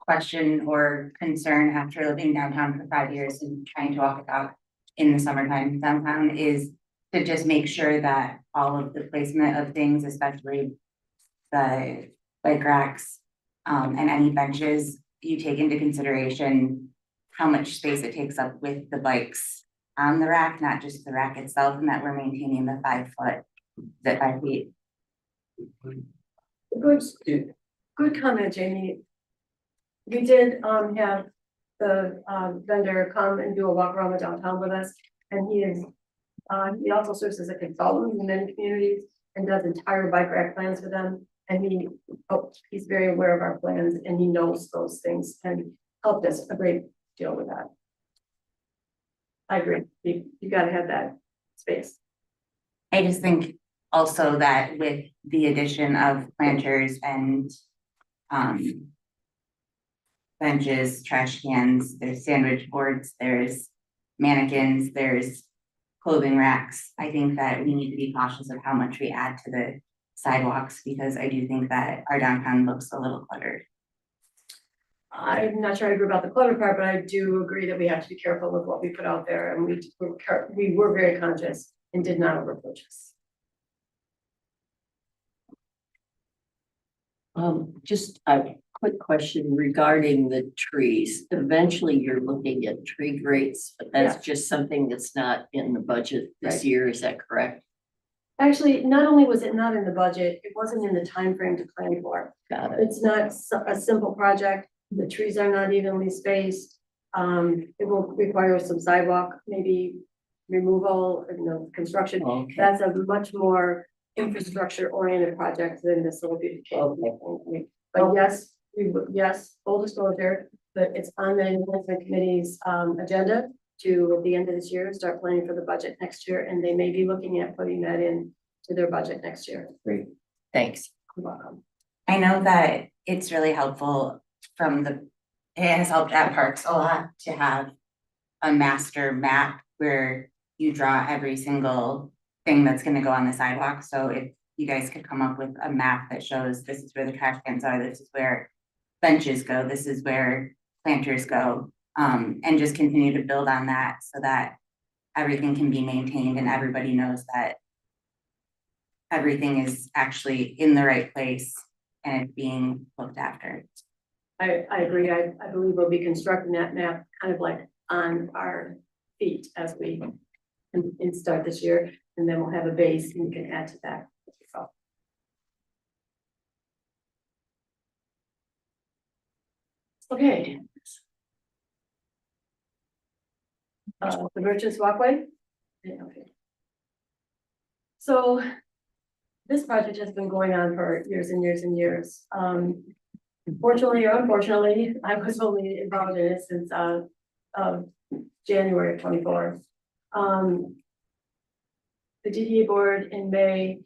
question or concern after living downtown for 5 years and trying to walk it out in the summertime downtown is to just make sure that all of the placement of things, especially the bike racks, and any benches, you take into consideration how much space it takes up with the bikes on the rack, not just the rack itself, and that we're maintaining the 5 foot, the 5 feet. Good comment, Jamie. We did have the vendor come and do a walk around the downtown with us, and he also serves as a consultant in many communities and does entire bike rack plans for them. And he's very aware of our plans and he knows those things and helped us a great deal with that. I agree. You gotta have that space. I just think also that with the addition of planters and benches, trash cans, there's sandwich boards, there's mannequins, there's clothing racks. I think that we need to be cautious of how much we add to the sidewalks, because I do think that our downtown looks a little cluttered. I'm not sure I agree about the clutter part, but I do agree that we have to be careful with what we put out there, and we were very conscious and did not over purchase. Just a quick question regarding the trees. Eventually, you're looking at tree grates, but that's just something that's not in the budget this Right. year, is that correct? Actually, not only was it not in the budget, it wasn't in the time frame to plan for. Got it. It's not a simple project. The trees are not evenly spaced. It will require some sidewalk, maybe removal, construction. Okay. That's a much more infrastructure oriented project than this will be. Okay. But yes, yes, full disclosure, but it's on the investment committee's agenda to, at the end of this year, start planning for the budget next year, and they may be looking at putting that in to their budget next year. Great, thanks. You're welcome. I know that it's really helpful it has helped at Parks a lot to have a master map where you draw every single thing that's gonna go on the sidewalk. So if you guys could come up with a map that shows this is where the trash cans are, this is where benches go, this is where planters go, and just continue to build on that so that everything can be maintained and everybody knows that everything is actually in the right place and it's being looked after. I agree. I believe we'll be constructing that map kind of like on our feet as we and start this year, and then we'll have a base and you can add to that. Okay. The Merchants Walkway. Yeah, okay. So this project has been going on for years and years and years. Fortunately or unfortunately, I was only involved in it since January of 24. The DDA board in May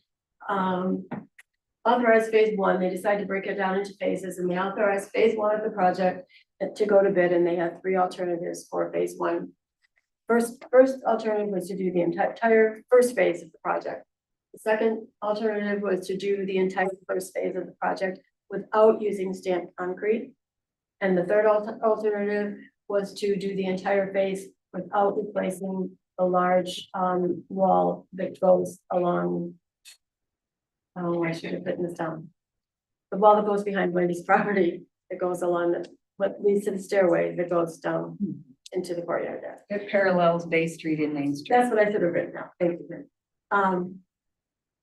authorized phase one. They decided to break it down into phases, and they authorized phase one of the project to go to bid, and they had three alternatives for phase one. First alternative was to do the entire first phase of the project. The second alternative was to do the entire first phase of the project without using stamped concrete. And the third alternative was to do the entire phase without replacing the large wall that goes along. Oh, I should have written this down. The wall that goes behind Wendy's property, that goes along what leads to the stairway that goes down into the courtyard there. It parallels Bay Street and Main Street. That's what I should have written down. Thank you.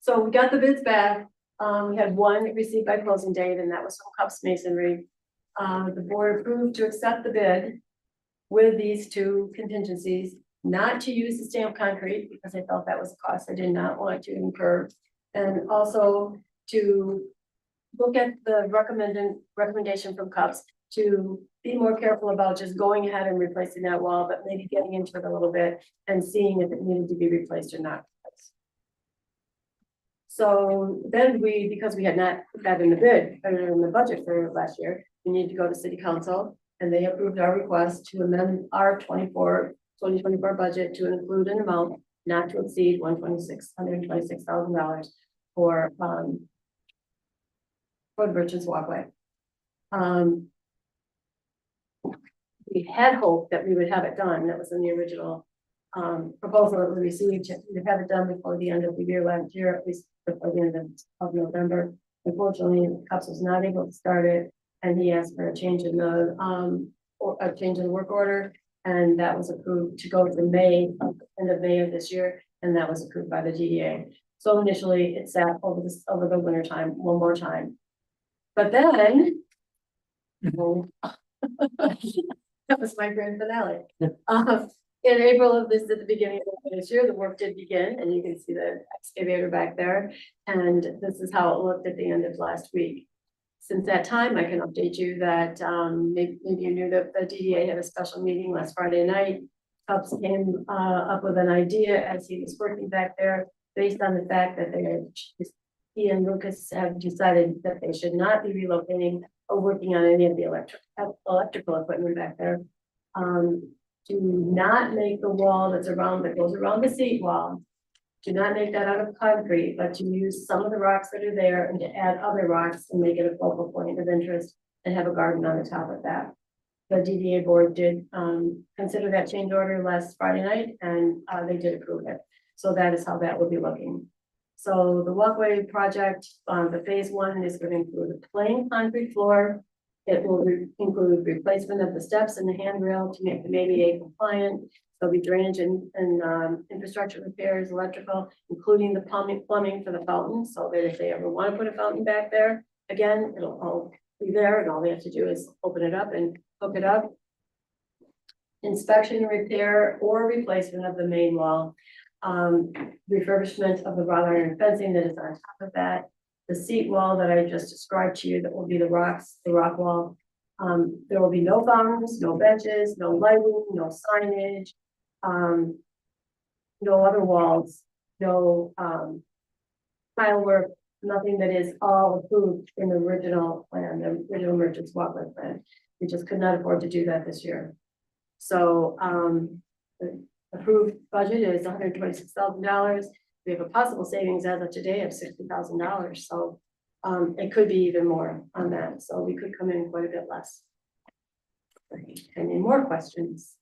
So we got the bids back. We had one received by closing date, and that was from Cups Masonry. The board approved to accept the bid with these two contingencies, not to use the stamped concrete because I felt that was a cost I did not want to incur. And also to look at the recommendation from Cups to be more careful about just going ahead and replacing that wall, but maybe getting into it a little bit and seeing if it needed to be replaced or not. So then because we had not put that in the bid, or in the budget for last year, we need to go to city council, and they approved our request to amend our 2024 budget to include an amount not to exceed $126,000 for the Merchants Walkway. We had hoped that we would have it done. That was in the original proposal that we received. We'd have it done before the end of the year last year, at least before the end of November. Unfortunately, Cups was not able to start it, and he asked for a change in the work order, and that was approved to go to May, end of May of this year, and that was approved by the DDA. So initially, it sat over the winter time one more time, but then that was my grand finale. In April of at the beginning of this year, the work did begin, and you can see the excavator back there. And this is how it looked at the end of last week. Since that time, I can update you that maybe you knew that the DDA had a special meeting last Friday night. Cups came up with an idea as he was working back there, based on the fact that he and Lucas have decided that they should not be relocating or working on any of the electrical equipment back there. To not make the wall that goes around the seat wall, do not make that out of concrete, but to use some of the rocks that are there and to add other rocks and make it a focal point of interest and have a garden on the top of that. The DDA board did consider that change order last Friday night, and they did approve it. So that is how that will be looking. So the walkway project, the phase one is going to include a plain concrete floor. It will include replacement of the steps and the handrail to make them ADA compliant. There'll be drainage and infrastructure repairs, electrical, including the plumbing for the fountain, so that if they ever want to put a fountain back there, again, it'll all be there, and all they have to do is open it up and hook it up. Inspection, repair, or replacement of the main wall. Refurbishment of the wrought iron fencing that is on top of that. The seat wall that I just described to you, that will be the rock wall. There will be no fountains, no benches, no lighting, no signage. No other walls, no tile work, nothing that is all approved in the original plan, the original Merchants Walkway plan. We just could not afford to do that this year. So the approved budget is $126,000. We have a possible savings as of today of $60,000. So it could be even more on that. So we could come in quite a bit less. Any more questions?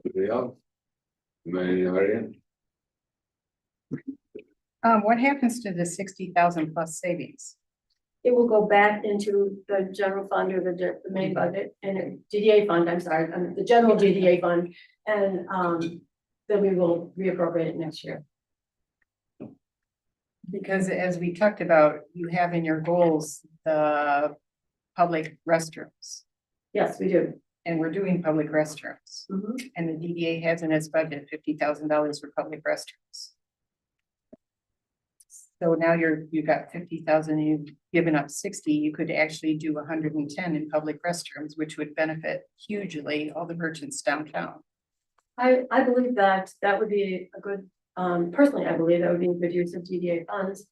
Anybody else? Anybody in the audience? What happens to the 60,000 plus savings? It will go back into the general fund or the main budget and DDA fund, I'm sorry, the general DDA fund. And then we will reappropriate it next year. Because as we talked about, you have in your goals, the public restrooms. Yes, we do. And we're doing public restrooms. Mhm. And the DDA has in its budget $50,000 for public restrooms. So now you've got 50,000, you've given up 60, you could actually do 110 in public restrooms, which would benefit hugely all the merchants downtown. I believe that would be a good, personally, I believe that would be a good use of DDA funds.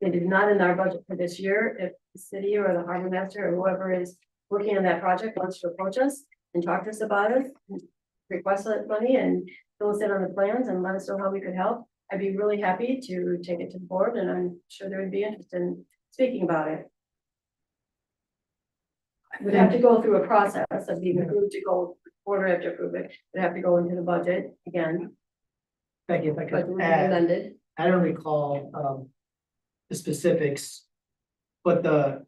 It is not in our budget for this year. If the city or the harbor master or whoever is working on that project wants to approach us and talk to us about it, request that money and fill us in on the plans and let us know how we could help, I'd be really happy to take it to the board, and I'm sure there would be interest in speaking about it. We'd have to go through a process of being approved to go, order have to approve it, would have to go into the budget again. Becky, if I But could we're add, amended. I don't recall the specifics, but the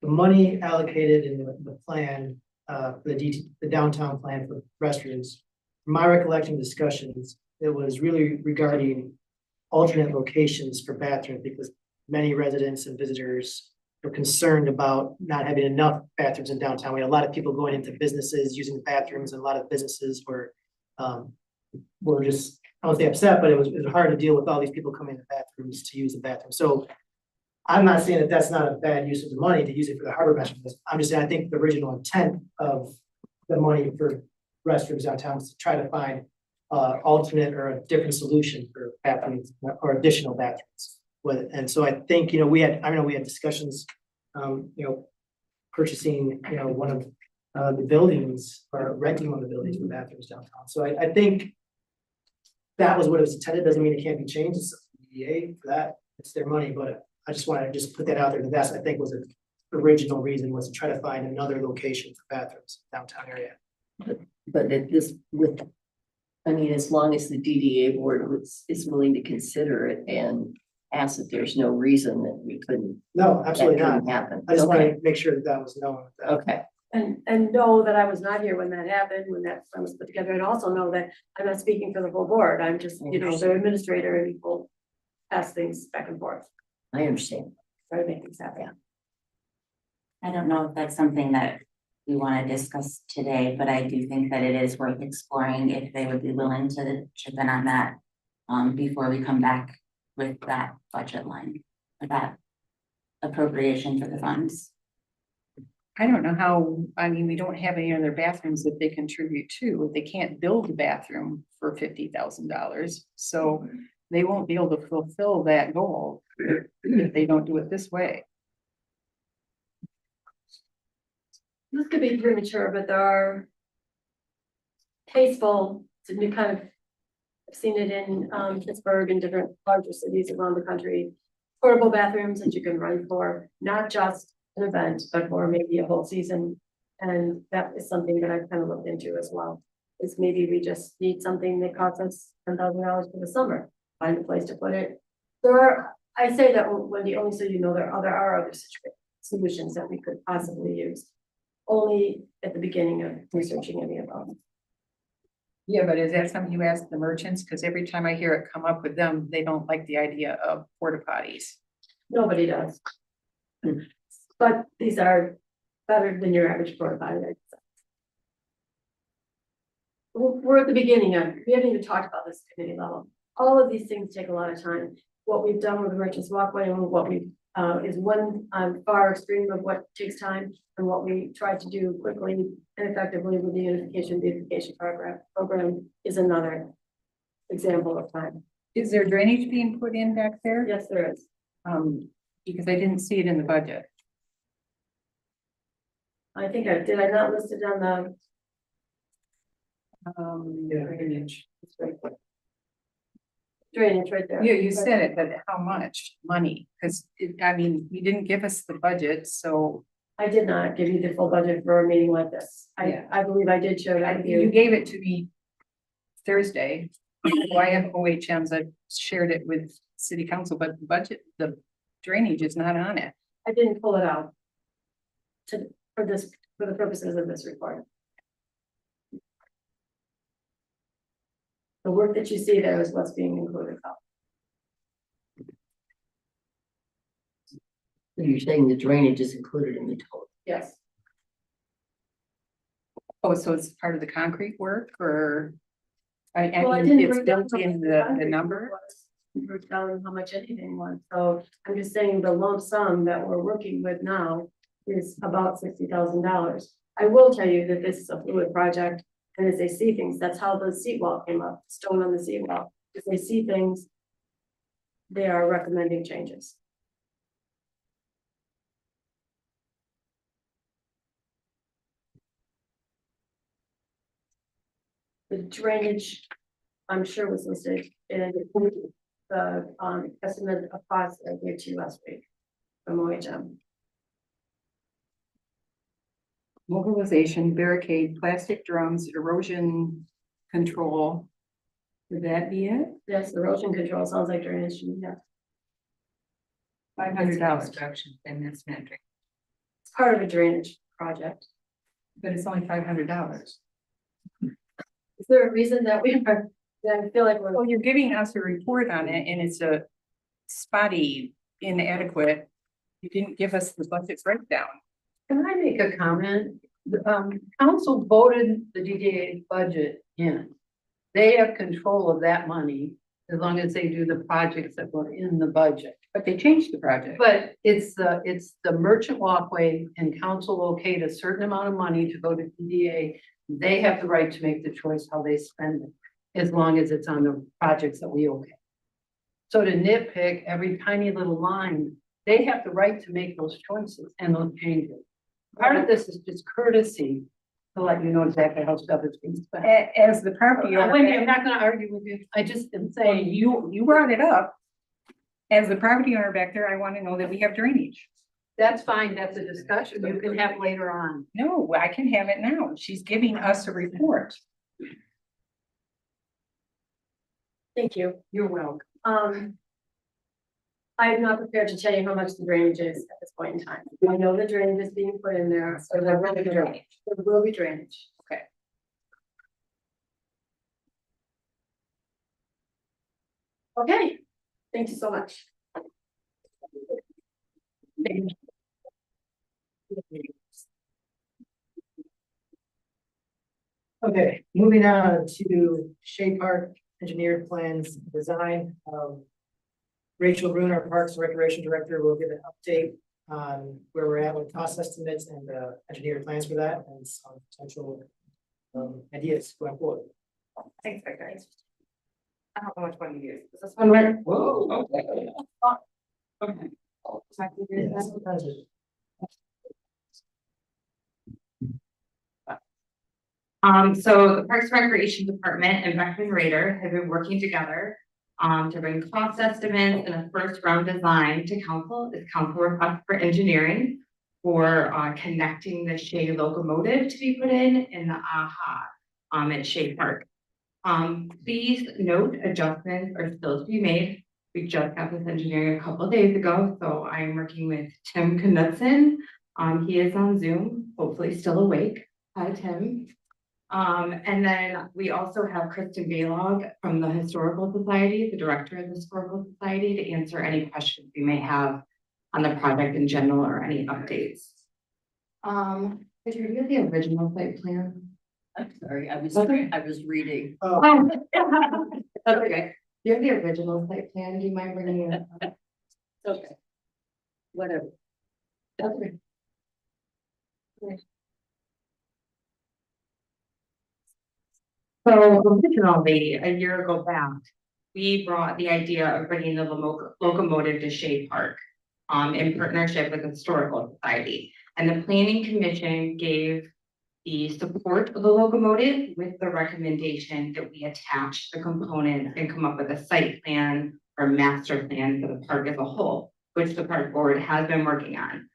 money allocated in the plan, the downtown plan for restrooms, from my recollection discussions, it was really regarding alternate locations for bathrooms because many residents and visitors were concerned about not having enough bathrooms in downtown. We had a lot of people going into businesses using the bathrooms, and a lot of businesses were just, I don't say upset, but it was hard to deal with all these people coming to bathrooms to use the bathroom. So I'm not saying that that's not a bad use of the money to use it for the harbor master. I'm just saying I think the original intent of the money for restrooms downtown was to try to find alternate or a different solution for bathrooms or additional bathrooms. And so I think, we had discussions, purchasing, one of the buildings or renting one of the buildings for bathrooms downtown. So I think that was what it was intended. Doesn't mean it can't be changed. It's DDA for that. It's their money, but I just want to just put that out there. That's, I think, was the original reason was to try to find another location for bathrooms downtown area. But at this, as long as the DDA board is willing to consider it and ask that there's no reason that we couldn't. No, absolutely that not. couldn't happen. I just want Okay. to make sure that was known. Okay. And know that I was not here when that happened, when that plan was put together, and also know that I'm not speaking for the whole board. I'm just, the administrator, and we'll pass things back and forth. I understand. Try to make things happen. I don't know if that's something that we want to discuss today, but I do think that it is worth exploring if they would be willing to chip in on that before we come back with that budget line, or that appropriation for the funds. I don't know how, we don't have any other bathrooms that they contribute to. They can't build a bathroom for $50,000. So they won't be able to fulfill that goal if they don't do it this way. this could be premature, but there are tasteful, it's a new kind of, I've seen it in Pittsburgh and different larger cities around the country. Portable bathrooms that you can run for, not just an event, but for maybe a whole season. And that is something that I've kind of looked into as well. Is maybe we just need something that costs us $10,000 for the summer, find a place to put it. There are, I say that Wendy, only so you know, there are other solutions that we could possibly use. Only at the beginning of researching any of them. Yeah, but is that something you ask the merchants? Because every time I hear it come up with them, they don't like the idea of porta potties. Nobody does. But these are better than your average porta potty. I'd say. We're at the beginning of, we haven't even talked about this committee level. All of these things take a lot of time. What we've done with the Merchants Walkway and what we is one far extreme of what takes time, and what we try to do quickly and effectively with the unification beautification program is another example of time. Is there drainage being put in back there? Yes, there is. Because I didn't see it in the budget. I think I not list it on the Drainage. It's right there. Drainage right there. Yeah, you said it, but how much money? Because I mean, you didn't give us the budget, so. I did not give you the full budget for a meeting like this. Yeah. I believe I did share that with You you. gave it to me Thursday. So I have OHMs, I've shared it with city council, but the budget, the drainage is not on it. I didn't pull it out for the purposes of this report. The work that you see there is what's being included. You're saying the drainage is included in the total? Yes. Oh, so it's part of the concrete work or? Well, I mean, didn't it's break down built in the number? We're telling how much anything was, so I'm just saying the lump sum that we're working with now is about $60,000. I will tell you that this is a fluid project, and as they see things, that's how the seawall came up, stone on the seawall. If they see things, they are recommending changes. The drainage, I'm sure was listed in the estimate of costs I gave to you last week from OHM. Mobilization, barricade, plastic drums, erosion control. Would that be it? Yes, erosion control sounds like drainage, yeah. $500. Construction, and that's not drainage. It's part of a drainage project. But it's only $500. Is there a reason that we are, that I feel like we're. Well, you're giving us a report on it and it's a spotty, inadequate. You didn't give us the budget breakdown. Can I make a comment? Council voted the DDA budget in. They have control of that money as long as they do the projects that were in the budget. But they changed the project. But it's the merchant walkway, and council okayed a certain amount of money to go to DDA. They have the right to make the choice how they spend it, as long as it's on the projects that we okay. So to nitpick every tiny little line, they have the right to make those choices and those changes. Part of this is just courtesy to let you know exactly how stuff is being spent. As the property owner. Wendy, I'm not gonna argue with you. I just am saying, You brought it up. As the property owner back there, I want to know that we have drainage. that's fine. That's a discussion you can have later on. No, I can have it now. She's giving us a report. Thank you. You're welcome. I'm not prepared to tell you how much the drainage is at this point in time. I know the drainage is being put in there, so there will be drainage. There will be drainage. Okay. Okay, thank you so much. Okay, moving on to Shea Park Engineered Plans Design. Rachel Bruin, our Parks and Recreation Director, will give an update on where we're at with cost estimates and engineered plans for that and some potential ideas going forward. Thanks, Victor. I don't know which one to use. Is this one right? Whoa. Okay. Yeah, sometimes So the Parks and Recreation Department and Beckman Raider have been working together to bring cost estimates and a first round design to council. Is council request for engineering for connecting the Shea locomotive to be put in the AHA at Shea Park. Please note adjustments are still to be made. We just got this engineering a couple of days ago, so I'm working with Tim Knudsen. He is on Zoom, hopefully still awake. Hi, Tim. And then we also have Kristen Baylog from the Historical Society, the director of the Historical Society, to answer any questions you may have on the project in general or any updates. Did you read the original site plan? I'm sorry, I was reading. Oh, that's okay. You have the original site plan. Do you mind bringing it up? Okay. Whatever. That's okay. So originally, a year ago back, we brought the idea of bringing the locomotive to Shea Park in partnership with the Historical Society. And the Planning Commission gave the support of the locomotive with the recommendation that we attach the components and come up with a site plan or master plan for the park as a whole, which the park board has been working on.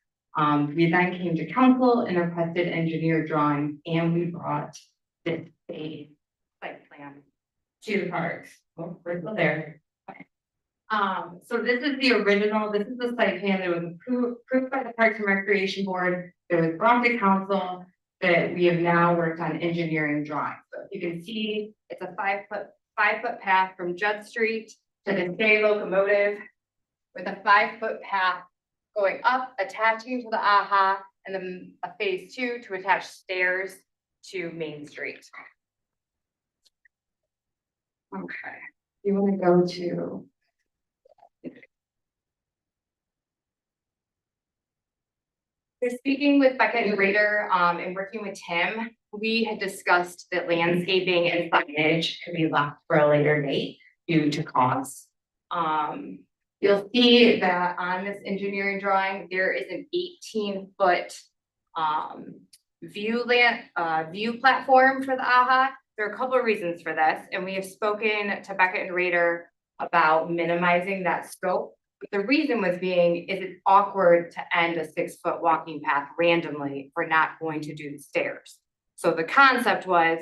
We then came to council and requested engineer drawing, and we brought this site plan to the parks. Oh, we're still there. Okay. So this is the original, this is the site plan that was approved by the Parks and Recreation Board. It was brought to council that we have now worked on engineering drawings. So you can see it's a 5 foot path from Judd Street to the Shea locomotive with a 5 foot path going up, attaching to the AHA, and then a phase 2 to attach stairs to Main Street. Okay, you want to go to. So speaking with Becca and Raider and working with Tim, we had discussed that landscaping and signage could be left for a later date due to cost. You'll see that on this engineering drawing, there is an 18-foot view platform for the AHA. There are a couple of reasons for this, and we have spoken to Becca and Raider about minimizing that scope. But the reason was being, is it awkward to end a 6 foot walking path randomly if we're not going to do the stairs? So the concept was,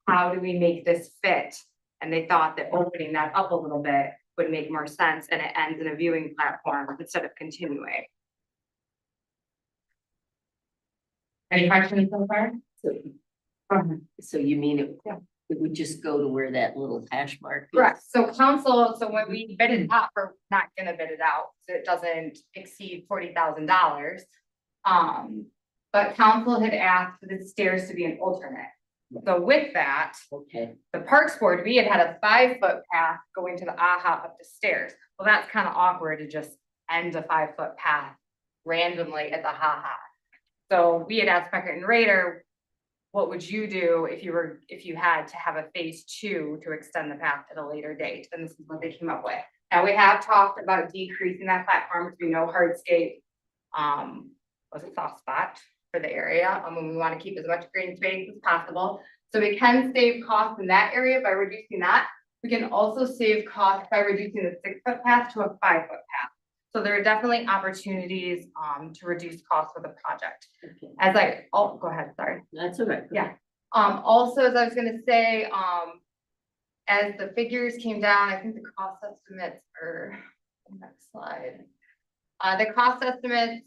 how do we make this fit? And they thought that opening that up a little bit would make more sense, and it ends in a viewing platform instead of continuing. Any questions so far? So you mean it would just go to where that little hash mark is? Correct. So council, so when we bid it out, we're not gonna bid it out, so it doesn't exceed $40,000. But council had asked for the stairs to be an alternate. So with that, okay, the Parks Board, we had a 5 foot path going to the AHA up the stairs. Well, that's kind of awkward to just end a 5 foot path randomly at the AHA. So we had asked Becca and Raider, what would you do if you had to have a phase 2 to extend the path at a later date? And this is what they came up with. Now we have talked about decreasing that platform to be no hardscape. Was a soft spot for the area. We want to keep as much green space as possible. So we can save costs in that area by reducing that. We can also save costs by reducing the 6 foot path to a 5 foot path. So there are definitely opportunities to reduce costs for the project. okay. Go ahead, sorry. That's all right. Yeah. Also, as I was gonna say, as the figures came down, I think the cost estimates are, next slide. The cost estimates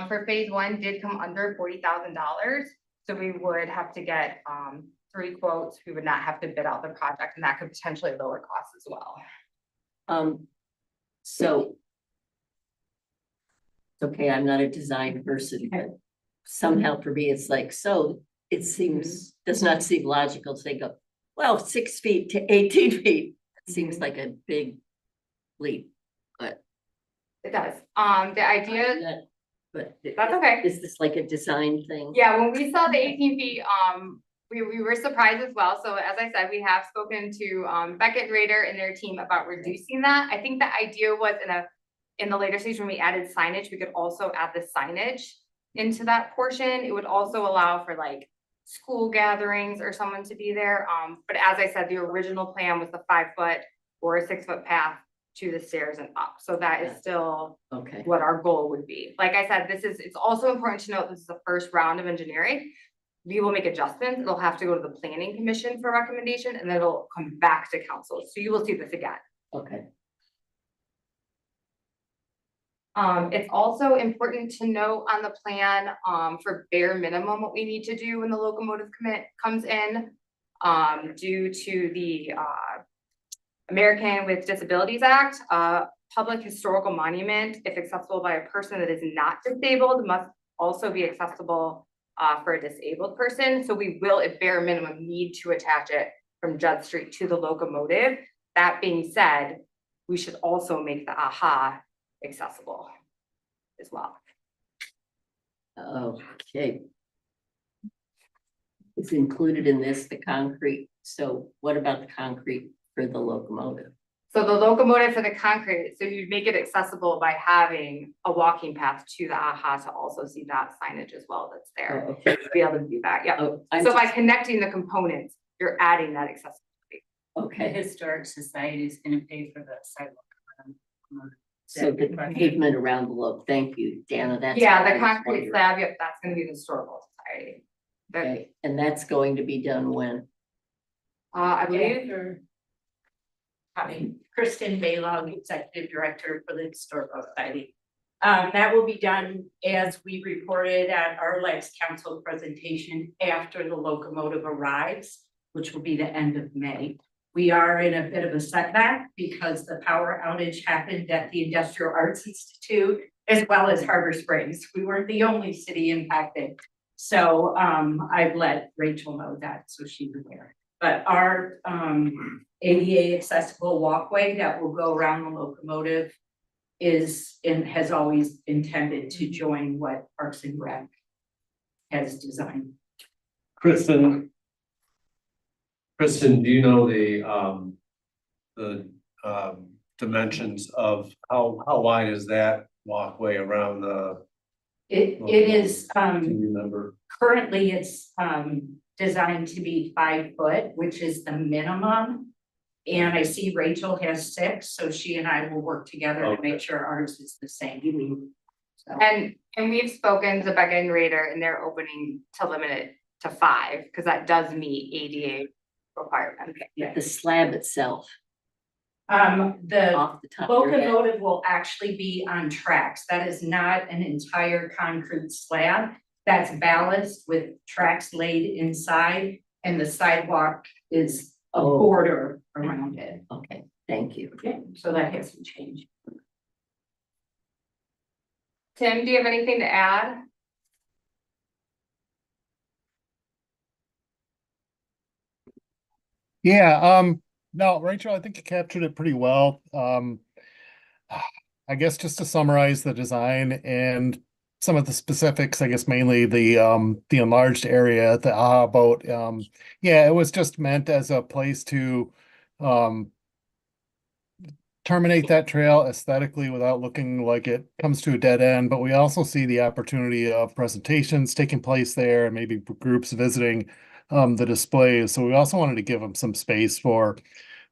for phase 1 did come under $40,000. So we would have to get 3 quotes. We would not have to bid out the project, and that could potentially lower costs as well. So. Okay, I'm not a design person, but somehow for me, it's like, so it seems, does not seem logical to go, well, 6 feet to 18 feet. It seems like a big leap, but. It does. The idea. But That's okay. Is this like a design thing? Yeah, when we saw the 18 feet, we were surprised as well. So as I said, we have spoken to Beckett Raider and their team about reducing that. I think the idea was in the later stage when we added signage, we could also add the signage into that portion. It would also allow for like school gatherings or someone to be there. But as I said, the original plan was the 5 foot or a 6 foot path to the stairs and up. So that is still Okay. what our goal would be. Like I said, it's also important to note this is the first round of engineering. We will make adjustments. It'll have to go to the planning commission for recommendation and then it'll come back to council. So you will see this again. Okay. It's also important to note on the plan, for bare minimum, what we need to do when the locomotive commit comes in. Due to the, American with Disabilities Act, public historical monument, if accessible by a person that is not disabled, must also be accessible for a disabled person. So we will, at bare minimum, need to attach it from Judd Street to the locomotive. That being said, we should also make the AHA accessible as well. Okay. It's included in this, the concrete. So what about the concrete for the locomotive? So the locomotive for the concrete, so you make it accessible by having a walking path to the AHA to also see that signage as well that's there. Oh, okay. To be able to do that, yeah. Oh, So by connecting the components, you're adding that accessibility. Okay. The Historic Society is gonna pay for the sidewalk. So the pavement around the loop. Thank you, Dana. That's Yeah, what I the was concrete wondering. slab, yep, that's gonna be the historical society. Okay, and that's going to be done when? I believe, Hi, Kristen Baylog, Executive Director for the Historical Society. That will be done as we reported at our last council presentation after the locomotive arrives, which will be the end of May. We are in a bit of a setback because the power outage happened at the Industrial Arts Institute as well as Harbor Springs. We weren't the only city impacted. So I've let Rachel know that, so she's aware. But our ADA accessible walkway that will go around the locomotive is and has always intended to join what Parks and Rec has designed. Kristen, do you know the dimensions of how wide is that walkway around the? It is, Do you remember? currently it's designed to be 5 foot, which is the minimum. And I see Rachel has 6, so she and I will work together to make sure ours is the same. So, and we've spoken to Becca and Raider and they're opening to limit it to 5, because that does meet ADA requirements. Yeah. The slab itself. The Off the top of your head. locomotive will actually be on tracks. That is not an entire concrete slab. That's ballast with tracks laid inside and the sidewalk is a Oh. border around it. Okay, thank you. Okay, so that hasn't changed. Tim, do you have anything to add? Yeah, no, Rachel, I think you captured it pretty well. I guess just to summarize the design and some of the specifics, I guess mainly the enlarged area, the AHA boat. Yeah, it was just meant as a place to terminate that trail aesthetically without looking like it comes to a dead end. But we also see the opportunity of presentations taking place there and maybe groups visiting the displays. So we also wanted to give them some space for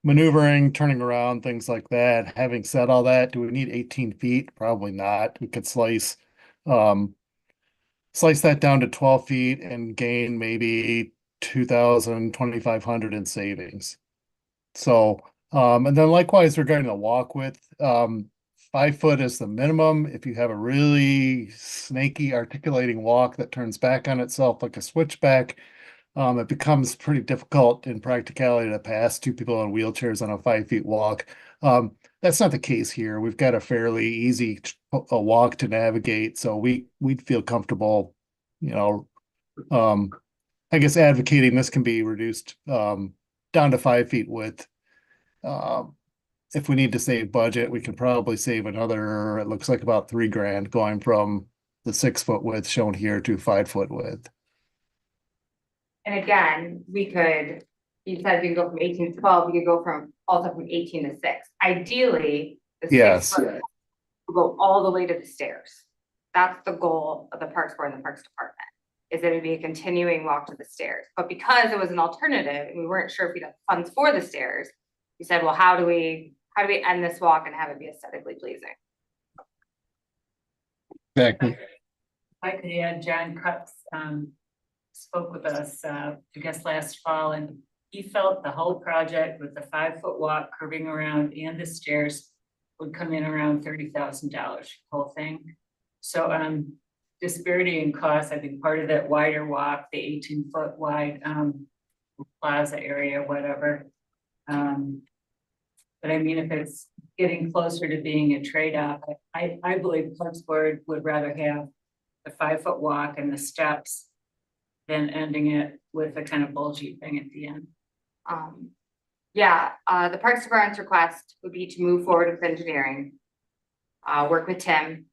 maneuvering, turning around, things like that. Having said all that, do we need 18 feet? Probably not. We could slice that down to 12 feet and gain maybe 2,000, 2,500 in savings. So, and then likewise regarding the walk width, 5 foot is the minimum. If you have a really snaky articulating walk that turns back on itself like a switchback, it becomes pretty difficult in practicality to pass 2 people in wheelchairs on a 5 feet walk. That's not the case here. We've got a fairly easy walk to navigate, so we'd feel comfortable, I guess advocating this can be reduced down to 5 feet width. If we need to save budget, we can probably save another, it looks like about $3,000 going from the 6 foot width shown here to 5 foot width. And again, you said we can go from 18 to 12, we could go from 18 to 6. Ideally, the 6 Yes. foot will go all the way to the stairs. That's the goal of the Parks Board and the Parks Department. is that it'd be a continuing walk to the stairs. But because it was an alternative and we weren't sure if we'd have funds for the stairs, we said, well, how do we end this walk and have it be aesthetically pleasing? Exactly. I could add, John Kutz, spoke with us, I guess last fall, and he felt the whole project with the 5-foot walk curving around and the stairs would come in around $30,000, whole thing. So, disparity in cost, I think part of that wider walk, the 18-foot wide, plaza area, whatever. But I mean, if it's getting closer to being a trade-off, I believe Parks Board would rather have the 5-foot walk and the steps than ending it with a kind of bulgy thing at the end. The Parks Department's request would be to move forward with engineering. Work with Tim,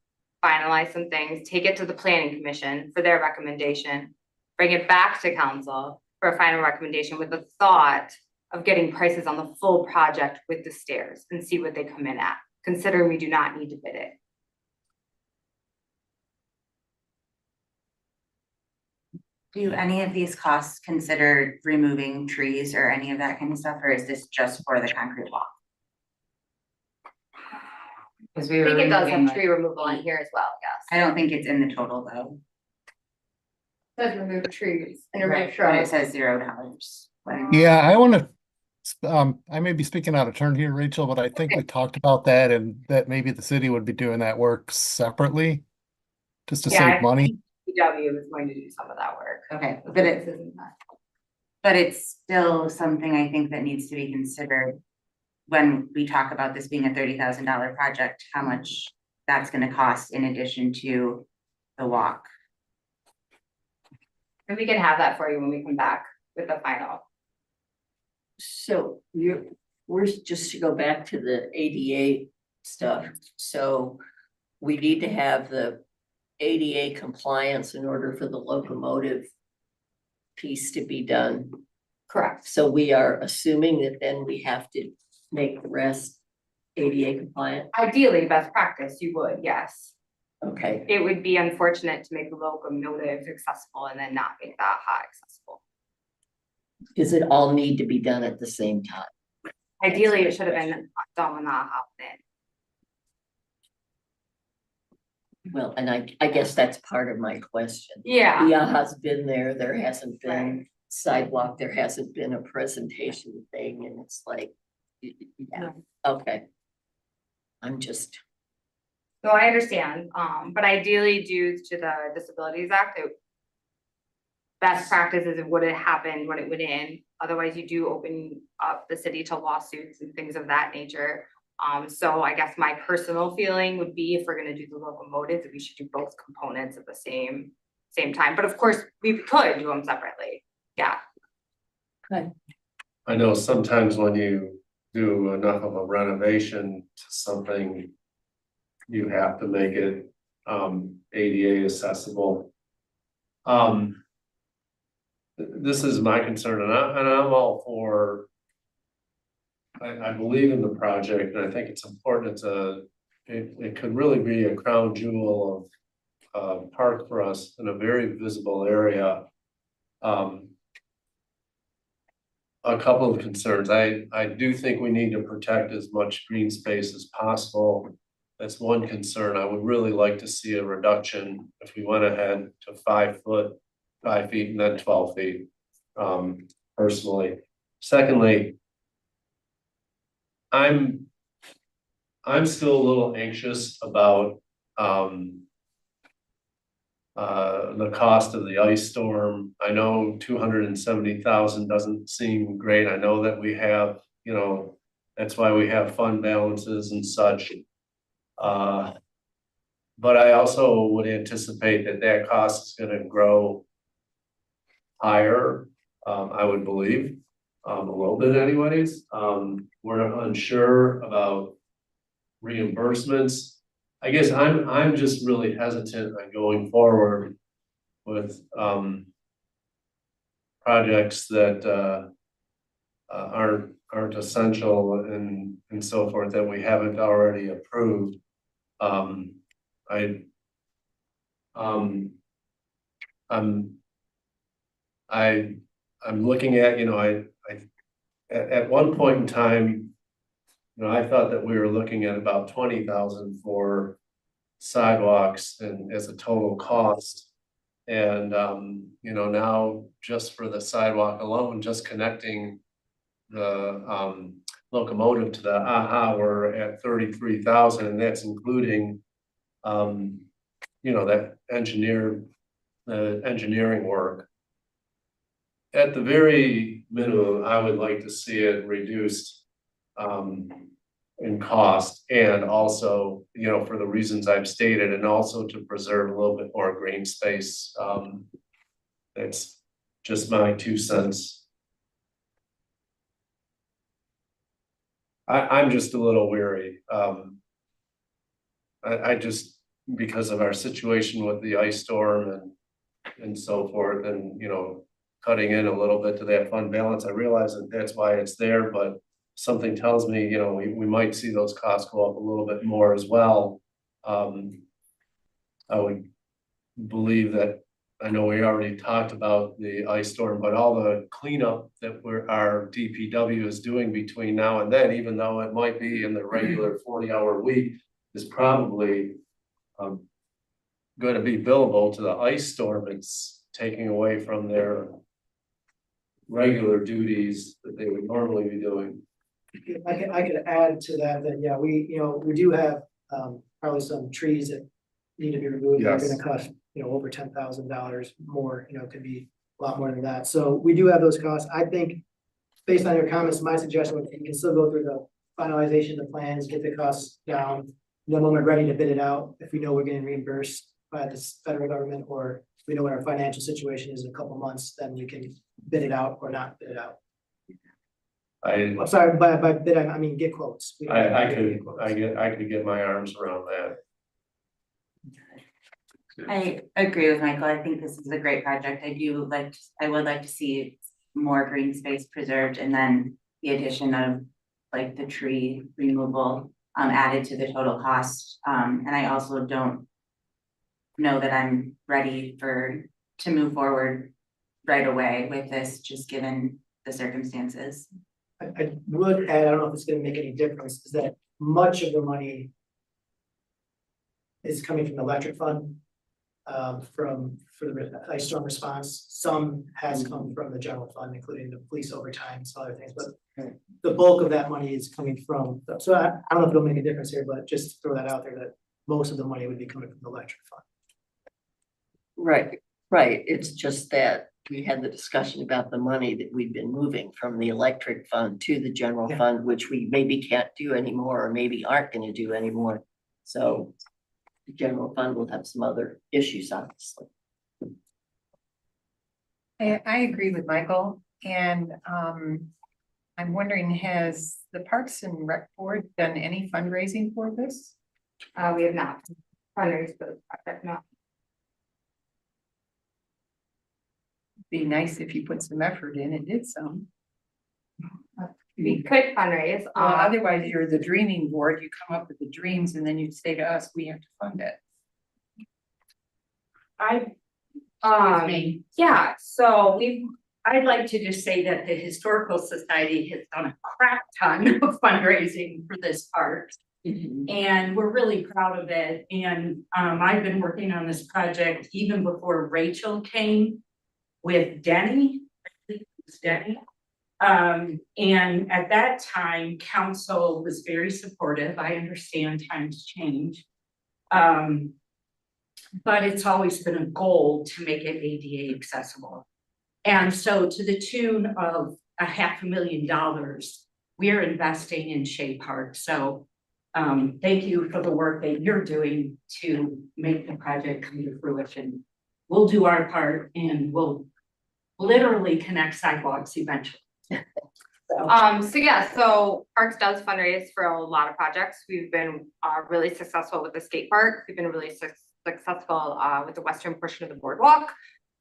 finalize some things, take it to the planning commission for their recommendation, bring it back to council for a final recommendation with the thought of getting prices on the full project with the stairs and see what they come in at, considering we do not need to bid it. Do any of these costs consider removing trees or any of that kind of stuff, or is this just for the concrete walk? Because we I were think it does removing, have tree removal in here as well, yes. I don't think it's in the total though. It does remove trees and Right, remove but shrubs. it says $0. Yeah, I want to, I may be speaking out of turn here, Rachel, but I think we talked about that and that maybe the city would be doing that work separately just to Yeah, save money. DPW is going to do some of that work. Okay, But but this it, isn't that. but it's still something I think that needs to be considered when we talk about this being a $30,000 project, how much that's gonna cost in addition to the walk. And we can have that for you when we come back with the final. So we're just to go back to the ADA stuff. So we need to have the ADA compliance in order for the locomotive piece to be done. Correct. So we are assuming that then we have to make the rest ADA compliant. Ideally, best practice, you would, yes. Okay, It would be unfortunate to make the locomotive accessible and then not make that high accessible. does it all need to be done at the same time? Ideally, it should have been done when that happened. Well, and I guess that's part of my question. Yeah. The AHA's been there, there hasn't been sidewalk, there hasn't been a presentation thing, and it's like, yeah, okay. I'm just, So I understand, but ideally due to the Disabilities Act, best practices of what had happened when it went in. Otherwise, you do open up the city to lawsuits and things of that nature. So I guess my personal feeling would be if we're gonna do the locomotives, we should do both components at the same time. But of course, we could do them separately. Yeah. I know sometimes when you do enough of a renovation to something, you have to make it ADA accessible. This is my concern, and I'm all for. I believe in the project, and I think it's important. It could really be a crown jewel of park for us in a very visible area. A couple of concerns. I do think we need to protect as much green space as possible. That's one concern. I would really like to see a reduction if we went ahead to 5 feet and then 12 feet, personally. Secondly, I'm still a little anxious about the cost of the ice storm. I know 270,000 doesn't seem great. I know that we have, that's why we have fund balances and such. But I also would anticipate that cost is gonna grow higher, I would believe, a little bit anyways. We're unsure about reimbursements. I guess I'm just really hesitant on going forward with projects that aren't essential and so forth that we haven't already approved. I'm I'm looking at, at one point in time, I thought that we were looking at about 20,000 for sidewalks and as a total cost. And, now just for the sidewalk alone, just connecting the, locomotive to the AHA, we're at 33,000, and that's including, that engineering work. At the very minimum, I would like to see it reduced, in cost, and also, for the reasons I've stated, and also to preserve a little bit more green space. That's just my 2 cents. I'm just a little weary. I just, because of our situation with the ice storm and so forth, and, cutting in a little bit to that fund balance, I realize that that's why it's there, but something tells me, we might see those costs go up a little bit more as well. I would believe that, I know we already talked about the ice storm, but all the cleanup that our DPW is doing between now and then, even though it might be in the regular 40-hour week, is probably going to be billable to the ice storm. It's taking away from their regular duties that they would normally be doing. I could add to that, yeah, we do have, probably some trees that need to be removed. They're gonna cost, over $10,000 more, could be a lot more than that. So we do have those costs. I think, based on your comments, my suggestion would be you can still go through the finalization of the plans, get the costs down. Then when we're ready to bid it out, if we know we're getting reimbursed by the federal government, or we know what our financial situation is in a couple months, then we can bid it out or not bid it out. I'm sorry, by bid, I mean, get quotes. I could get my arms around that. I agree with Michael. I think this is a great project. I would like to see more green space preserved, and then the addition of like the tree removal added to the total cost. And I also don't know that I'm ready to move forward right away with this, just given the circumstances. I would add, I don't know if it's gonna make any difference, is that much of the money is coming from the electric fund, for the ice storm response. Some has come from the general fund, including the police overtime and some other things, but the bulk of that money is coming from, so I don't know if it'll make a difference here, but just throw that out there, that most of the money would be coming from the electric fund. Right. It's just that we had the discussion about the money that we've been moving from the electric fund to the general fund, which we maybe can't do anymore, or maybe aren't gonna do anymore. So the general fund will have some other issues, obviously. I agree with Michael, and I'm wondering, has the Parks and Rec Board done any fundraising for this? We have not fundraised for the project, no. Be nice if you put some effort in and did some. We could fundraise. Otherwise, you're the dreaming board, you come up with the dreams and then you say to us, we have to fund it. Yeah, so I'd like to just say that the Historical Society has done a crap ton of fundraising for this park. And we're really proud of it. And I've been working on this project even before Rachel came with Denny. And at that time, council was very supportive. I understand times change. But it's always been a goal to make it ADA accessible. And so to the tune of $500,000, we're investing in Shea Park. So thank you for the work that you're doing to make the project come to fruition. We'll do our part, and we'll literally connect sidewalks eventually. So Parks does fundraise for a lot of projects. We've been really successful with the skate park. We've been really successful with the western portion of the boardwalk.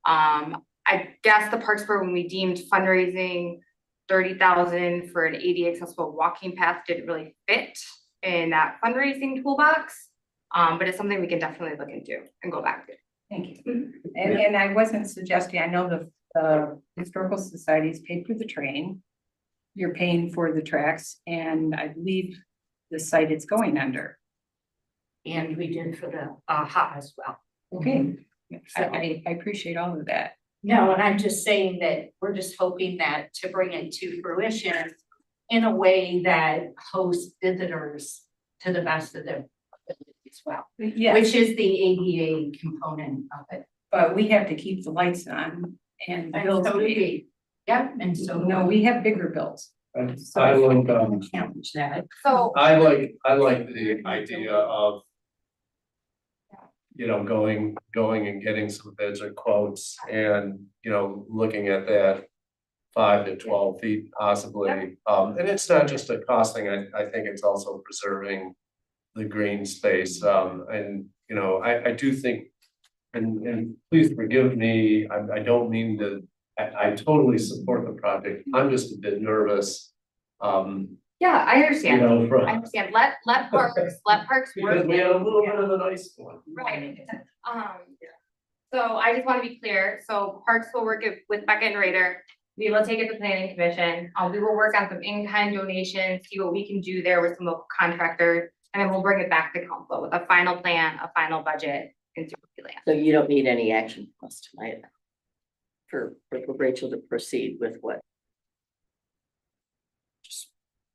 I guess the Parks Board, when we deemed fundraising $30,000 for an ADA accessible walking path, didn't really fit in that fundraising toolbox. But it's something we can definitely look into and go back to. Thank you. And I wasn't suggesting, I know the historical societies paid for the train. You're paying for the tracks, and I believe the site it's going under. And we did for the AHA as well. Okay, I appreciate all of that. No, and I'm just saying that we're just hoping that to bring it to fruition in a way that hosts visitors to the best of their ability as well, Yeah, which is the ADA component of it. but we have to keep the lights on and And bills so do paid. we. Yep, and so. No, we have bigger bills. I like, Challenge that. So, I like the idea of, you know, going and getting some bids or quotes and, you know, looking at that 5 to 12 feet possibly. And it's not just a cost thing, I think it's also preserving the green space. And, you know, I do think, and please forgive me, I don't mean to, I totally support the project. I'm just a bit nervous. yeah, I understand. You know, from- I understand. Let parks work. Because we had a little bit of an ice storm. Right, so I just want to be clear, so Parks will work with Becca and Raider. We will take it to planning commission, we will work on some in-kind donations, see what we can do there with some local contractors. And then we'll bring it back to council with a final plan, a final budget, and see what we land. So you don't need any action from us tonight for Rachel to proceed with what?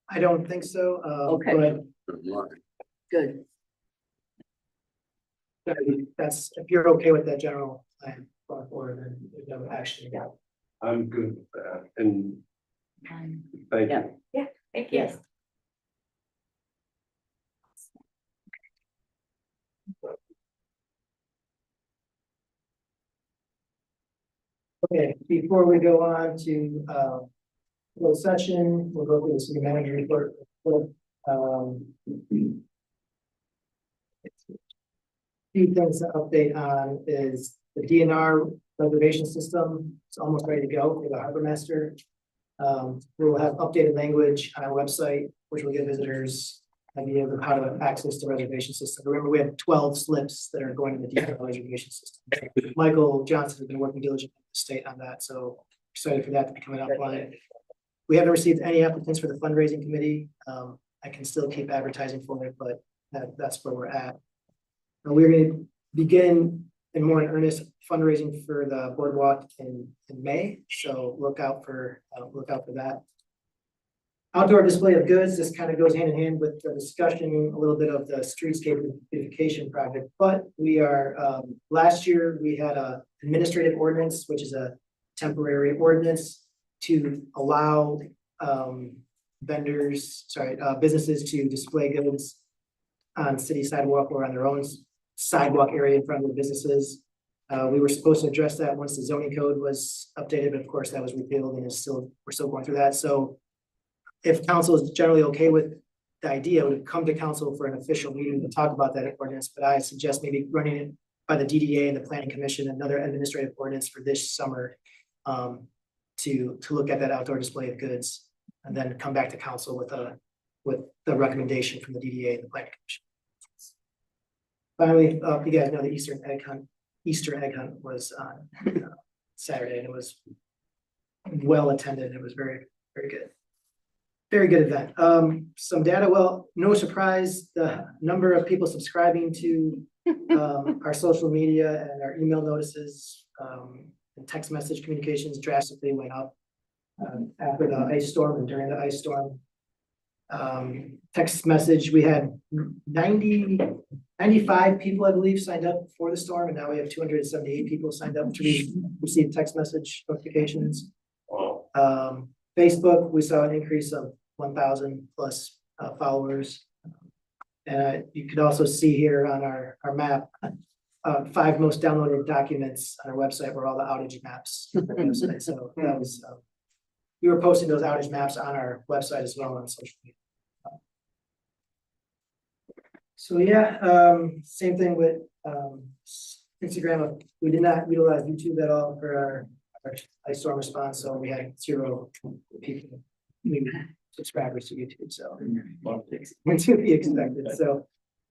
I don't think so, Okay. but Good. that's, if you're okay with that general plan going forward, then there's no action. I'm good with that, and thank Yeah. you. Thank you. Yes. Okay, before we go on to, closed session, we'll go through the city manager report. Few things to update on is the DNR reservation system. It's almost ready to go for the harbor master. We will have updated language on our website, which will give visitors an idea of how to access the reservation system. Remember, we have 12 slips that are going to the DNR reservation system. Michael Johnson has been working diligently with the state on that, so excited for that to be coming online. We haven't received any applicants for the fundraising committee. I can still keep advertising for it, but that's where we're at. We're going to begin in more in earnest fundraising for the boardwalk in May, so look out for that. Outdoor display of goods, this kind of goes hand in hand with the discussion, a little bit of the streetscape beautification project, but we are, last year we had a administrative ordinance, which is a temporary ordinance to allow businesses to display goods on city sidewalk or on their own sidewalk area in front of the businesses. We were supposed to address that once the zoning code was updated, but of course that was repealed and we're still going through that. So if council is generally okay with the idea, we'd come to council for an official meeting to talk about that ordinance, but I suggest maybe running it by the DDA and the planning commission, another administrative ordinance for this summer to look at that outdoor display of goods and then come back to council with the recommendation from the DDA and the planning commission. Finally, you guys know the Easter egg hunt was on Saturday, and it was well attended. It was very, very good. Very good event. Some data, well, no surprise, the number of people subscribing to our social media and our email notices and text message communications drastically went up after the ice storm and during the ice storm. Text message, we had 95 people, I believe, signed up for the storm, and now we have 278 people signed up to receive text message notifications. Wow. Facebook, we saw an increase of 1,000 plus followers. And you could also see here on our map, 5 most downloaded documents on our website were all the outage maps on the website. So that was, we were posting those outage maps on our website as well on social media. So yeah, same thing with Instagram. We did not utilize YouTube at all for our ice storm response, so we had 0 people, subscribers to YouTube. So to be expected. So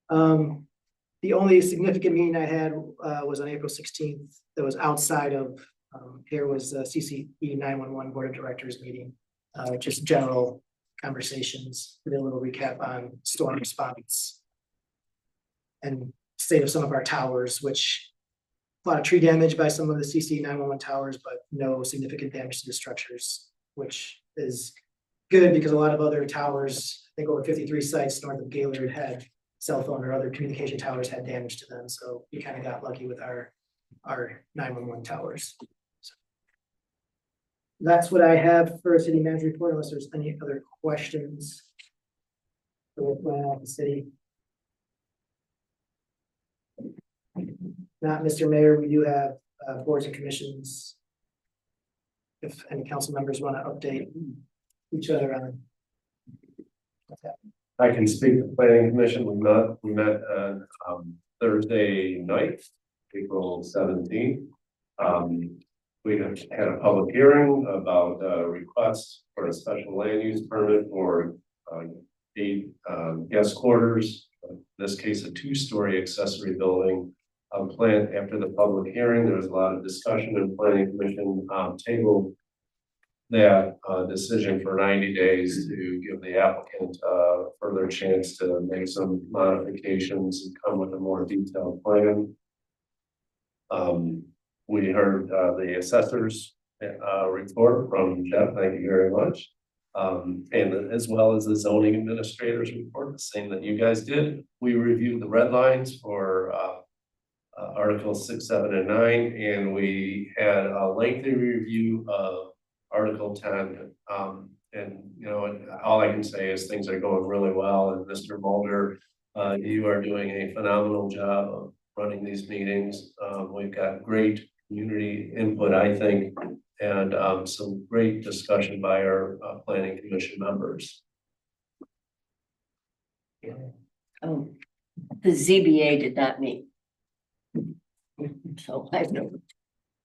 the only significant meeting I had was on April 16th. That was outside of Here was the CCE 911 Board of Directors meeting, just general conversations, did a little recap on storm response and state of some of our towers, which a lot of tree damage by some of the CCE 911 towers, but no significant damage to the structures, which is good because a lot of other towers, I think over 53 sites north of Gaylord had cell phone or other communication towers had damage to them. So we kind of got lucky with our 911 towers. So that's what I have for a city manager report, unless there's any other questions for what's going on in the city. Not, Mr. Mayor, we do have boards and commissions. If any council members want to update each other on what's happening. I can speak to planning commission. We met Thursday night, April 17th. We have had a public hearing about a request for a special land use permit for 8 guest quarters. In this case, a 2-story accessory building. Planned after the public hearing, there was a lot of discussion and planning commission tabled that decision for 90 days to give the applicant further chance to make some modifications and come with a more detailed plan. We heard the assessor's report from Jeff, thank you very much. And as well as the zoning administrator's report, the same that you guys did. We reviewed the red lines for Articles 6, 7, and 9, and we had a lengthy review of Article 10. And you know, all I can say is things are going really well. And Mr. Mulder, you are doing a phenomenal job of running these meetings. We've got great community input, I think, and some great discussion by our planning commission members. Oh, the ZBA did not meet. So I know.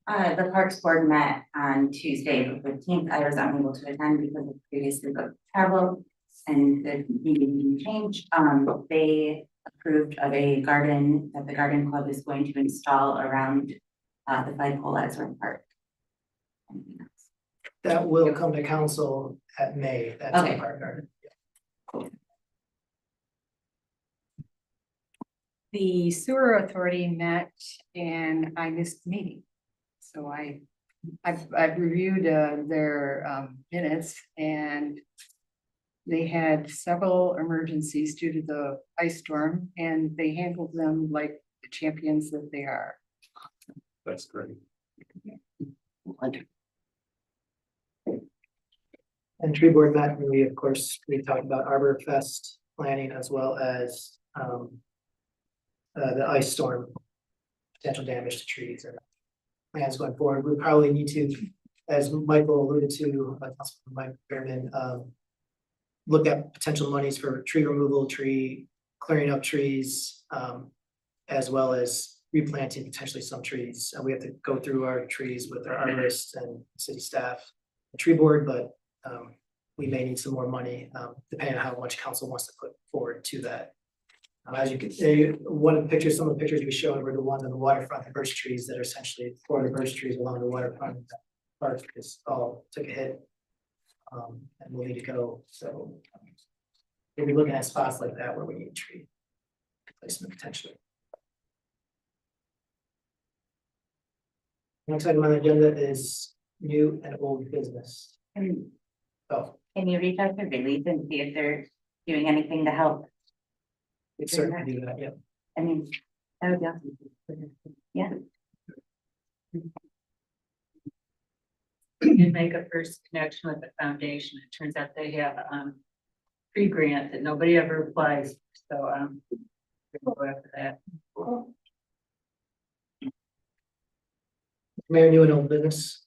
The Parks Board met on Tuesday, April 15th. I was unable to attend because of previously booked travel and the meeting changed. They approved of a garden that the garden club is going to install around the flagpole at Zorn Park. That will come to council at May. That's Okay. a park garden. The sewer authority met and I missed the meeting. So I've reviewed their minutes and they had several emergencies due to the ice storm and they handled them like the champions that they are. That's great. And tree board met, and we, of course, we talked about Arbor Fest planning as well as the ice storm, potential damage to trees and plans going forward. We probably need to, as Michael alluded to, Councilman Mike Behrman, look at potential monies for tree removal, clearing up trees, as well as replanting potentially some trees. We have to go through our trees with our arborists and city staff, the tree board, but we may need some more money, depending on how much council wants to put forward to that. As you can see, one of the pictures, some of the pictures we showed were the ones on the waterfront, the birch trees that are essentially 4 of the birch trees along the waterfront. Park just all took a hit, and we'll need to go. So we'll be looking at spots like that where we need tree replacement potentially. Next item on the agenda is new and old business. Oh, Can you reach out to Relief and see if they're doing anything to help? we certainly do that, yeah. I mean, that would be awesome. Yeah. You make a first connection with the foundation. It turns out they have free grant that nobody ever applies. So we'll go after that. Mayor, new and old business.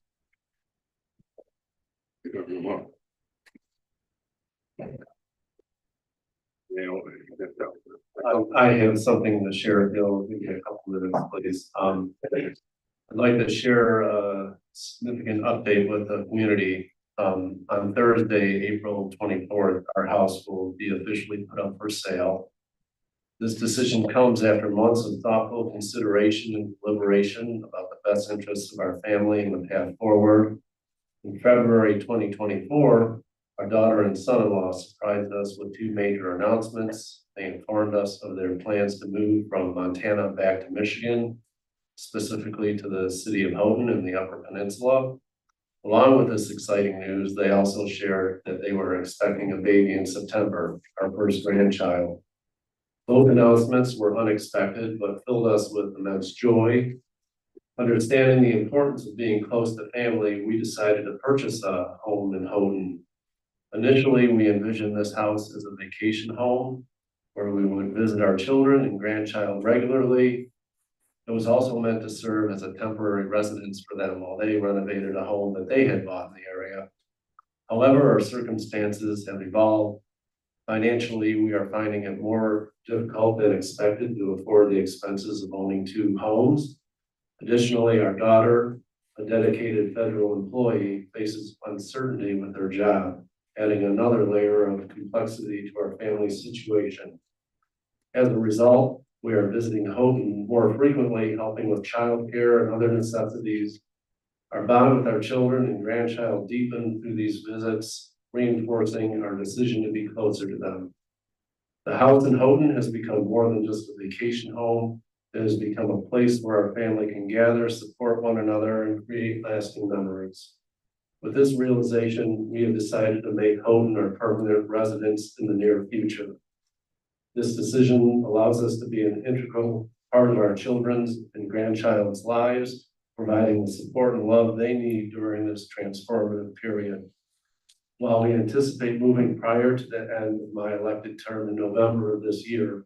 I have something to share, Bill, give me a couple minutes, please. I'd like to share a significant update with the community. On Thursday, April 24th, our house will be officially put up for sale. This decision comes after months of thoughtful consideration and deliberation about the best interests of our family and the path forward. In February 2024, our daughter and son-in-law surprised us with two major announcements. They informed us of their plans to move from Montana back to Michigan, specifically to the city of Houghton in the Upper Peninsula. Along with this exciting news, they also shared that they were expecting a baby in September, our first grandchild. Both announcements were unexpected, but filled us with immense joy. Understanding the importance of being close to family, we decided to purchase a home in Houghton. Initially, we envisioned this house as a vacation home where we would visit our children and grandchild regularly. It was also meant to serve as a temporary residence for them while they renovated a home that they had bought in the area. However, our circumstances have evolved. Financially, we are finding it more difficult than expected to afford the expenses of owning two homes. Additionally, our daughter, a dedicated federal employee, faces uncertainty with her job, adding another layer of complexity to our family situation. As a result, we are visiting Houghton more frequently, helping with childcare and other necessities. Our bond with our children and grandchild deepened through these visits, reinforcing our decision to be closer to them. The house in Houghton has become more than just a vacation home. It has become a place where our family can gather, support one another, and create lasting memories. With this realization, we have decided to make Houghton our permanent residence in the near future. This decision allows us to be an integral part of our children's and grandchild's lives, providing the support and love they need during this transformative period. While we anticipate moving prior to the end of my elected term in November of this year,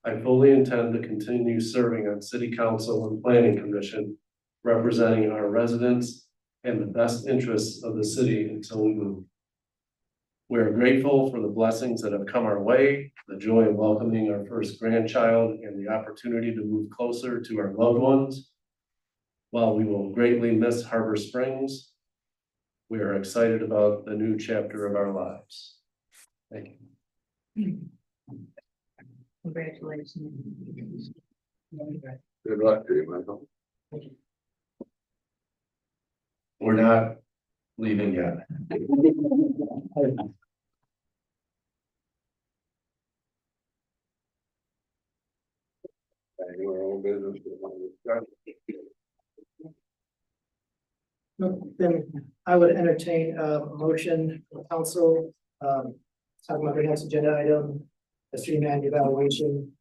I fully intend to continue serving on City Council and Planning Commission, representing our residents and the best interests of the city until we move. We are grateful for the blessings that have come our way, the joy of welcoming our first grandchild, and the opportunity to move closer to our loved ones. While we will greatly miss Harbor Springs, we are excited about the new chapter of our lives. Thank you. Congratulations. Good luck to you, Michael. We're not leaving yet. Your own business. Then I would entertain a motion from council, talking about the next agenda item, the city manager evaluation.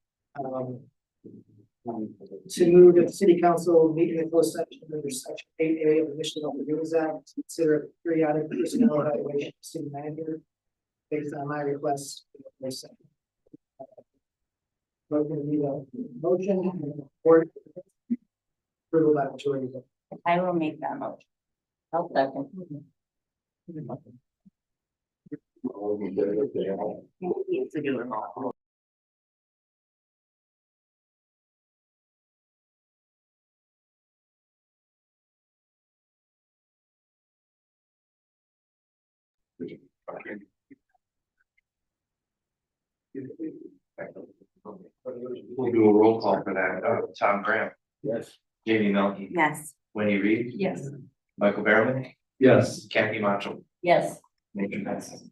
To move the city council meeting in closed session under section 8A of the Michigan Open Meetings Act, to consider periodic personnel evaluation of city manager based on my request. Motion and support. Approval by majority vote. I will make that motion. I'll second. It's a good one. We'll do a roll call for that. Tom Graham. Yes. Jamie Melky. Yes. Wendy Reed. Yes. Michael Behrman. Yes. Kathy Macho. Yes. Major Benson.